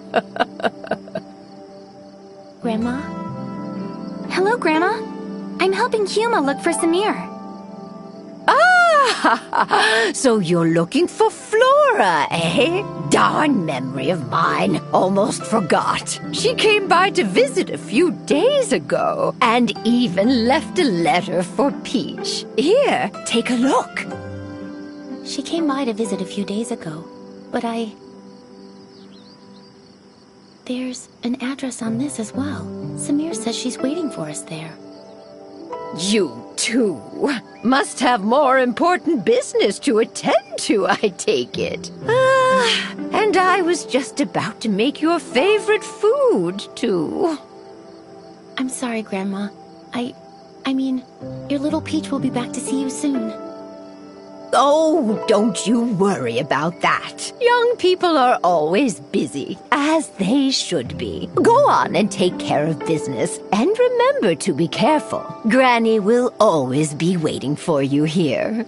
Grandma? Hello, Grandma. I'm helping Huma look for Samir. Ah, so you're looking for Flora, eh? Darn memory of mine. Almost forgot. She came by to visit a few days ago and even left a letter for Peach. Here, take a look. She came by to visit a few days ago, but There's an address on this as well. Samir says she's waiting for us there. You two must have more important business to attend to, I take it. And I was just about to make your favorite food, too. I'm sorry, Grandma. I mean, your little Peach will be back to see you soon. Oh, don't you worry about that. Young people are always busy, as they should be. Go on and take care of business, and remember to be careful. Granny will always be waiting for you here.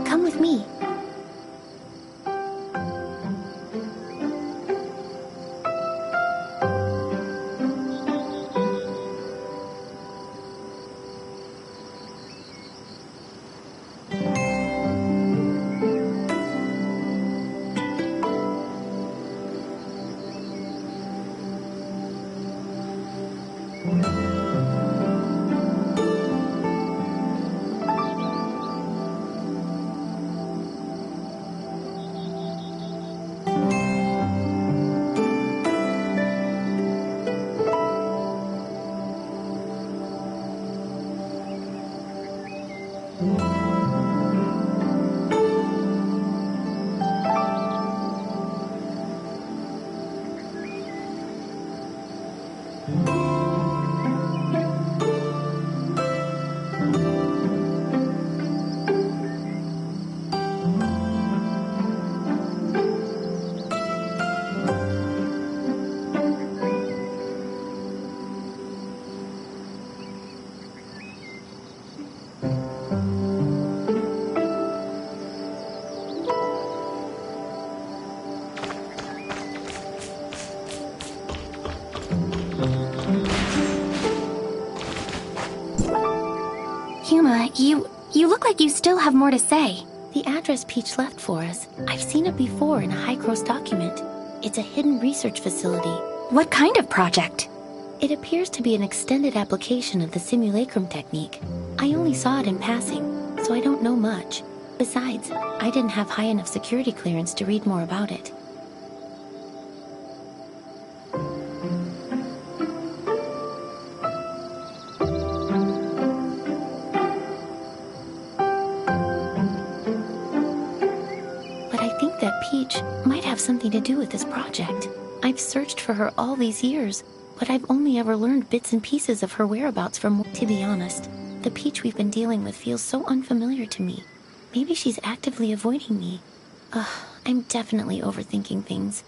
Come with me. 𝐂𝐨𝐬𝐥𝐞𝐭, you look like you still have more to say. The address Peach left for us. I've seen it before in a High Cross document. It's a hidden research facility. What kind of project? It appears to be an extended application of the simulacrum technique. I only saw it in passing, so I don't know much. Besides, I didn't have high enough security clearance to read more about it. But I think that Peach might have something to do with this project. I've searched for her all these years, but I've only ever learned bits and pieces of her whereabouts from... To be honest, the Peach we've been dealing with feels so unfamiliar to me. Maybe she's actively avoiding me. I'm definitely overthinking things.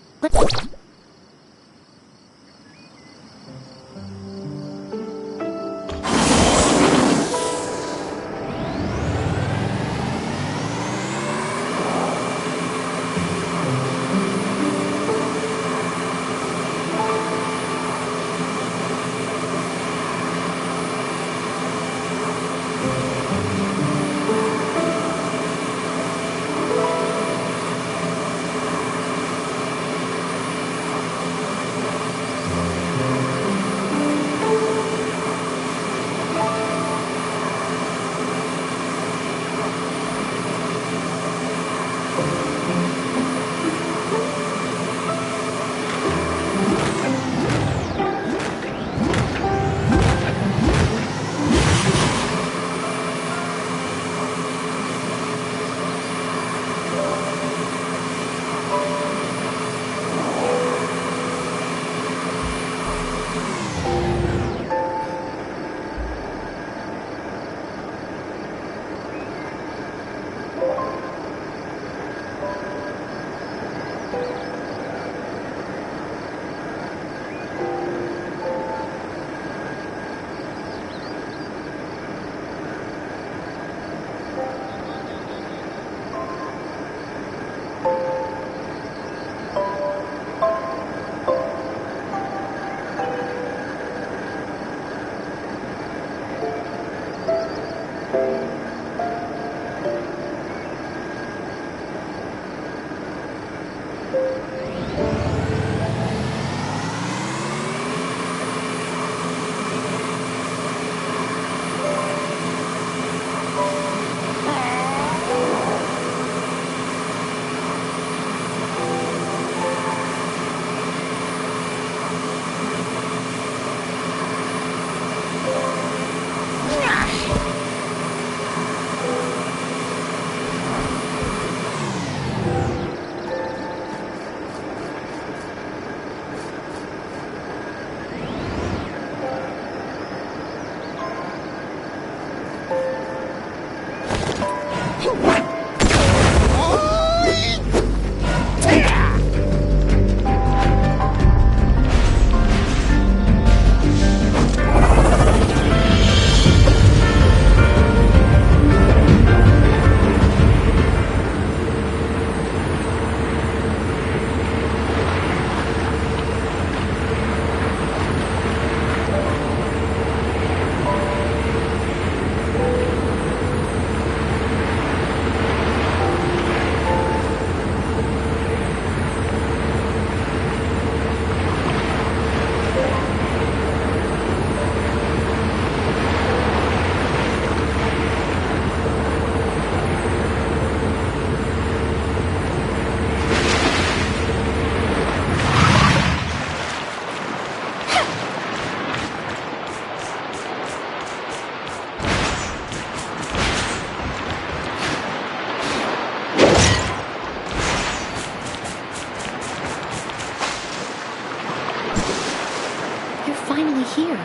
Here.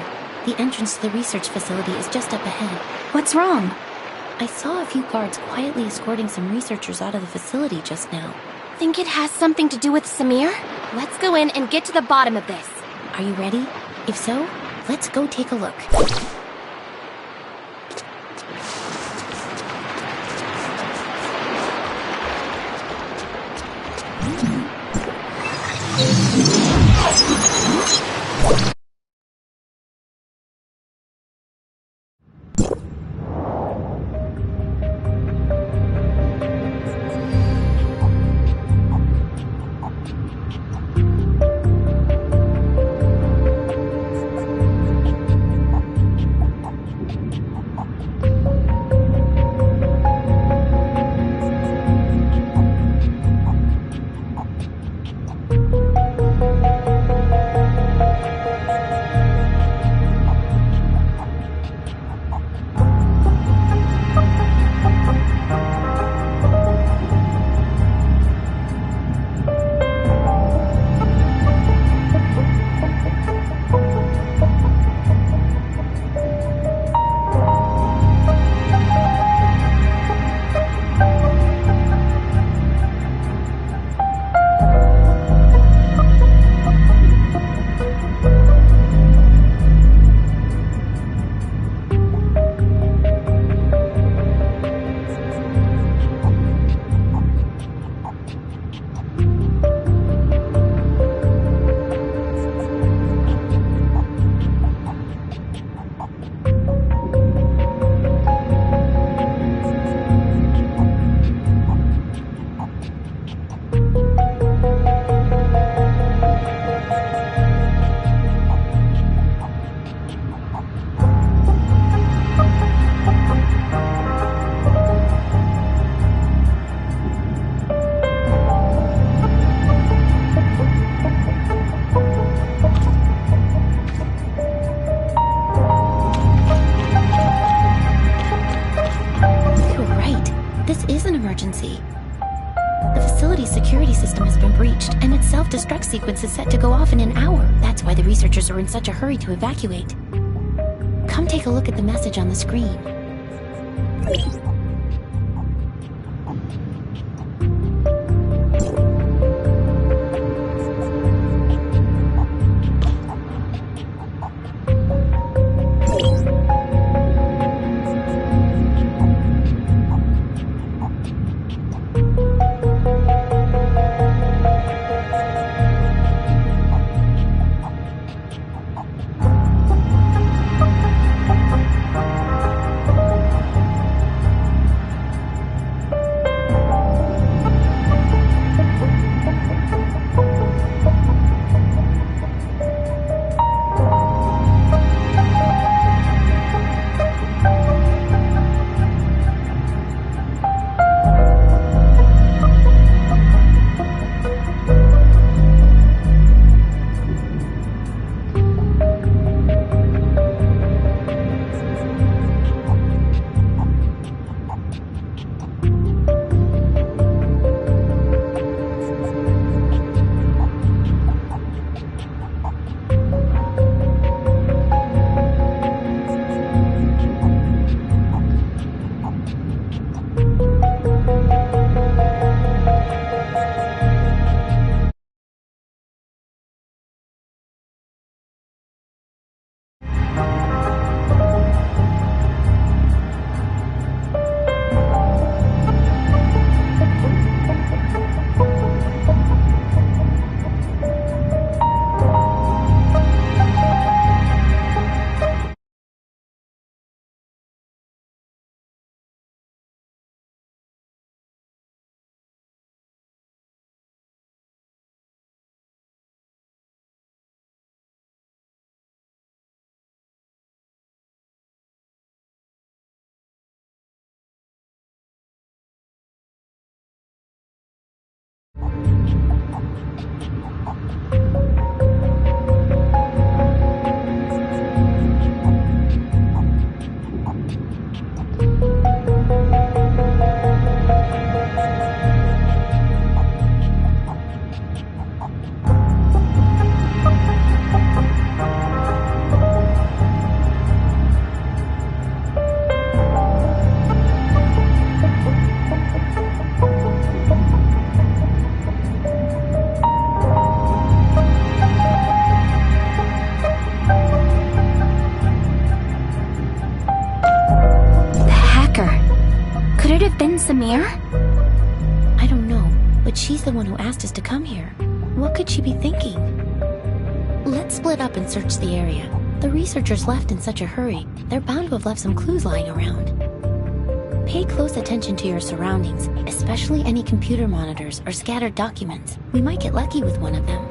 The entrance to the research facility is just up ahead. What's wrong? I saw a few guards quietly escorting some researchers out of the facility just now. Think it has something to do with Samir? Let's go in and get to the bottom of this. Are you ready? If so, let's go take a look. emergency. The facility's security system has been breached, and its self-destruct sequence is set to go off in an hour. That's why the researchers are in such a hurry to evacuate. Come take a look at the message on the screen. Samir? I don't know, but she's the one who asked us to come here. What could she be thinking? Let's split up and search the area. The researchers left in such a hurry. They're bound to have left some clues lying around. Pay close attention to your surroundings, especially any computer monitors or scattered documents. We might get lucky with one of them.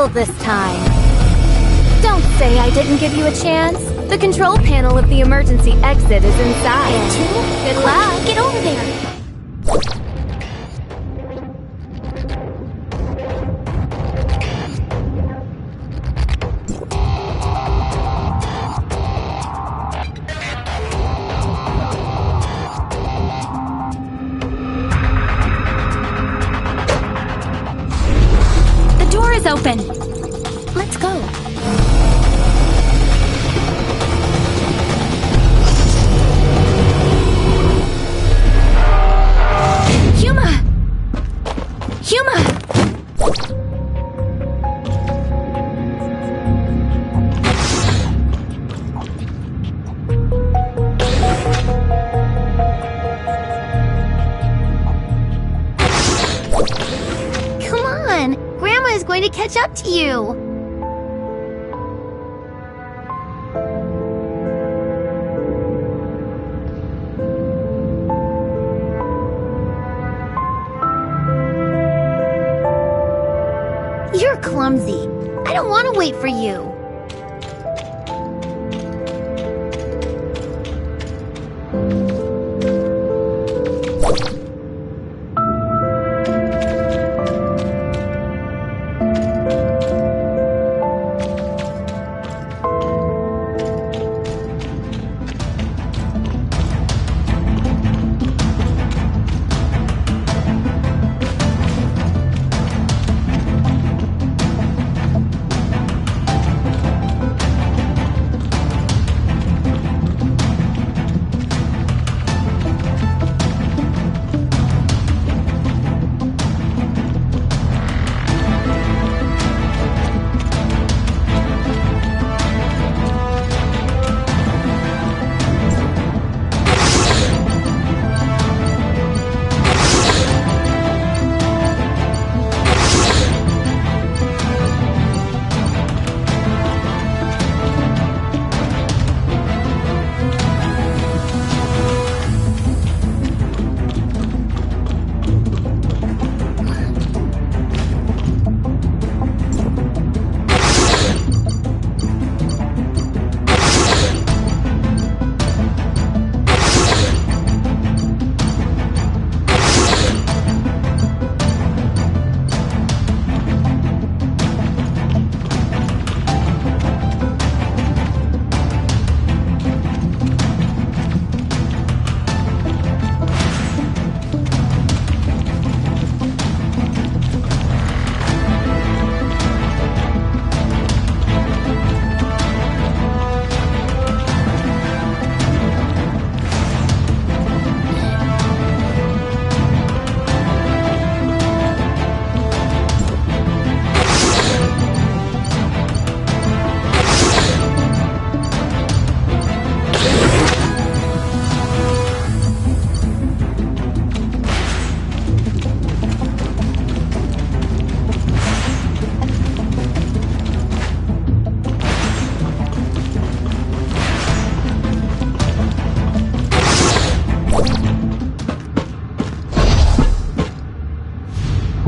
failed this time. Don't say I didn't give you a chance. The control panel of the emergency exit is inside. Good luck. Get over there. The door is open. Let's go. Huma! Come on! Grandma is going to catch up to you! You're clumsy. I don't want to wait for you.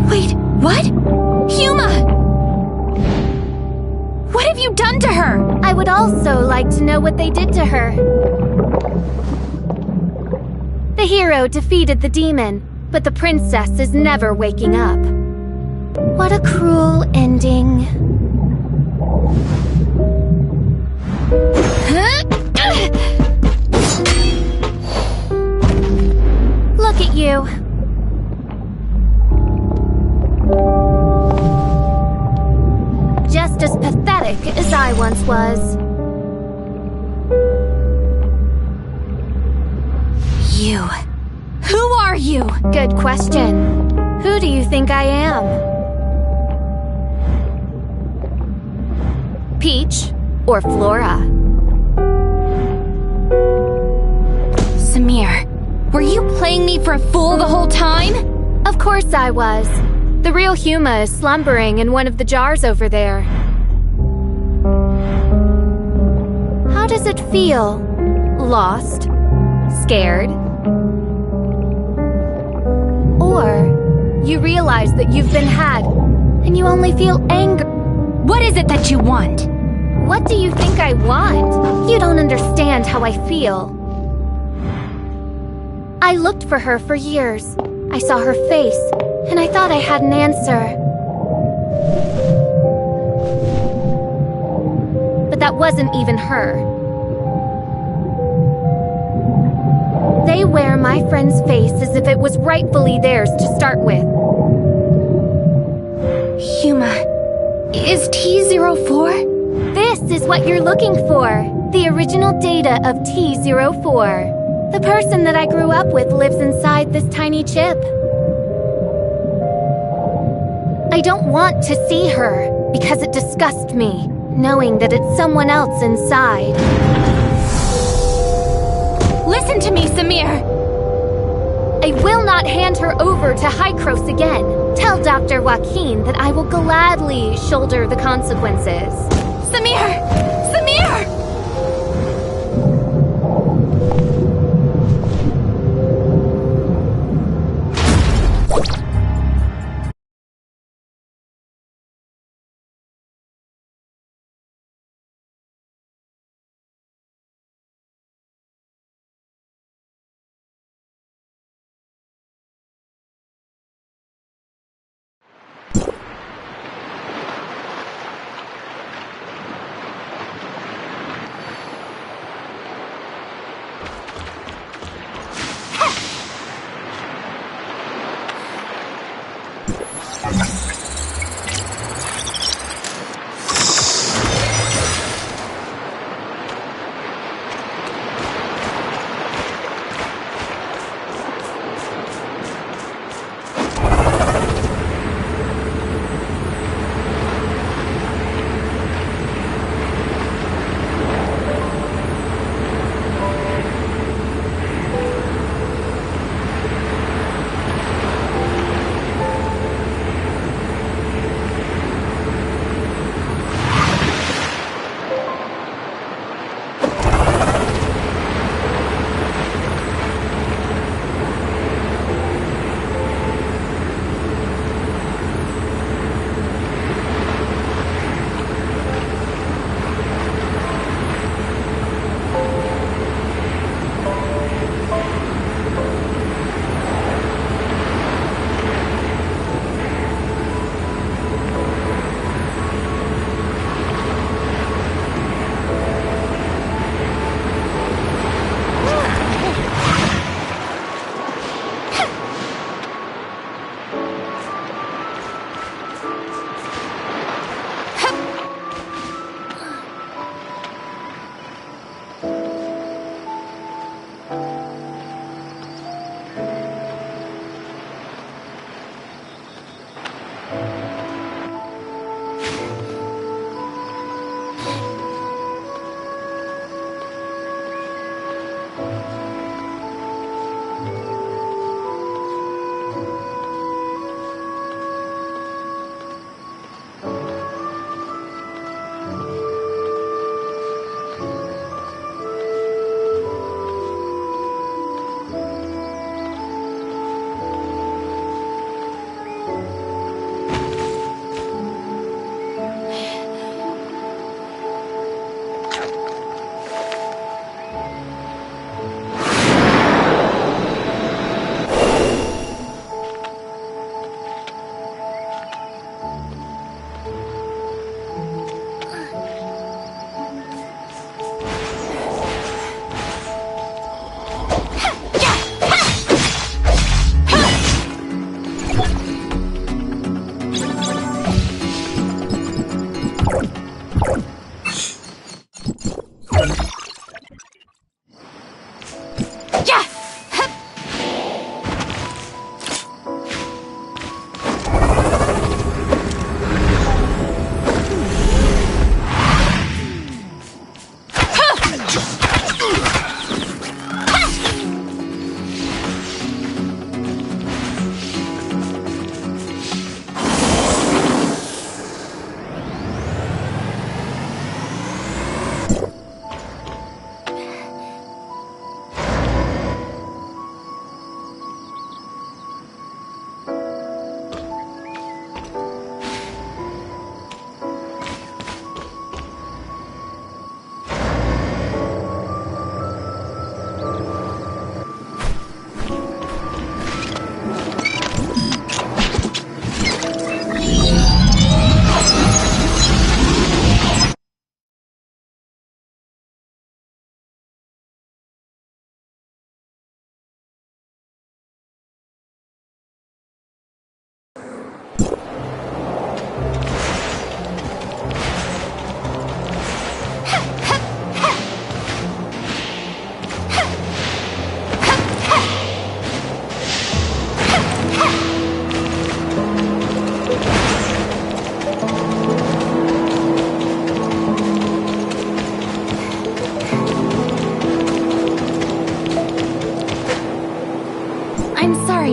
Wait, what? Huma! What have you done to her? I would also like to know what they did to her. The hero defeated the demon, but the princess is never waking up. What a cruel ending. Look at you. Just as pathetic as I once was. You. Who are you? Good question. Who do you think I am? Peach or Flora? Samir, were you playing me for a fool the whole time? Of course I was. The real Huma is slumbering in one of the jars over there. How does it feel? Lost? Scared? Or you realize that you've been had, and you only feel anger. What is it that you want? What do you think I want? You don't understand how I feel. I looked for her for years. I saw her face, and I thought I had an answer. But that wasn't even her. They wear my friend's face as if it was rightfully theirs to start with. Huma, is T04? This is what you're looking for. The original data of T04. The person that I grew up with lives inside this tiny chip. I don't want to see her, because it disgusts me, knowing that it's someone else inside. Listen to me, Samir! I will not hand her over to 𝐂𝐸𝐧𝐿 again. Tell Dr. Joaquin that I will gladly shoulder the consequences. Samir! Samir!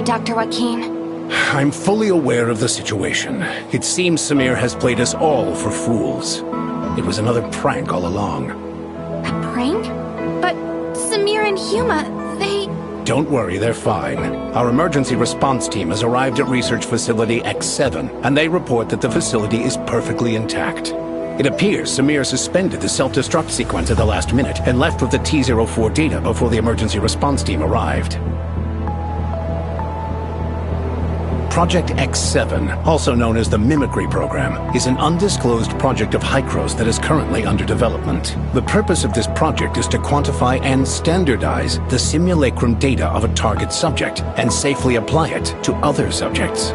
Dr. Joaquin. I'm fully aware of the situation. It seems Samir has played us all for fools. It was another prank all along. A prank? But Samir and Huma, they... Don't worry, they're fine. Our emergency response team has arrived at research facility X7, and they report that the facility is perfectly intact. It appears Samir suspended the self-destruct sequence at the last minute and left with the T-04 data before the emergency response team arrived. Project X7, also known as the Mimicry Program, is an undisclosed project of Hykros that is currently under development. The purpose of this project is to quantify and standardize the simulacrum data of a target subject and safely apply it to other subjects.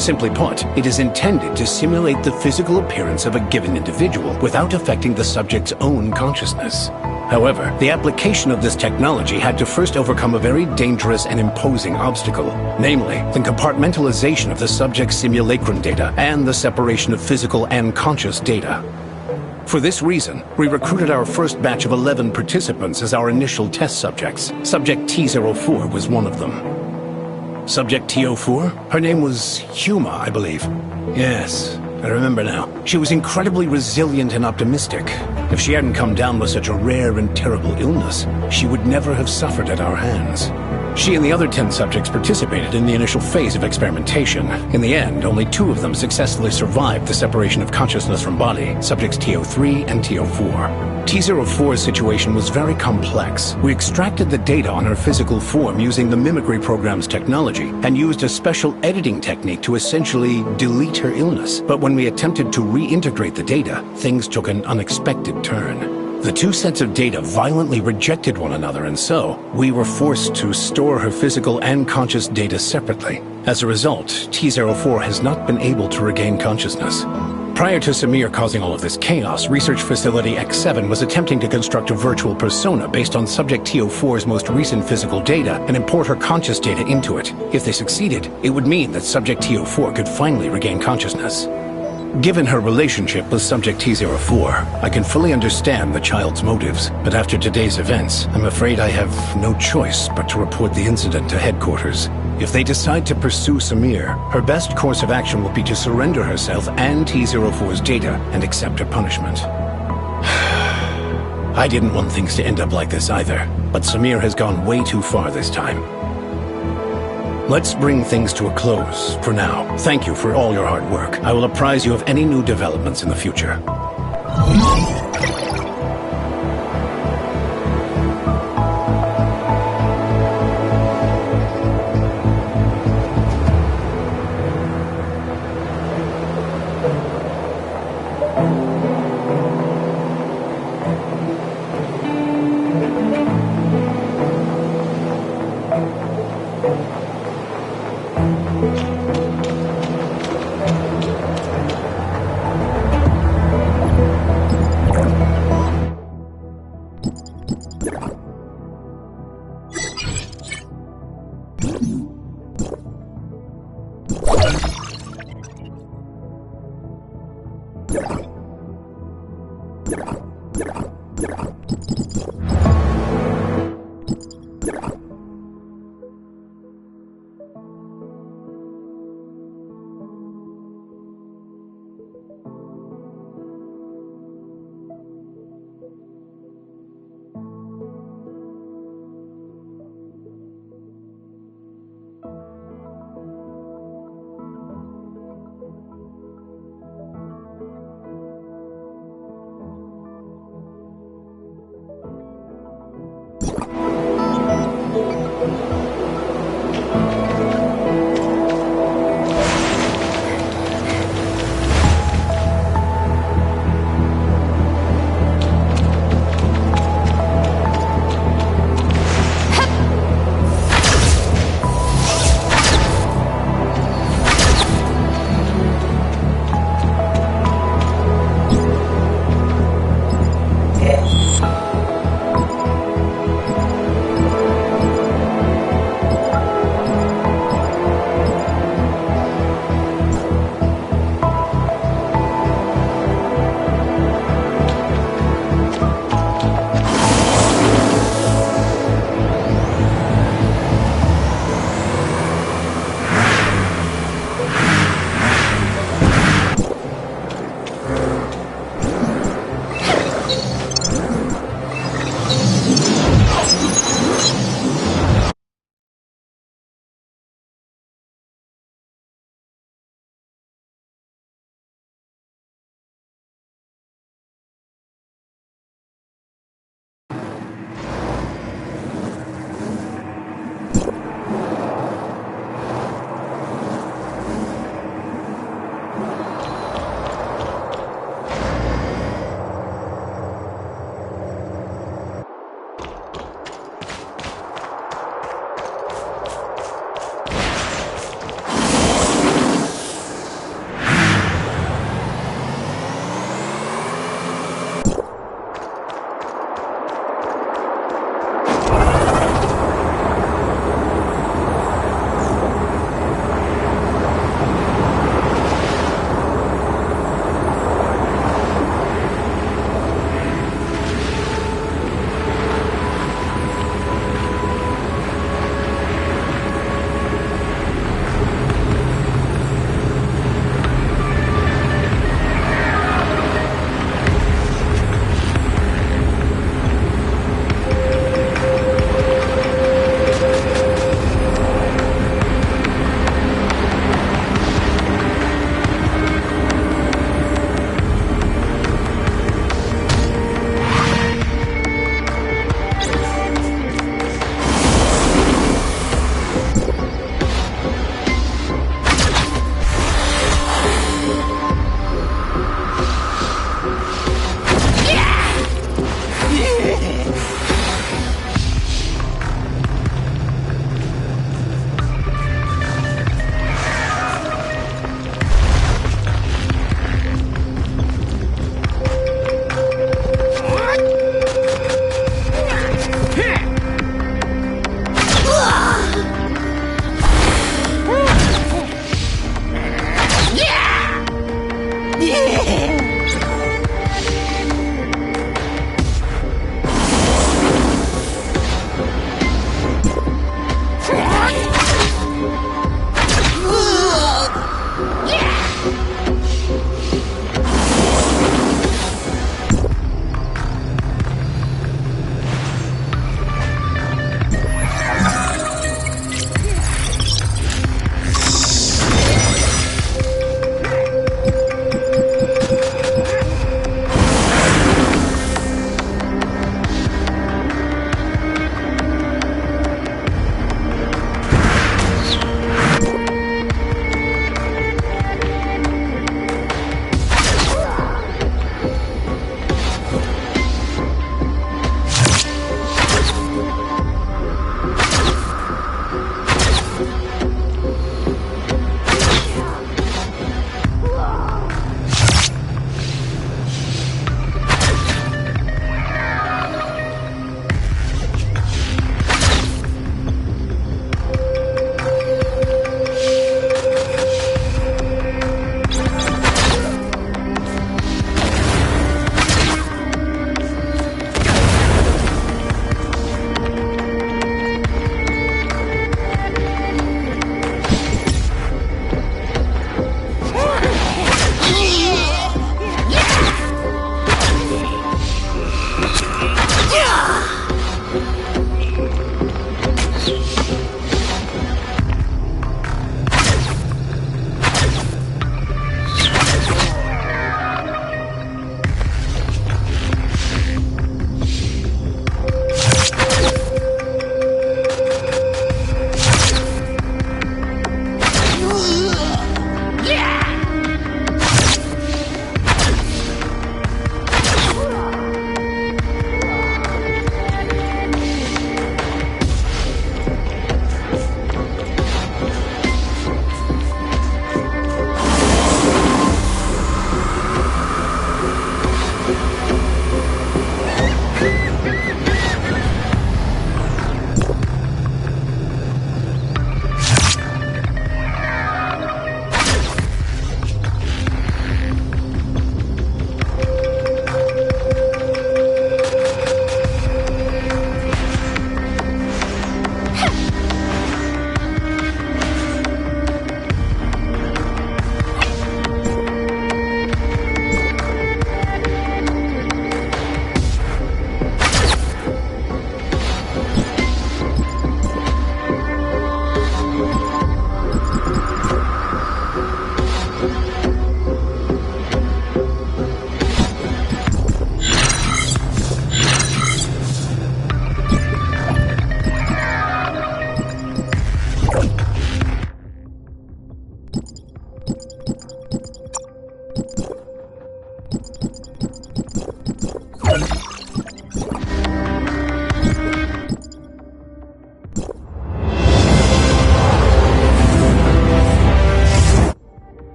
Simply put, it is intended to simulate the physical appearance of a given individual without affecting the subject's own consciousness. However, the application of this technology had to first overcome a very dangerous and imposing obstacle, namely, the compartmentalization of the subject's simulacrum data and the separation of physical and conscious data. For this reason, we recruited our first batch of 11 participants as our initial test subjects. Subject T-04 was one of them. Subject T-04? Her name was Huma, I believe. Yes, I remember now. She was incredibly resilient and optimistic. If she hadn't come down with such a rare and terrible illness, she would never have suffered at our hands. She and the other 10 subjects participated in the initial phase of experimentation. In the end, only 2 of them successfully survived the separation of consciousness from body, subjects T-03 and T-04. T-04's situation was very complex. We extracted the data on her physical form using the Mimicry Program's technology and used a special editing technique to essentially delete her illness. But when we attempted to reintegrate the data, things took an unexpected turn. The 2 sets of data violently rejected one another, and so we were forced to store her physical and conscious data separately. As a result, T-04 has not been able to regain consciousness. Prior to Samir causing all of this chaos, Research Facility X7 was attempting to construct a virtual persona based on Subject T-04's most recent physical data and import her conscious data into it. If they succeeded, it would mean that Subject T-04 could finally regain consciousness. Given her relationship with Subject T-04, I can fully understand the child's motives, but after today's events, I'm afraid I have no choice but to report the incident to headquarters. If they decide to pursue Samir, her best course of action will be to surrender herself and T-04's data and accept her punishment. I didn't want things to end up like this either, but Samir has gone way too far this time. Let's bring things to a close for now. Thank you for all your hard work. I will apprise you of any new developments in the future.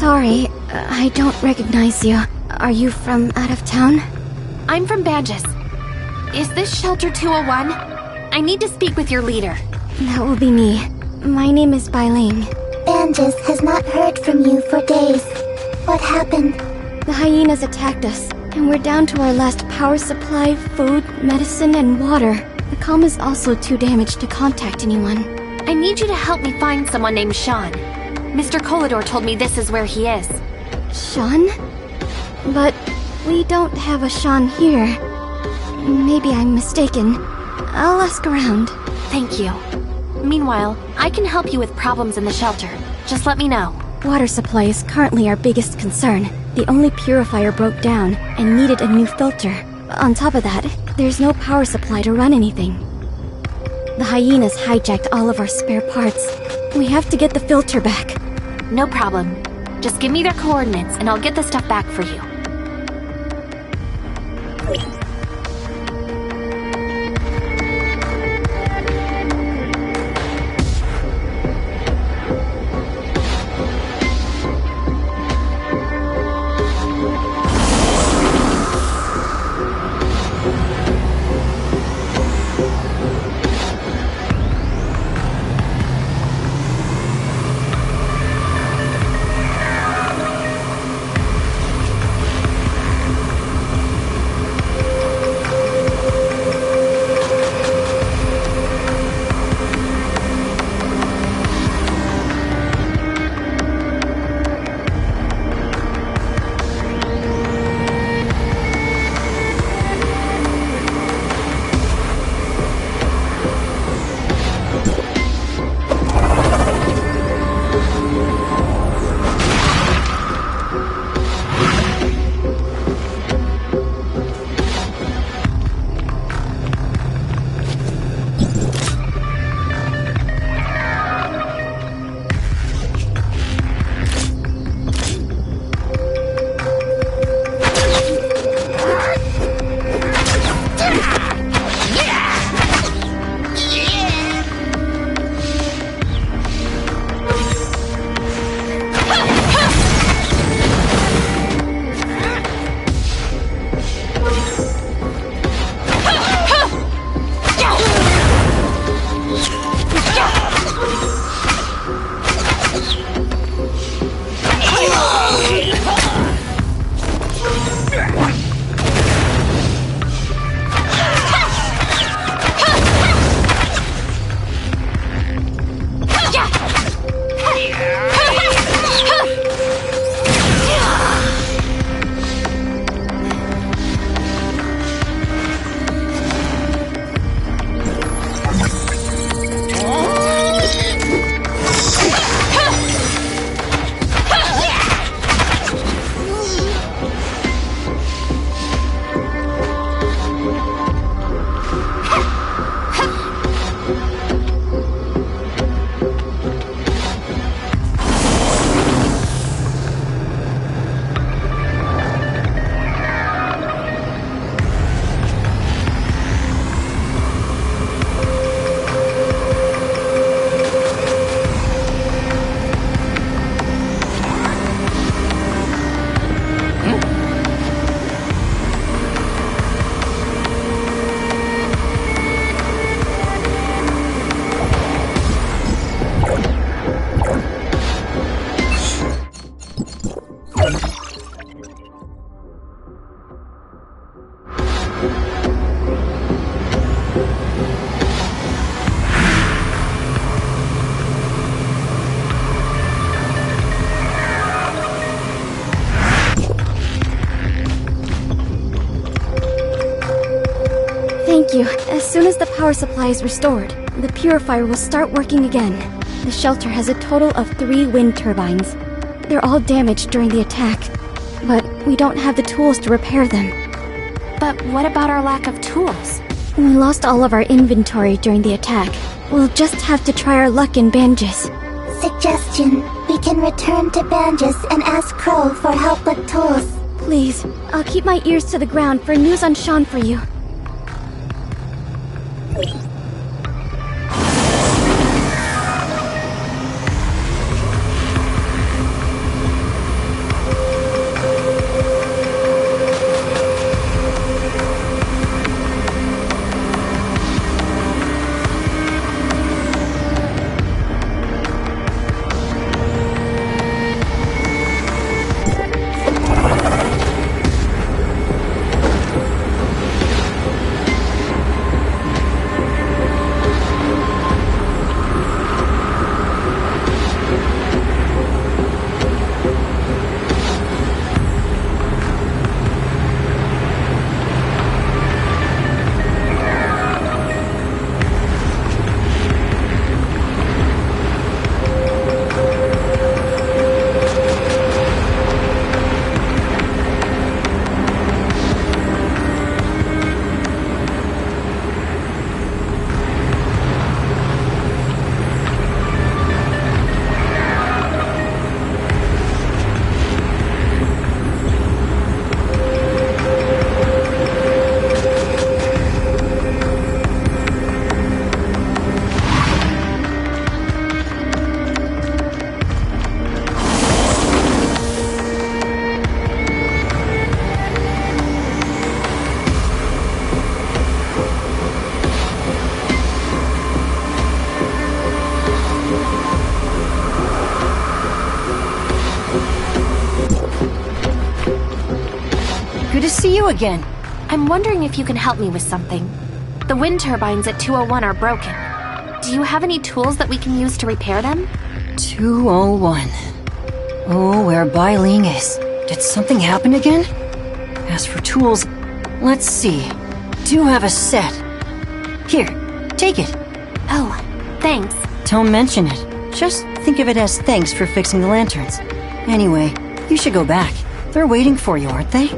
Sorry, I don't recognize you. Are you from out of town? I'm from Badges. Is this Shelter 201? I need to speak with your leader. That will be me. My name is Bai Ling. 𝐂𝐨𝐦𝐩𝐥𝐞𝐭 has not heard from you for days. What happened? The hyenas attacked us, and we're down to our last power supply, food, medicine, and water. The comm is also too damaged to contact anyone. I need you to help me find someone named Sean. Mr. 𝐂𝐨𝐴𝐷 told me this is where he is. Sean? But we don't have a Sean here. Maybe I'm mistaken. I'll ask around. Thank you. Meanwhile, I can help you with problems in the shelter. Just let me know. Water supply is currently our biggest concern. The only purifier broke down and needed a new filter. On top of that, there's no power supply to run anything. The hyenas hijacked all of our spare parts. We have to get the filter back. No problem. Just give me their coordinates and I'll get the stuff back for you. Thank you. As soon as the power supply is restored, the purifier will start working again. The shelter has a total of 3 wind turbines. They're all damaged during the attack, but we don't have the tools to repair them. But what about our lack of tools? We lost all of our inventory during the attack. We'll just have to try our luck in 𝐂𝐭𝐲𝐻. Suggestion. We can return to 𝐂𝐭𝐲𝐻 and ask Crow for help with tools. Please, I'll keep my ears to the ground for news on Sean for you. you again? I'm wondering if you can help me with something. The wind turbines at 201 are broken. Do you have any tools that we can use to repair them? 201. Oh, where Bai Ling is. Did something happen again? As for tools, let's see. Do have a set. Here, take it. Oh, thanks. Don't mention it. Just think of it as thanks for fixing the lanterns. Anyway, you should go back. They're waiting for you, aren't they?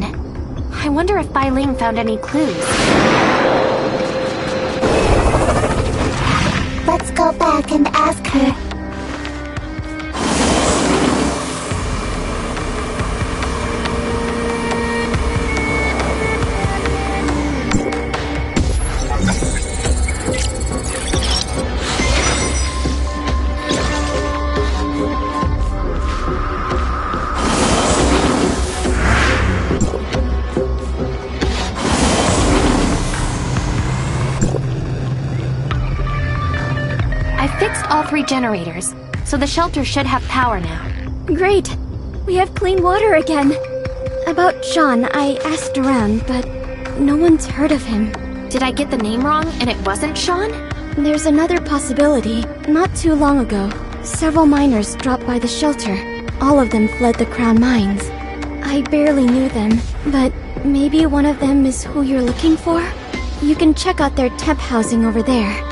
Sean. I wonder if Bai Ling found any clues. Let's go back and ask her. All 3 generators, so the shelter should have power now. Great! We have clean water again. About Sean, I asked around, but no one's heard of him. Did I get the name wrong and it wasn't Sean? There's another possibility. Not too long ago, several miners dropped by the shelter. All of them fled the Crown Mines. I barely knew them, but maybe one of them is who you're looking for? You can check out their temp housing over there.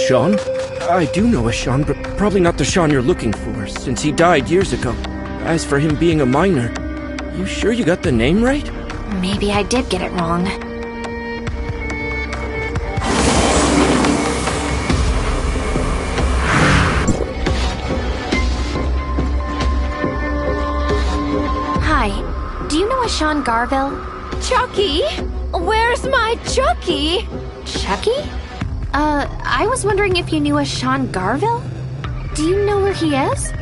Sean? I do know a Sean, but probably not the Sean you're looking for, since he died years ago. As for him being a miner, you sure you got the name right? Maybe I did get it wrong. Hi, do you know a Sean Garville? Chucky? Where's my Chucky? Chucky? I was wondering if you knew a Sean Garville? Do you know where he is?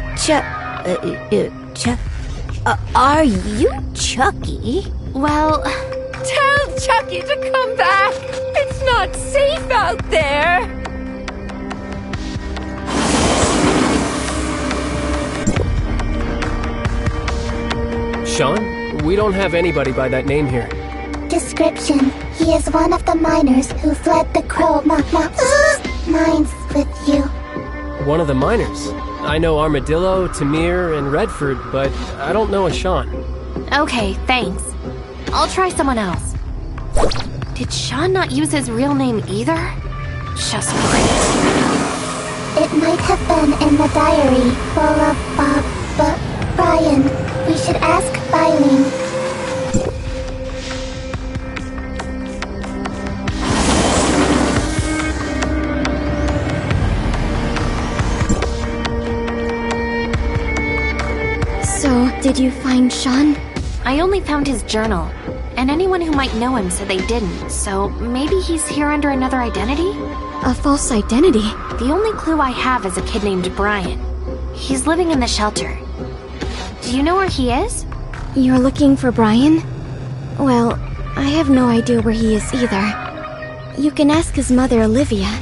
Are you Chucky? Well... Tell Chucky to come back! It's not safe out there! Sean? We don't have anybody by that name here. Description: he is one of the miners who fled the Crow mines with you. One of the miners? I know Armadillo, Tamir, and Redford, but I don't know a Sean. Okay, thanks. I'll try someone else. Did Sean not use his real name either? Just great. It might have been in the diary full of Brian. We should ask Bai Ling. So, did you find Sean? I only found his journal, and anyone who might know him said they didn't, so maybe he's here under another identity? A false identity? The only clue I have is a kid named Brian. He's living in the shelter. Do you know where he is? You're looking for Brian? Well, I have no idea where he is either. You can ask his mother, Olivia.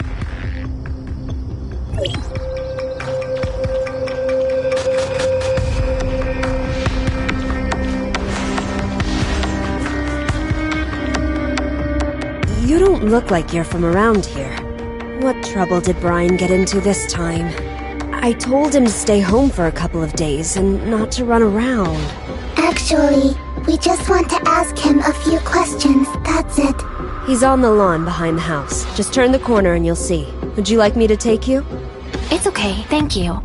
You don't look like you're from around here. What trouble did Brian get into this time? I told him to stay home for a couple of days and not to run around. Actually, we just want to ask him a few questions, that's it. He's on the lawn behind the house. Just turn the corner and you'll see. Would you like me to take you? It's okay, thank you.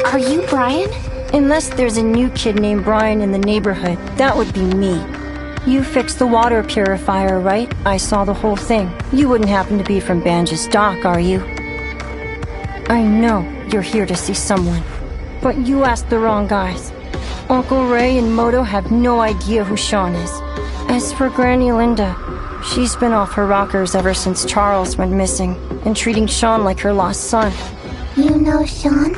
Are you Brian? Unless there's a new kid named Brian in the neighborhood, that would be me. You fixed the water purifier, right? I saw the whole thing. You wouldn't happen to be from Banj's dock, are you? I know you're here to see someone, but you asked the wrong guys. Uncle Ray and Moto have no idea who Sean is. As for Granny Linda, she's been off her rockers ever since Charles went missing, and treating Sean like her lost son. You know Sean?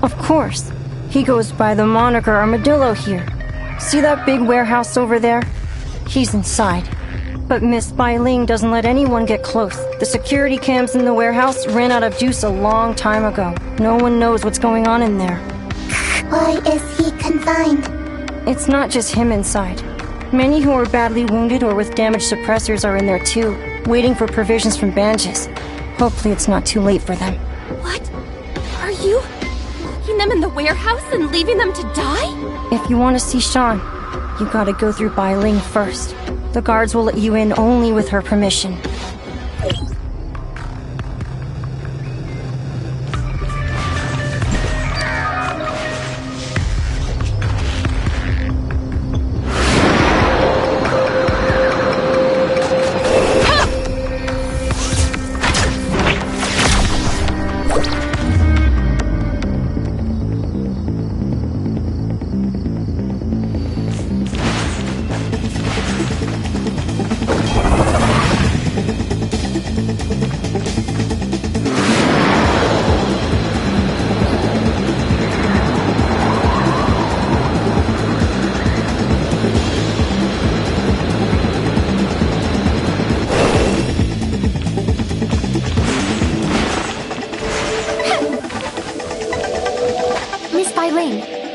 Of course. He goes by the moniker Armadillo here. See that big warehouse over there? He's inside. But Miss Bai Ling doesn't let anyone get close. The security cams in the warehouse ran out of juice a long time ago. No one knows what's going on in there. Why is he confined? It's not just him inside. Many who are badly wounded or with damaged suppressors are in there too, waiting for provisions from Banj's. Hopefully it's not too late for them. What? Are you locking them in the warehouse and leaving them to die? If you want to see Sean, you gotta go through Bai Ling first. The guards will let you in only with her permission.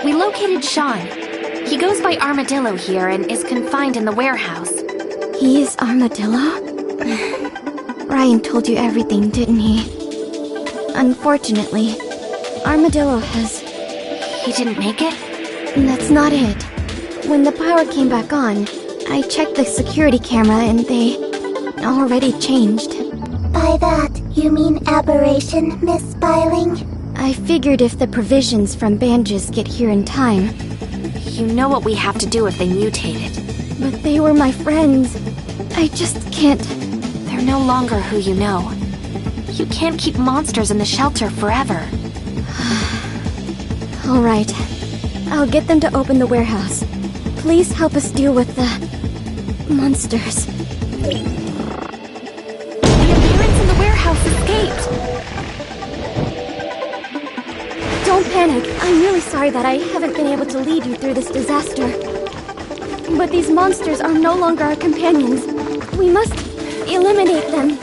We located Sean. He goes by Armadillo here and is confined in the warehouse. He is Armadillo? Ryan told you everything, didn't he? Unfortunately, Armadillo has... He didn't make it? That's not it. When the power came back on, I checked the security camera and they already changed. By that, you mean aberration, Miss Biling? I figured if the provisions from Banj's get here in time... You know what we have to do if they mutated. But they were my friends. I just can't... They're no longer who you know. You can't keep monsters in the shelter forever. All right. I'll get them to open the warehouse. Please help us deal with the... monsters. The appearance in the warehouse escaped! Don't panic. I'm really sorry that I haven't been able to lead you through this disaster. But these monsters are no longer our companions. We must eliminate them.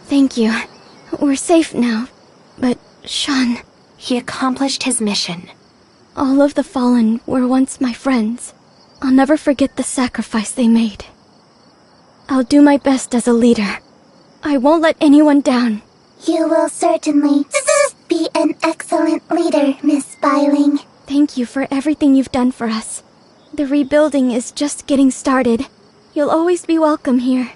Thank you. We're safe now. But, Sean... He accomplished his mission. All of the Fallen were once my friends. I'll never forget the sacrifice they made. I'll do my best as a leader. I won't let anyone down. You will certainly be an excellent leader, Miss Biling. Thank you for everything you've done for us. The rebuilding is just getting started. You'll always be welcome here.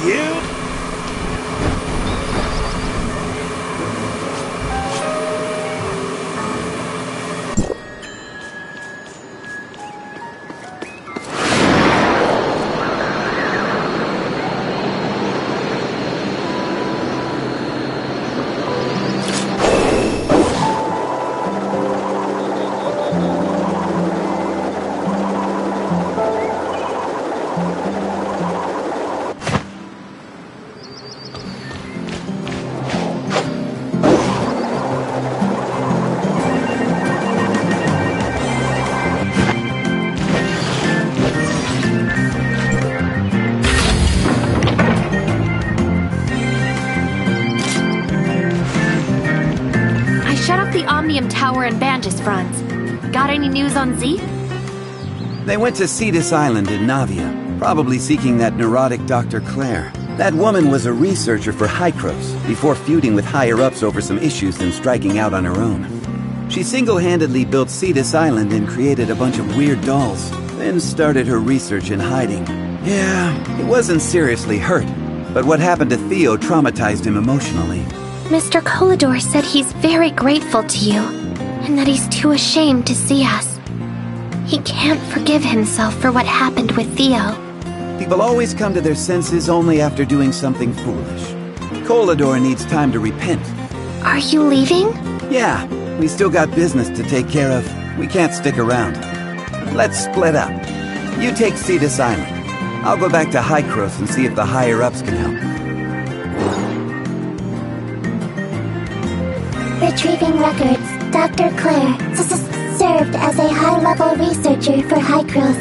you. Tower and Banges fronts. Got any news on Zeke? They went to Cetus Island in Navia, probably seeking that neurotic Dr. Claire. That woman was a researcher for 𝐂𝐴 before feuding with higher-ups over some issues and striking out on her own. She single-handedly built Cetus Island and created a bunch of weird dolls, then started her research in hiding. Yeah, he wasn't seriously hurt, but what happened to Theo traumatized him emotionally. Mr. 𝐂𝐴𝐴 said he's very grateful to you, and that he's too ashamed to see us. He can't forgive himself for what happened with Theo. People always come to their senses only after doing something foolish. 𝐂𝐴𝐴 needs time to repent. Are you leaving? Yeah, we still got business to take care of. We can't stick around. Let's split up. You take Cetus Island. I'll go back to 𝐂𝐴𝐴 and see if the higher-ups can help. Retrieving records. Dr. Claire served as a high-level researcher for 𝐂𝐴𝐴.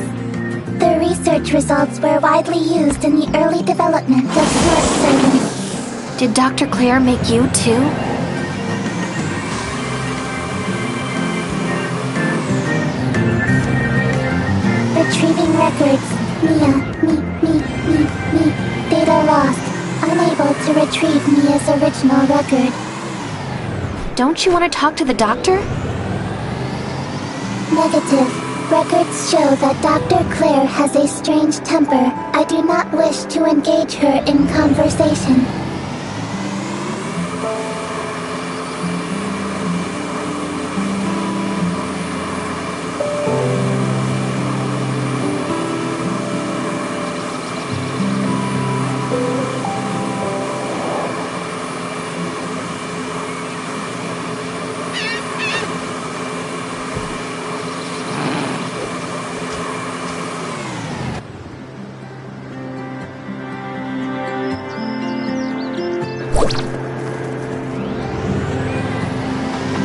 The research results were widely used in the early development of smart servants. Did Dr. Claire make you too? Retrieving records. Me. Data lost. Unable to retrieve Mia's original record. Don't you want to talk to the doctor? Negative. Records show that Dr. Claire has a strange temper. I do not wish to engage her in conversation.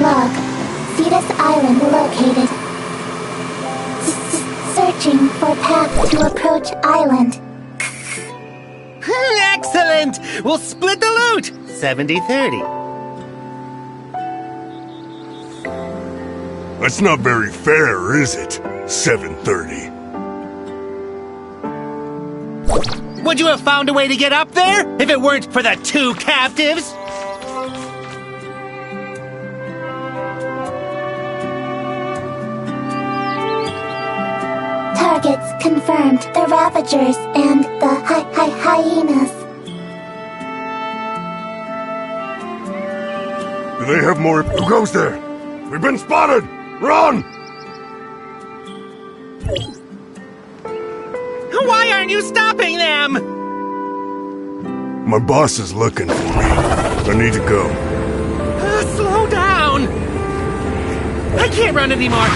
Log. Cetus Island located. Searching for path to approach island. Excellent! We'll split the loot! 70-30. That's not very fair, is it? 7:30. Would you have found a way to get up there if it weren't for the 2 captives? Targets confirmed. The Ravagers and the hyenas. Do they have more? Who goes there? We've been spotted! Run! Why aren't you stopping them? My boss is looking for me. I need to go. Slow down! I can't run anymore!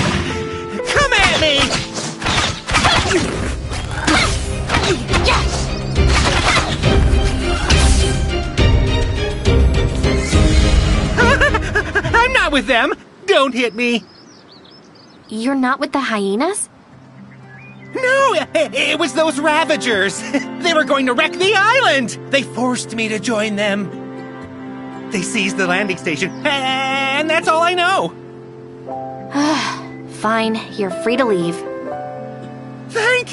Come at me! I'm not with them! Don't hit me! You're not with the hyenas? No! It was those Ravagers! They were going to wreck the island! They forced me to join them. They seized the landing station, and that's all I know! Fine, you're free to leave. Thank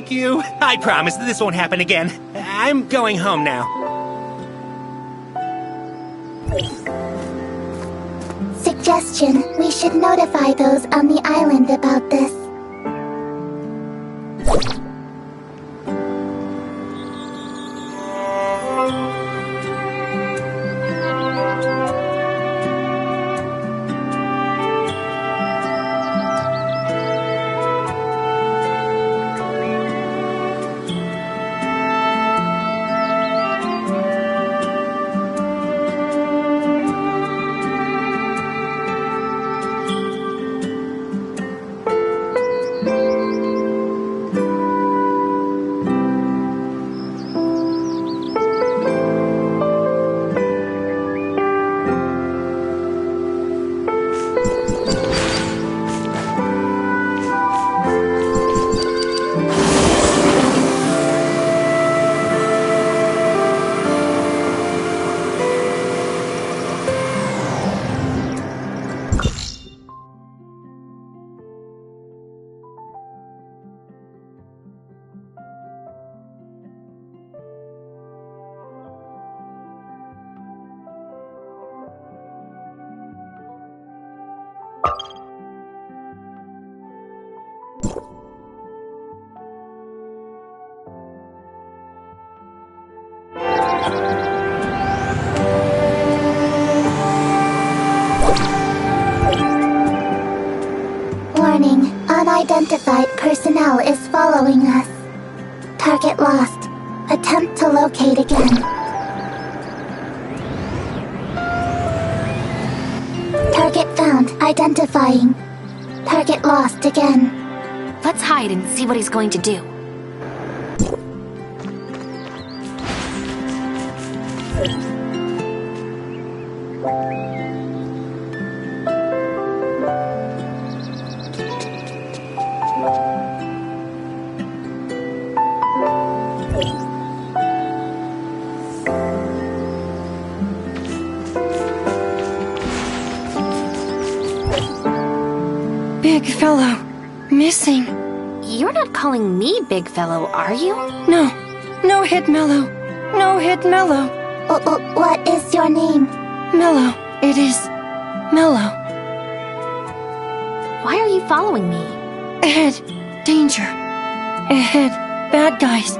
you! I promise that this won't happen again. I'm going home now. Suggestion. We should notify those on the island about this. Unidentified personnel is following us. Target lost. Attempt to locate again. Target found. Identifying. Target lost again. Let's hide and see what he's going to do. Big fellow. Missing. You're not calling me big fellow, are you? No. No hit Mellow. No hit Mellow. What is your name? Mellow. It is Mellow. Why are you following me? Ahead. Danger. Ahead. Bad guys.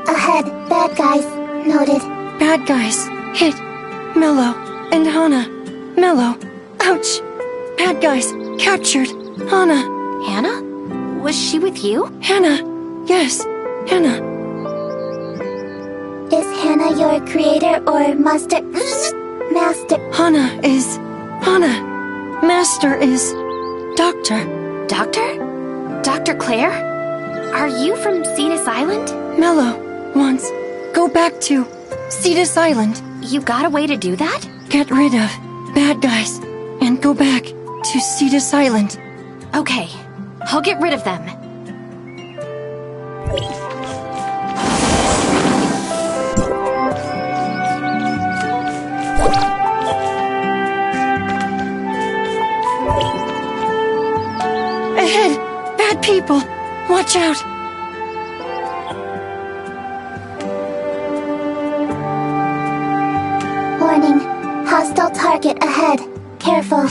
Ahead. Bad guys. Noted. Bad guys. Hit. Mellow. And Hana. Mellow. Ouch. Bad guys. Captured. Hana. Hannah? Was she with you? Hannah. Yes. Hannah. Is Hannah your creator or master? Master. Hana is... Hana. Master is... Doctor. Doctor? Dr. Claire? Are you from Cetus Island? Mellow wants... Go back to... Cetus Island. You got a way to do that? Get rid of bad guys and go back to Cetus Island. Okay, I'll get rid of them. Ahead! Bad people! Watch out! Warning. Hostile target ahead. Careful.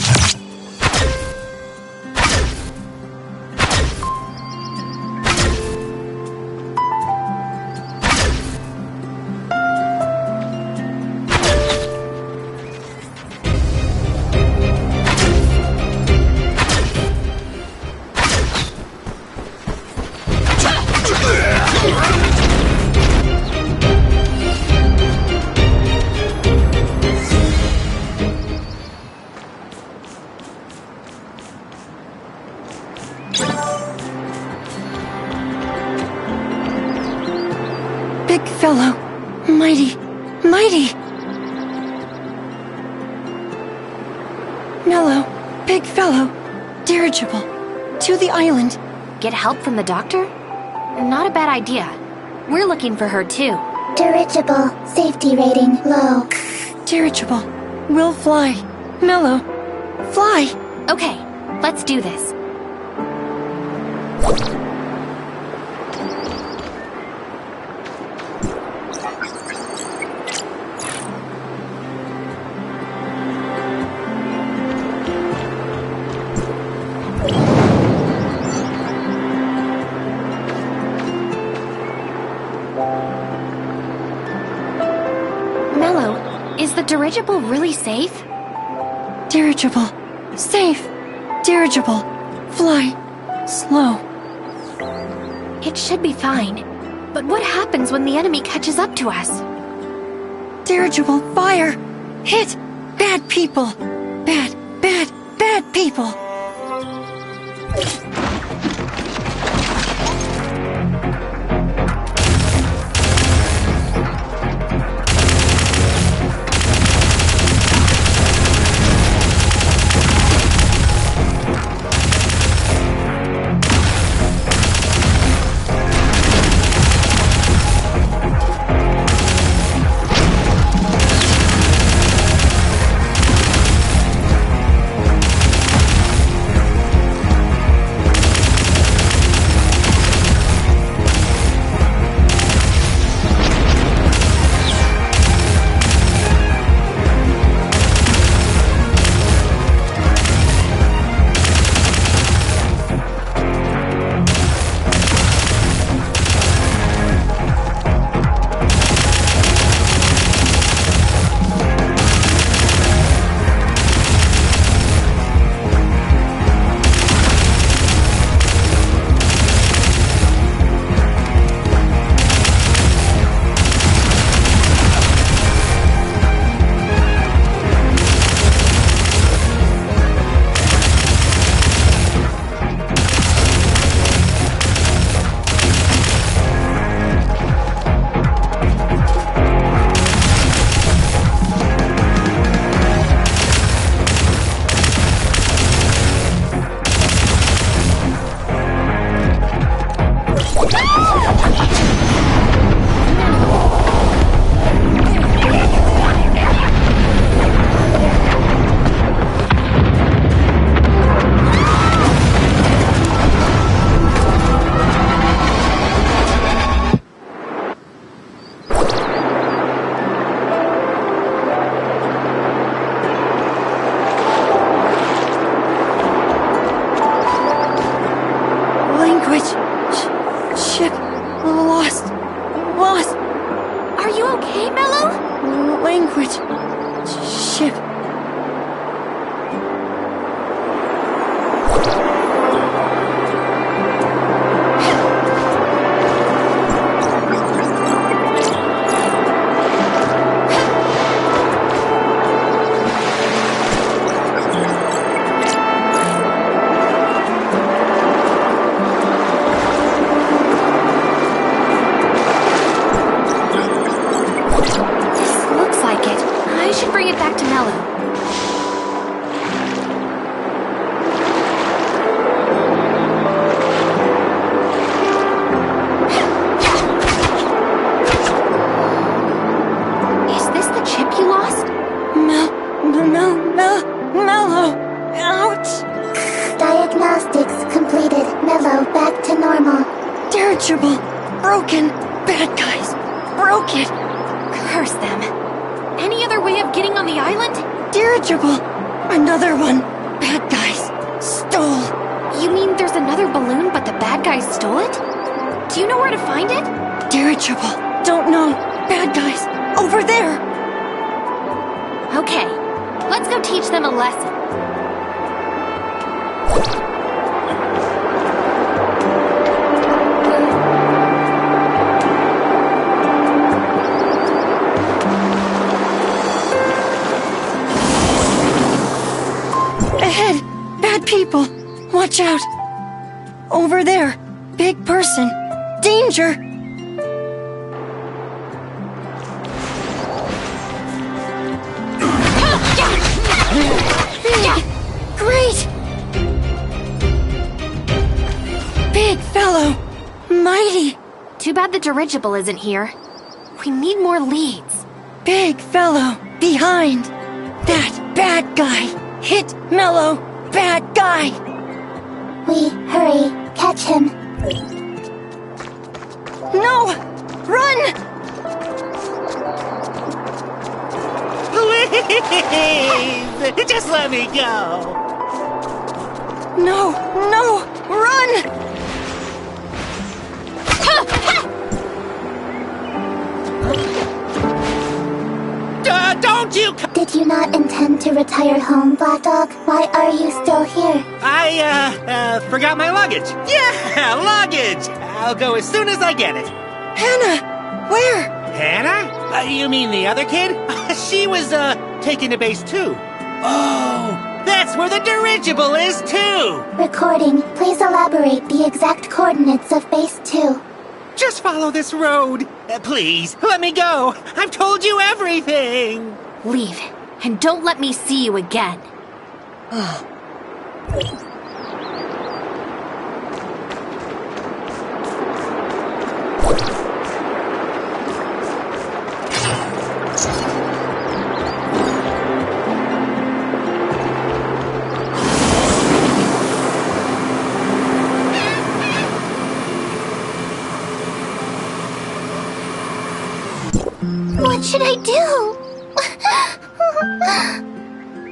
Big fellow. Mighty. Mighty. Mellow. Big fellow. Dirigible. To the island. Get help from the doctor? Not a bad idea. We're looking for her too. Dirigible. Safety rating low. Dirigible. Will fly. Mellow. Fly. Okay, let's do this. Mellow, is the dirigible really safe? Dirigible. Safe. Dirigible. Fly. Slow. It should be fine. But what happens when the enemy catches up to us? Dirigible. Fire. Hit. Bad people. Bad people. Ship. Lost. Are you okay, Mello? Language. Ship. Mello! Ouch! Diagnostics completed. Mello, back to normal. Dirigible! Broken! Bad guys! Broke it! Curse them. Any other way of getting on the island? Dirigible! Another one! Bad guys! Stole! You mean there's another balloon, but the bad guys stole it? Do you know where to find it? Dirigible! Don't know! Bad guys! Over there! Okay, let's go teach them a lesson. Ahead! Bad people! Watch out! Over there! Big person! Danger! Great! Big fellow! Mighty! Too bad the dirigible isn't here. We need more leads. Big fellow! Behind! That bad guy! Hit Mello! Bad guy! We hurry. Catch him. No! Run! Please! Just let me go! No! No! Run! Don't you... Did you not intend to retire home, Black Dog? Why are you still here? I, forgot my luggage. Yeah, luggage! I'll go as soon as I get it. Hannah! Where? Hannah? You mean the other kid? She was, taken to base 2. Oh, that's where the dirigible is, too! Recording. Please elaborate the exact coordinates of base 2. Just follow this road. Please, let me go. I've told you everything. Leave, and don't let me see you again. What should I do?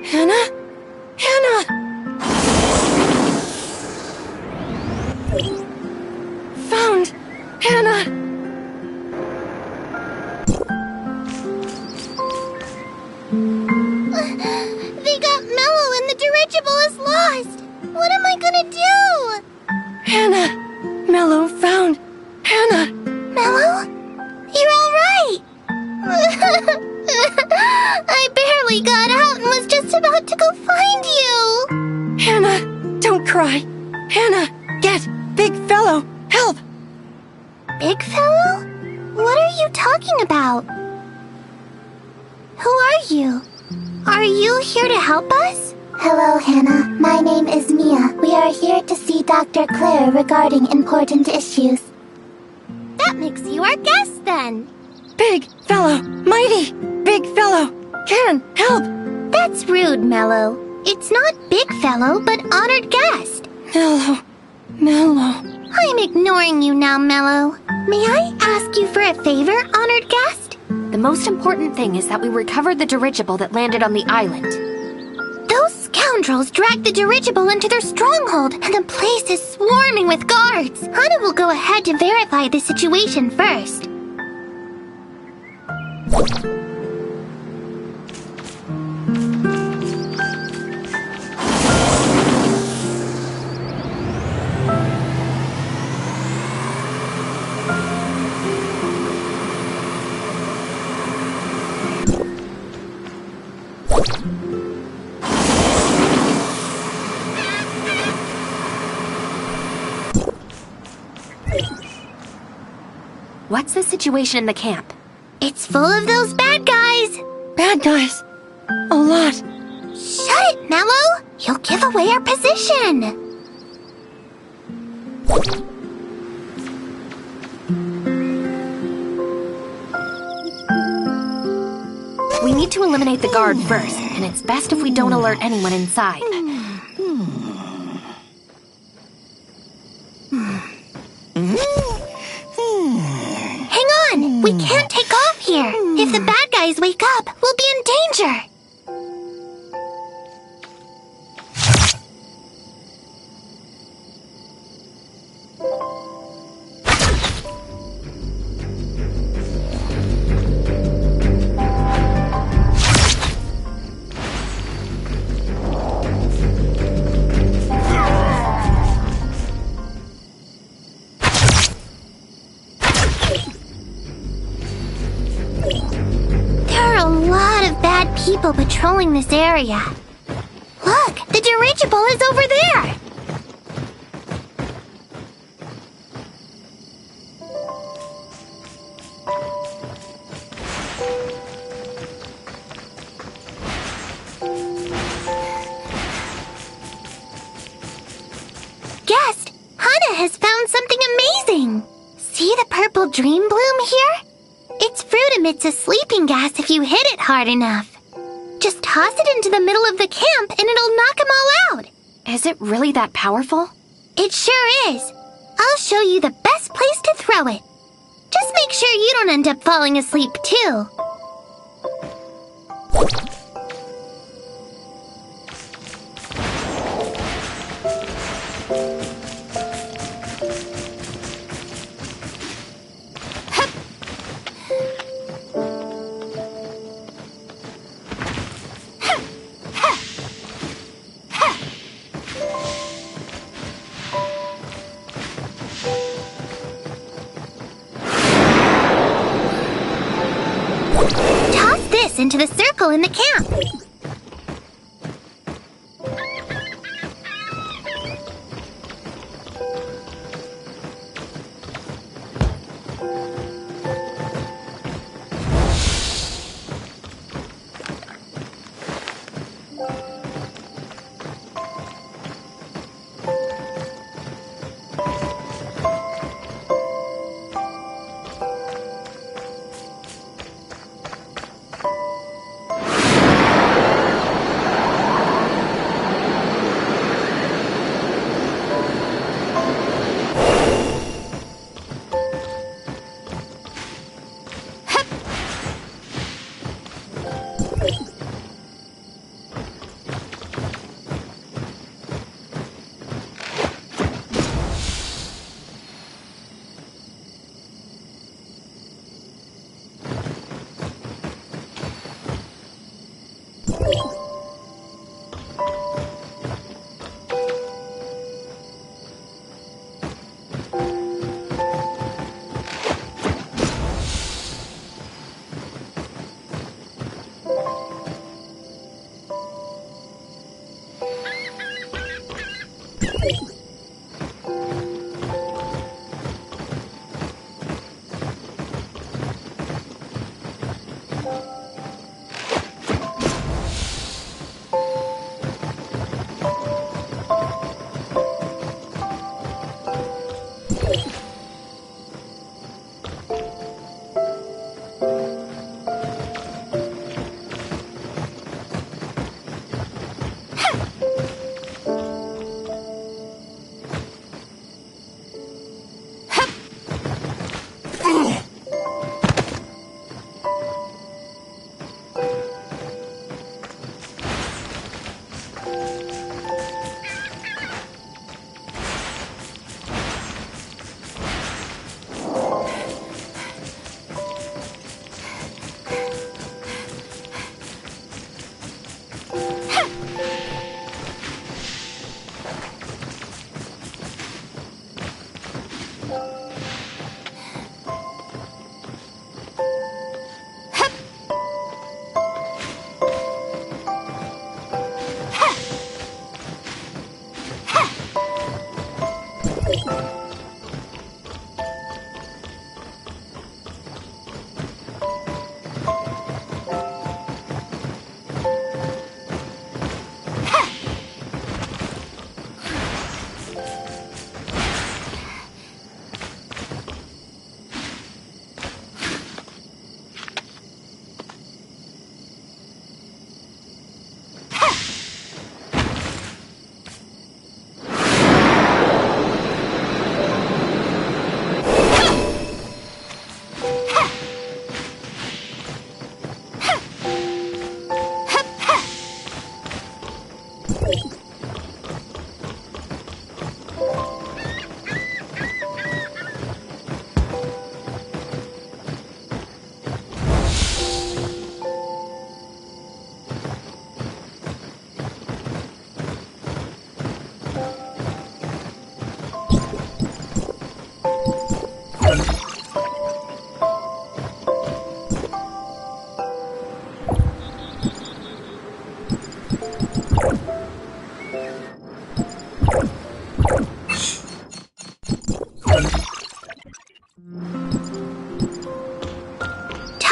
Hannah? Hannah! Found! Hannah! They got Mello and the dirigible is lost! What am I gonna do? Hannah! Mello found! Hannah! Mello? You're alright! I barely got out and was just about to go find you! Hannah! Don't cry! Hannah! Get! Big fellow! Help! Big fellow? What are you talking about? Who are you? Are you here to help us? Hello, Hannah. My name is Mia. We are here to see Dr. Claire regarding important issues. That that makes you our guest, then. Big fellow, mighty, big fellow, can help. That's rude, Mellow. It's not big fellow, but honored guest. Mellow. I'm ignoring you now, Mellow. May I ask you for a favor, honored guest? The most important thing is that we recovered the dirigible that landed on the island. Those scoundrels dragged the dirigible into their stronghold, and the place is swarming with guards. Hana will go ahead to verify the situation first. What's the situation in the camp? It's full of those bad guys. Bad guys? A lot. Shut it, Mellow! You'll give away our position. We need to eliminate the guard first, and it's best if we don't alert anyone inside. Hang on! We can't take off here! If the bad guys wake up, we'll be in danger! People patrolling this area. Look, the dirigible is over there! Guest, Hana has found something amazing! See the purple dream bloom here? Its fruit emits a sleeping gas if you hit it hard enough. Just toss it into the middle of the camp and it'll knock them all out. Is it really that powerful? It sure is. I'll show you the best place to throw it. Just make sure you don't end up falling asleep too. Into the circle in the camp.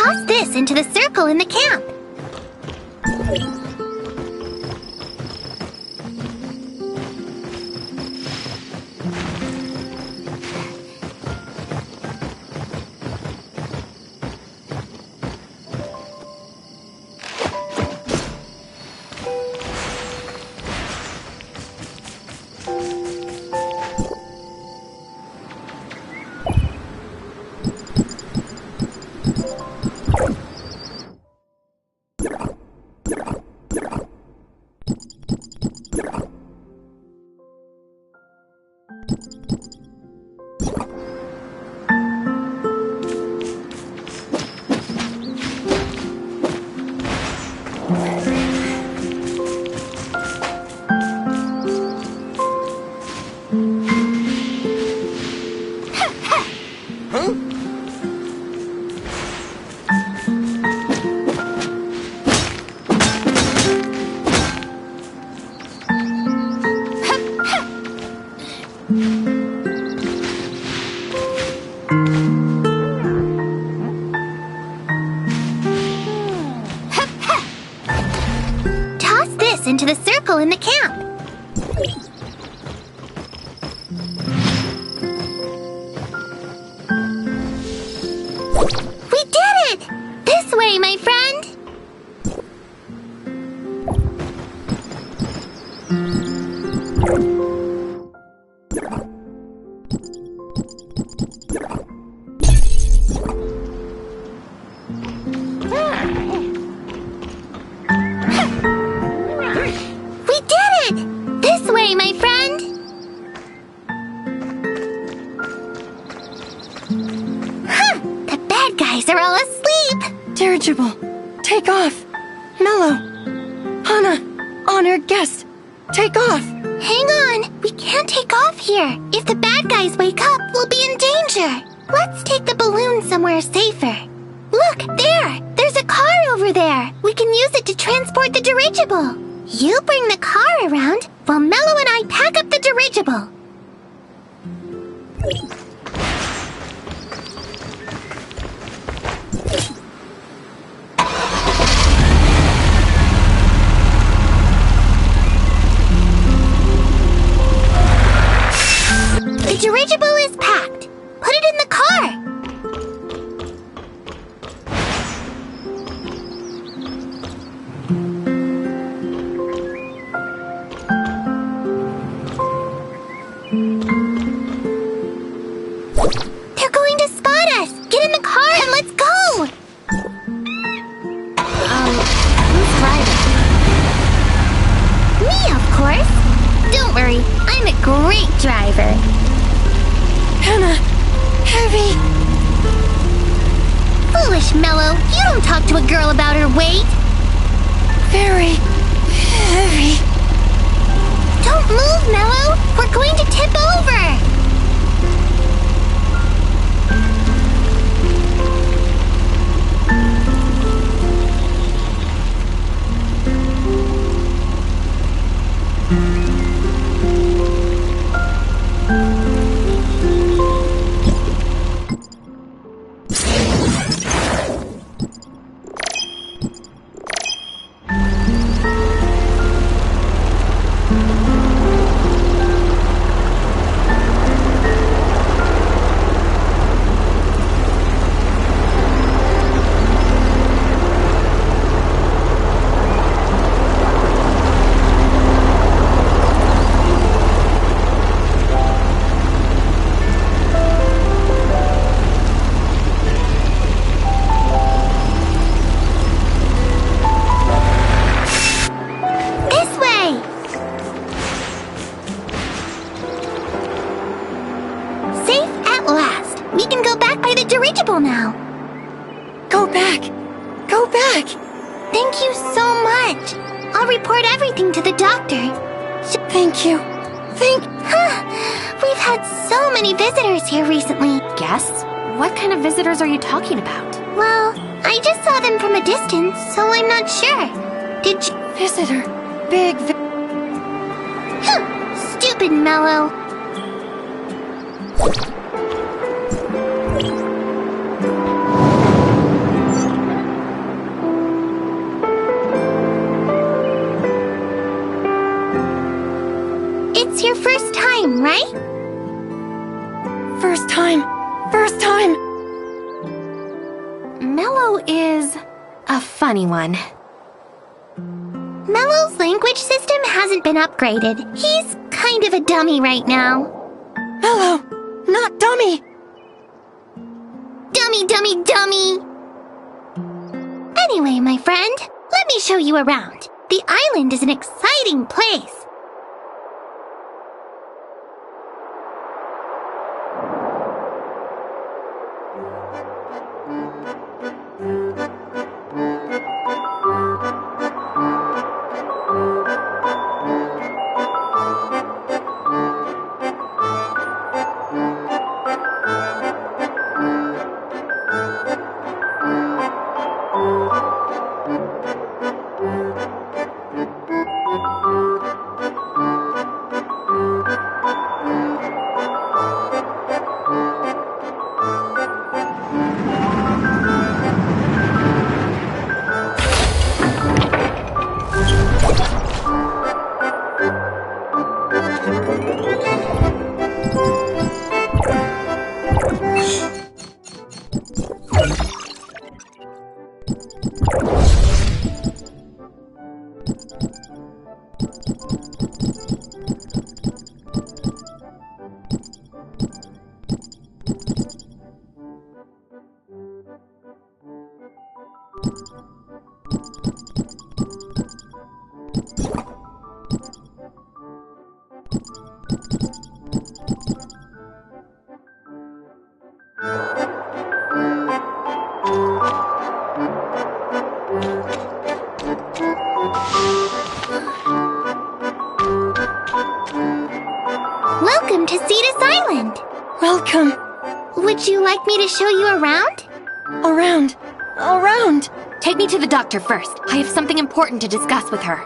Toss this into the circle in the camp. Into the circle in the camp. We did it! This way, my friend! Dirigible, take off! Mellow! Hana! Honor guest! Take off! Hang on! We can't take off here! If the bad guys wake up, we'll be in danger! Let's take the balloon somewhere safer. Look, there! There's a car over there! We can use it to transport the dirigible! You bring the car around, while Mello and I pack up the dirigible. The dirigible is packed. Put it in the car. They're going to spot us. Get in the car and let's go. Who's driving? Me, of course. Don't worry, I'm a great driver. Hannah! Heavy! Foolish Mello, you don't talk to a girl about her weight. Very heavy. Don't move, Mello. We're going to tip over. Now. Go back! Go back! Thank you so much. I'll report everything to the doctor. Thank you. We've had so many visitors here recently. Guests? What kind of visitors are you talking about? Well, I just saw them from a distance, so I'm not sure. Did you... Visitor. Big Stupid Mello. first time! Mello is a funny one. Mello's language system hasn't been upgraded. He's kind of a dummy right now. Mello, not dummy! Dummy, dummy, dummy! Anyway, my friend, let me show you around. The island is an exciting place. Welcome to Cetus Island! Welcome! Would you like me to show you around? Around! Take me to the doctor first. I have something important to discuss with her.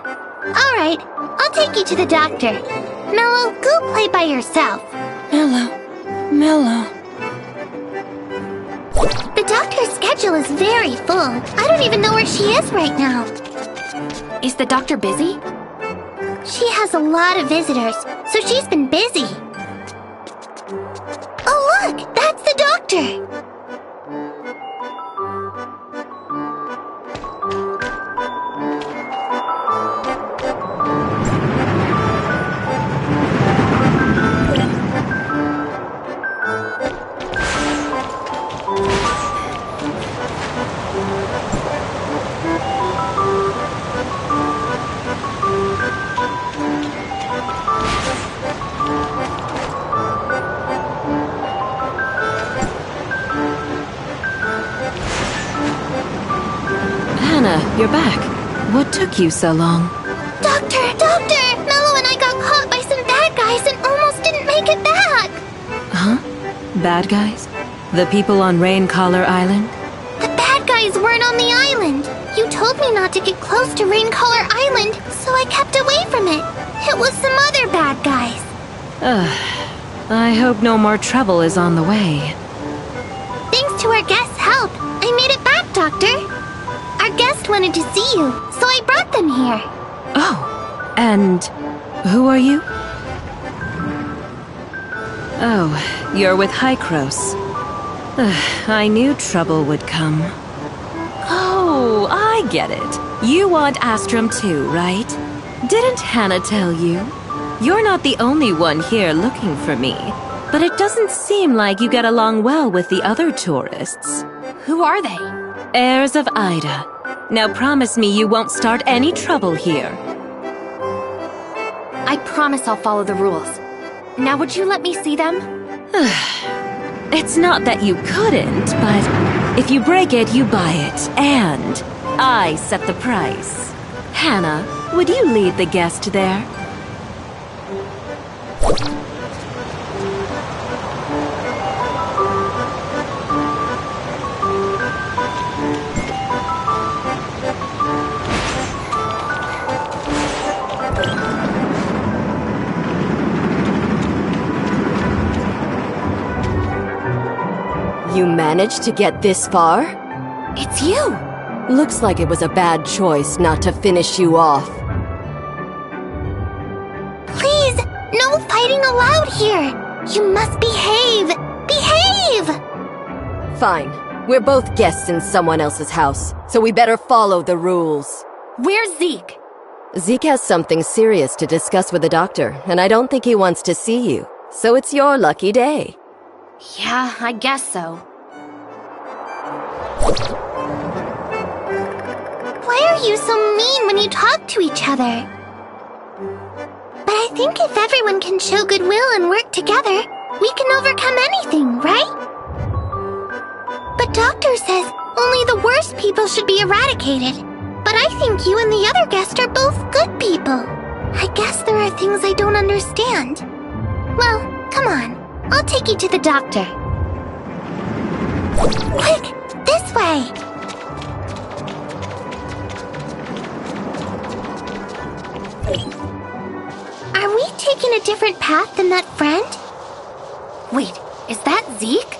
Alright, I'll take you to the doctor. Mello, go play by yourself. Mello. The doctor's schedule is very full. I don't even know where she is right now. Is the doctor busy? She has a lot of visitors, so she's been busy. Oh look, that's the doctor! You're back. What took you so long? Doctor! Mello and I got caught by some bad guys and almost didn't make it back! Huh? Bad guys? The people on Raincaller Island? The bad guys weren't on the island! You told me not to get close to Raincaller Island, so I kept away from it. It was some other bad guys. I hope no more trouble is on the way. Thanks to our guest's help, I made it back, Doctor. Our guest wanted to see you, so I brought them here. Oh, and who are you? Oh, you're with 𝐂𝐸𝐧𝐿. I knew trouble would come. Oh, I get it. You want Astrum too, right? Didn't Hannah tell you? You're not the only one here looking for me, but it doesn't seem like you get along well with the other tourists. Who are they? Heirs of Ida. Now promise me you won't start any trouble here. I promise I'll follow the rules. Now would you let me see them? It's not that you couldn't, but if you break it, you buy it, and I set the price. Hannah, would you lead the guest there? You managed to get this far? It's you! Looks like it was a bad choice not to finish you off. Please, no fighting allowed here! You must behave! Behave! Fine. We're both guests in someone else's house, so we better follow the rules. Where's Zeke? Zeke has something serious to discuss with the doctor, and I don't think he wants to see you. So it's your lucky day. Yeah, I guess so. Why are you so mean when you talk to each other? But I think if everyone can show goodwill and work together, we can overcome anything, right? But Doctor says only the worst people should be eradicated. But I think you and the other guest are both good people. I guess there are things I don't understand. Well, come on. I'll take you to the doctor. Quick! This way! Are we taking a different path than that friend? Wait, is that Zeke?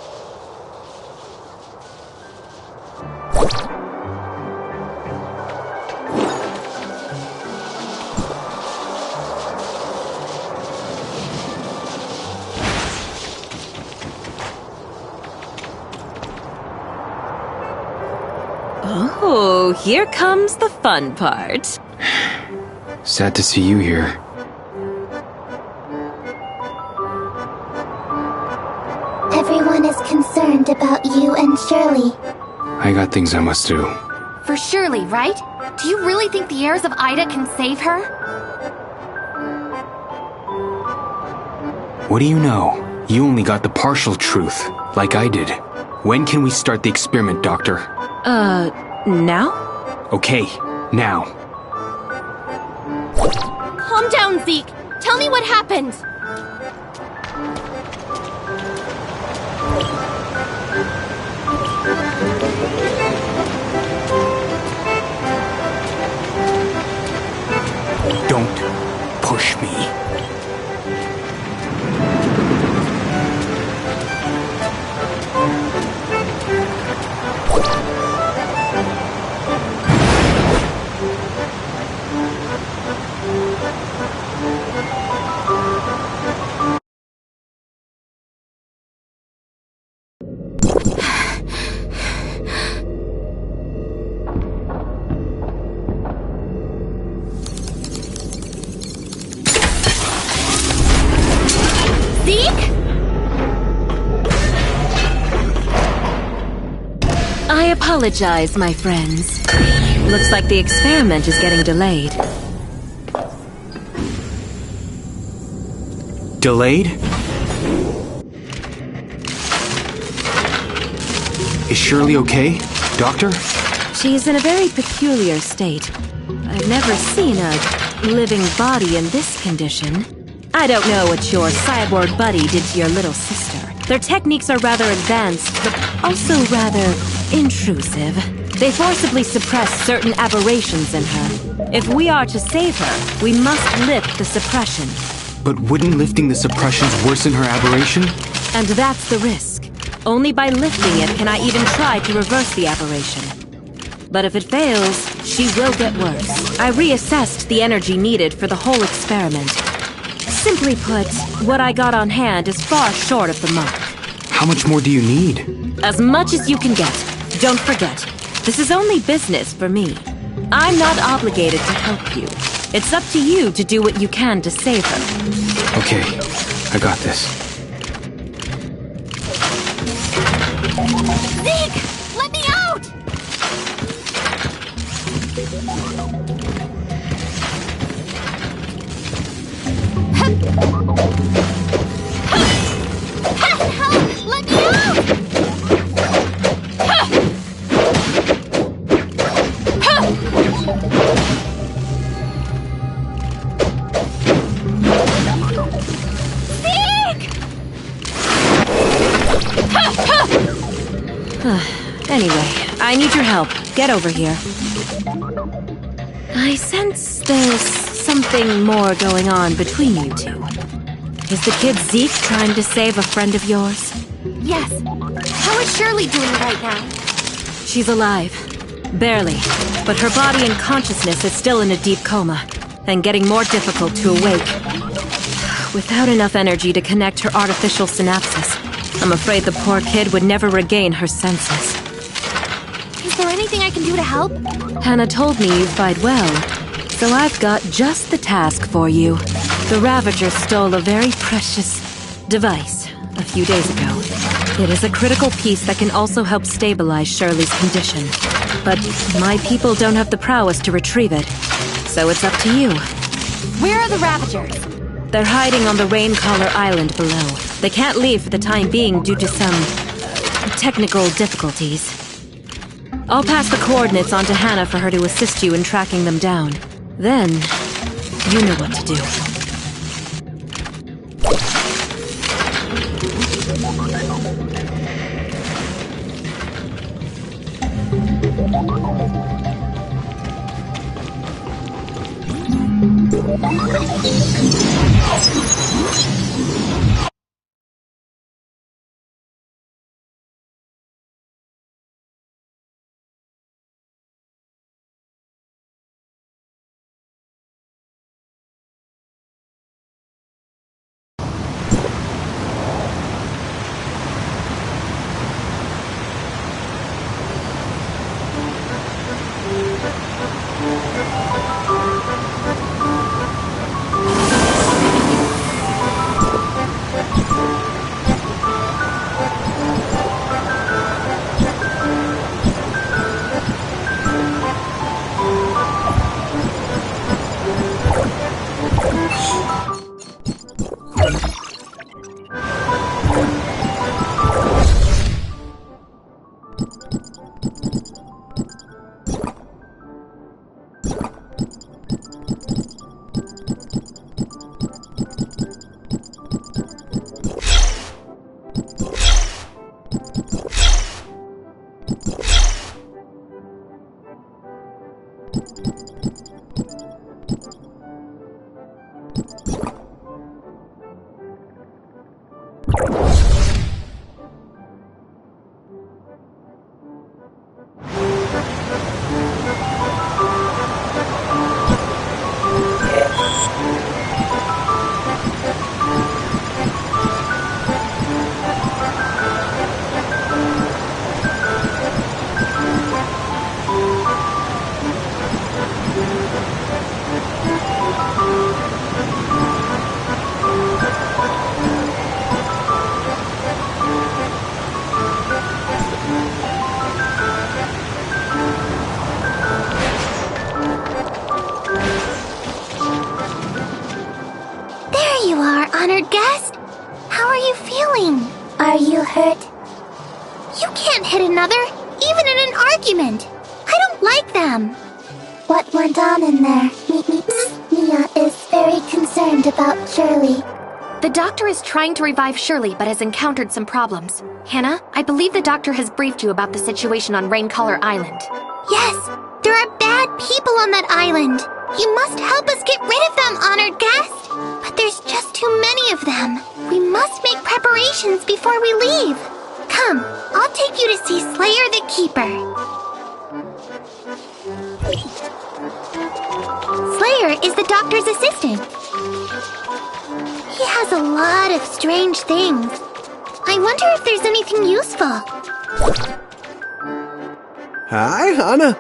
Oh, here comes the fun part. Sad to see you here. Everyone is concerned about you and Shirley. I got things I must do. For Shirley, right? Do you really think the heirs of Ida can save her? What do you know? You only got the partial truth, like I did. When can we start the experiment, Doctor? Now? Okay, now. Calm down, Zeke. Tell me what happened. Don't push me. I apologize, my friends. Looks like the experiment is getting delayed. Delayed? Is Shirley okay, Doctor? She's in a very peculiar state. I've never seen a living body in this condition. I don't know what your cyborg buddy did to your little sister. Their techniques are rather advanced, but also rather intrusive. They forcibly suppress certain aberrations in her. If we are to save her, we must lift the suppression. But wouldn't lifting the suppressions worsen her aberration? And that's the risk. Only by lifting it can I even try to reverse the aberration. But if it fails, she will get worse. I reassessed the energy needed for the whole experiment. Simply put, what I got on hand is far short of the mark. How much more do you need? As much as you can get. Don't forget, this is only business for me. I'm not obligated to help you. It's up to you to do what you can to save her. Okay, I got this. Zeke! Let me out! Help! Let me out! Anyway, I need your help. Get over here. I sense there's something more going on between you two. Is the kid Zeke trying to save a friend of yours? Yes. How is Shirley doing right now? She's alive. Barely. But her body and consciousness is still in a deep coma, and getting more difficult to awake. Without enough energy to connect her artificial synapses, I'm afraid the poor kid would never regain her senses. Is there anything I can do to help? Hannah told me you fight well, so I've got just the task for you. The Ravagers stole a very precious device a few days ago. It is a critical piece that can also help stabilize Shirley's condition. But my people don't have the prowess to retrieve it, so it's up to you. Where are the Ravagers? They're hiding on the Raincaller Island below. They can't leave for the time being due to some technical difficulties. I'll pass the coordinates on to Hannah for her to assist you in tracking them down. Then, you know what to do. Honored guest, how are you feeling? Are you hurt? You can't hit another, even in an argument. I don't like them. What went on in there? Mia is very concerned about Shirley. The doctor is trying to revive Shirley, but has encountered some problems. Hannah, I believe the doctor has briefed you about the situation on Raincaller Island. Yes, there are bad people on that island. You must help us get rid of them, honored guest. But there's just too many of them. We must make preparations before we leave. Come, I'll take you to see Slayer the Keeper. Slayer is the doctor's assistant. He has a lot of strange things. I wonder if there's anything useful. Hi, Hannah.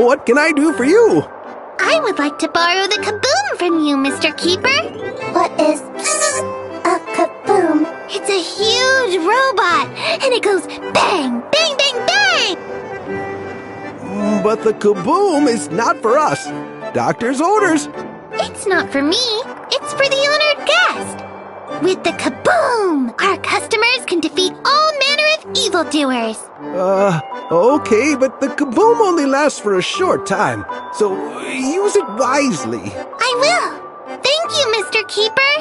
What can I do for you? I would like to borrow the kaboom from you, Mr. Keeper. What is a kaboom? It's a huge robot, and it goes bang, bang, bang, bang! But the kaboom is not for us. Doctor's orders. It's not for me. It's for the honored guest. With the kaboom, our customers can defeat all manner of evildoers. Okay, but the kaboom only lasts for a short time, so use it wisely. I will. Thank you, Mr. Keeper.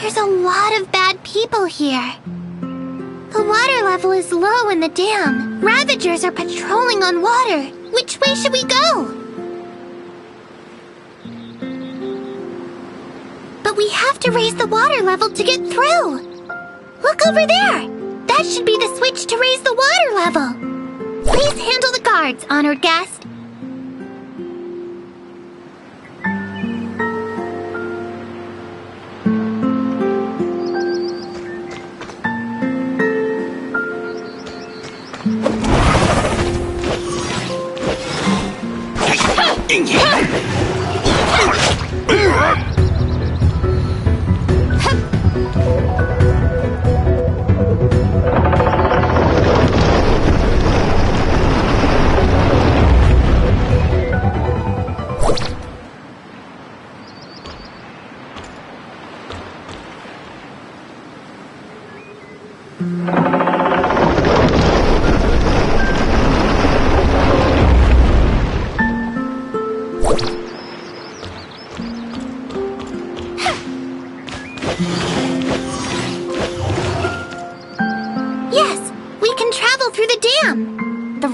There's a lot of bad people here. The water level is low in the dam. Ravagers are patrolling on water. Which way should we go? But we have to raise the water level to get through. Look over there. That should be the switch to raise the water level. Please handle the guards, honored guest.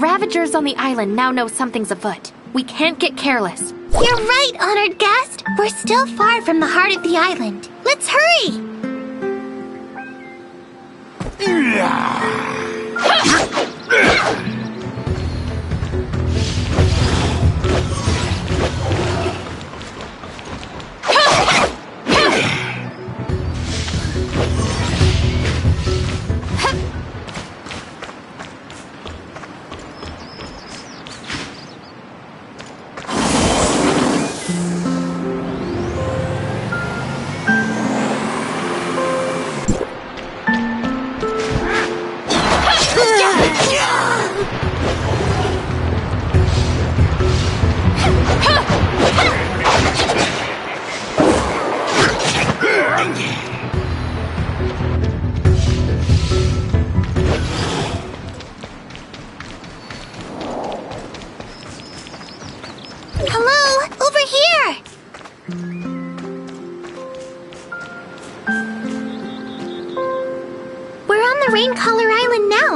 Ravagers on the island now know something's afoot. We can't get careless. You're right, honored guest. We're still far from the heart of the island. Let's hurry!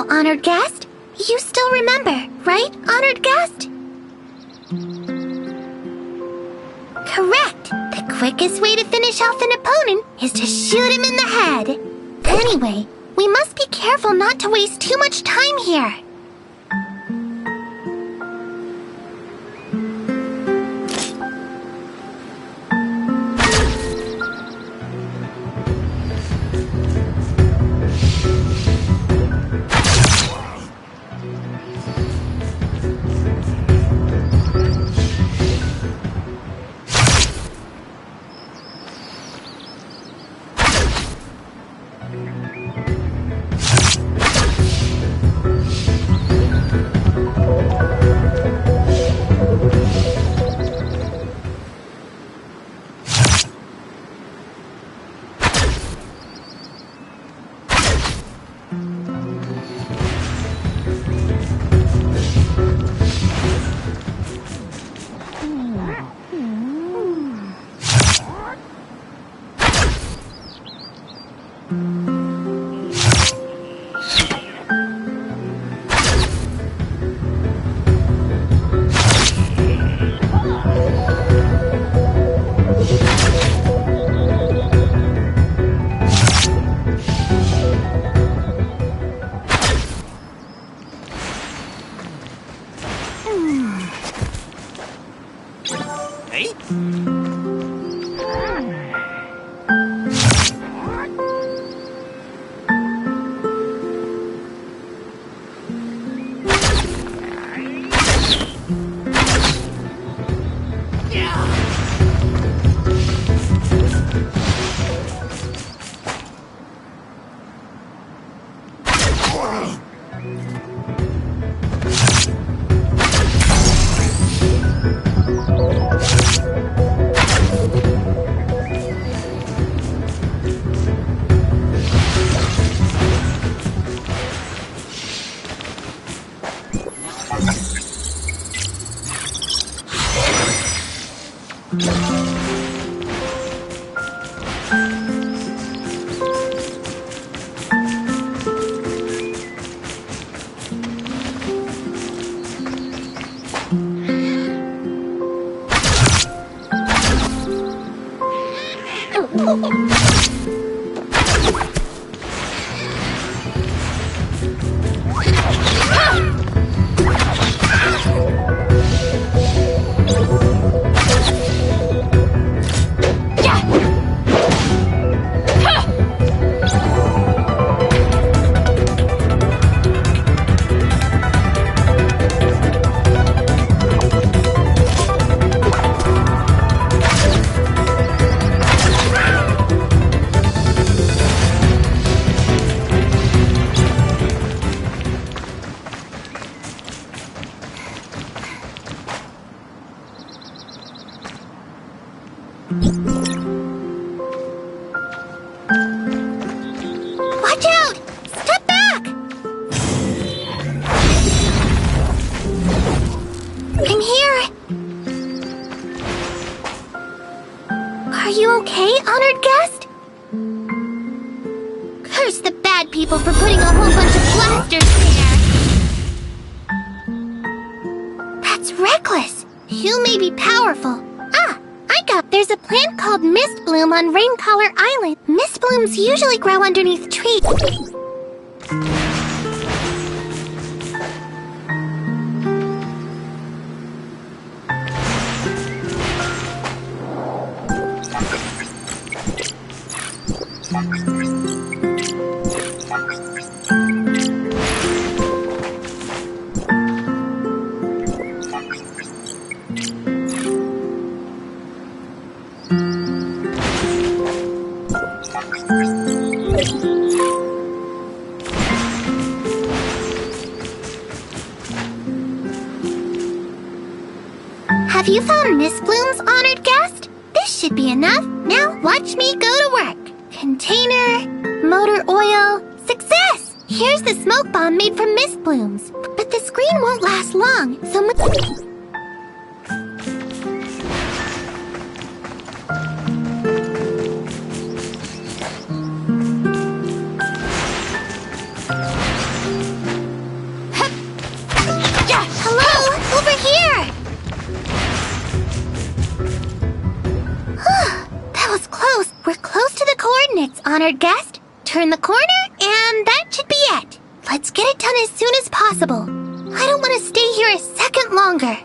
Honored guest? You still remember, right, honored guest? Correct! The quickest way to finish off an opponent is to shoot him in the head. Anyway, We must be careful not to waste too much time here. Watch out! Step back! I'm here. Are you okay, honored guest? Curse the bad people for putting a whole bunch of blasters there. That's reckless. You may be powerful. There's a plant called Mist Bloom on Raincaller Island. Mist blooms usually grow underneath trees. Have you found Mist Blooms, honored guest? This should be enough. Now watch me go to work. Container, motor oil, success! Here's the smoke bomb made from Mist Blooms. But the screen won't last long, so hello, over here! That was close. We're close to the coordinates, honored guest. Turn the corner And that should be it. Let's get it done as soon as possible. I don't want to stay here a second longer.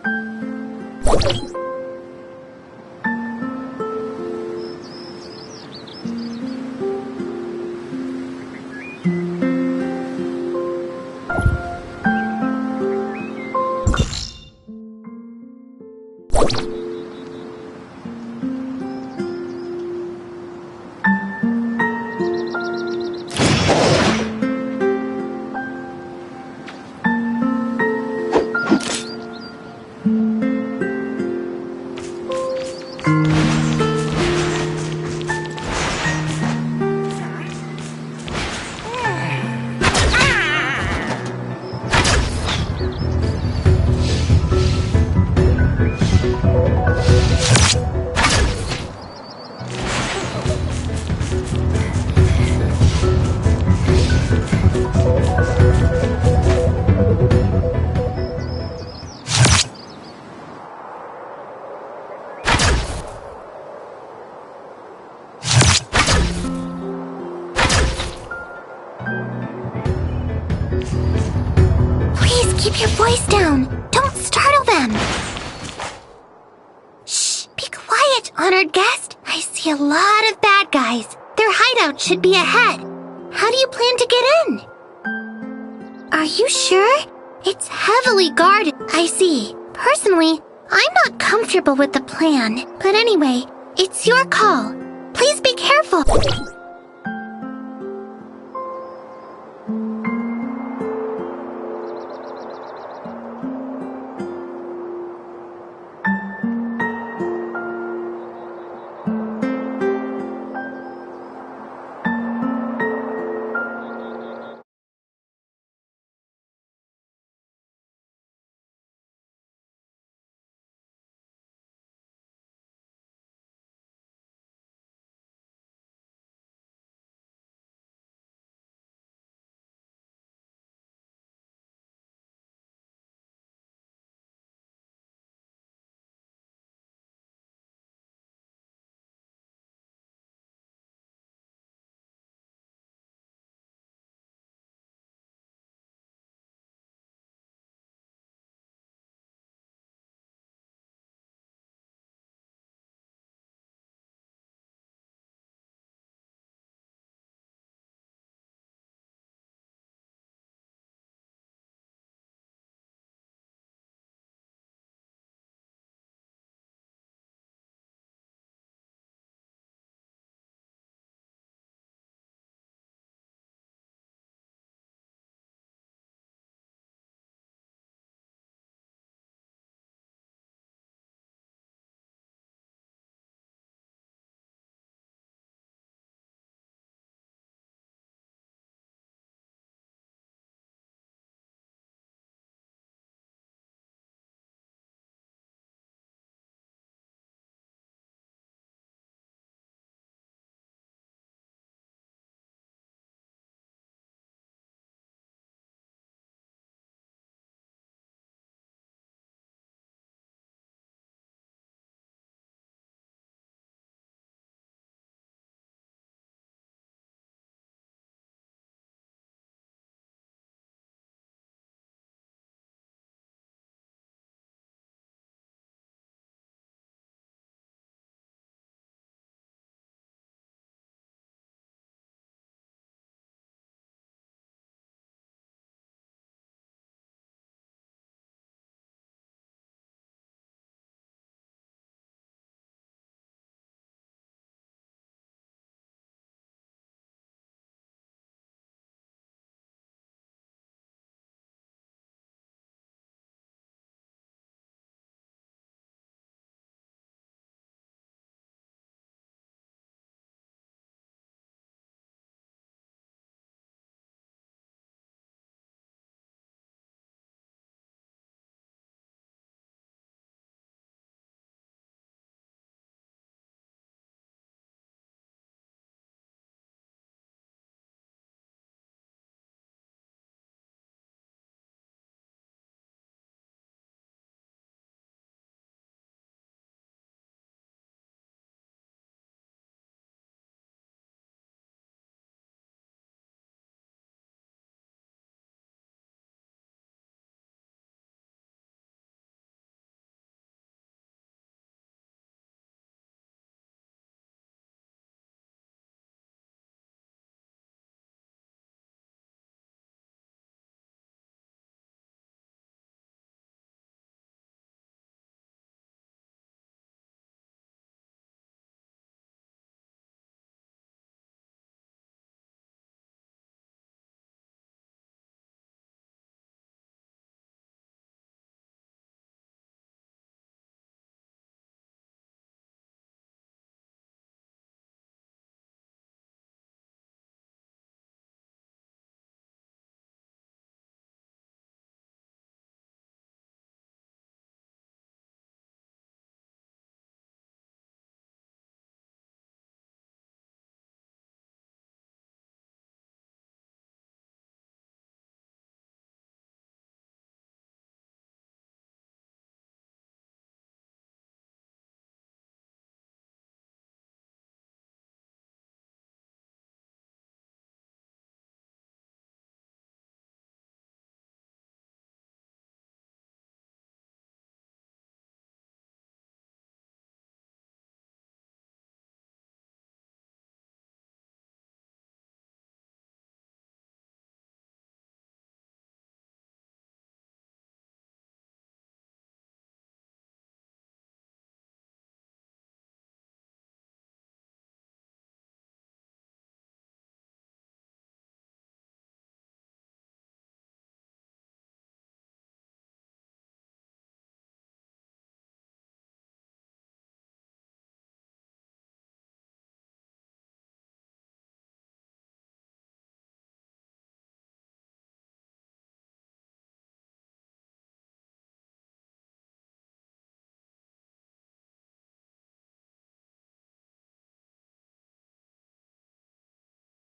Keep your voice down. Don't startle them. Shh, be quiet, honored guest. I see a lot of bad guys. Their hideout should be ahead. How do you plan to get in? Are you sure? It's heavily guarded. I see. Personally, I'm not comfortable with the plan. But anyway, it's your call. Please be careful.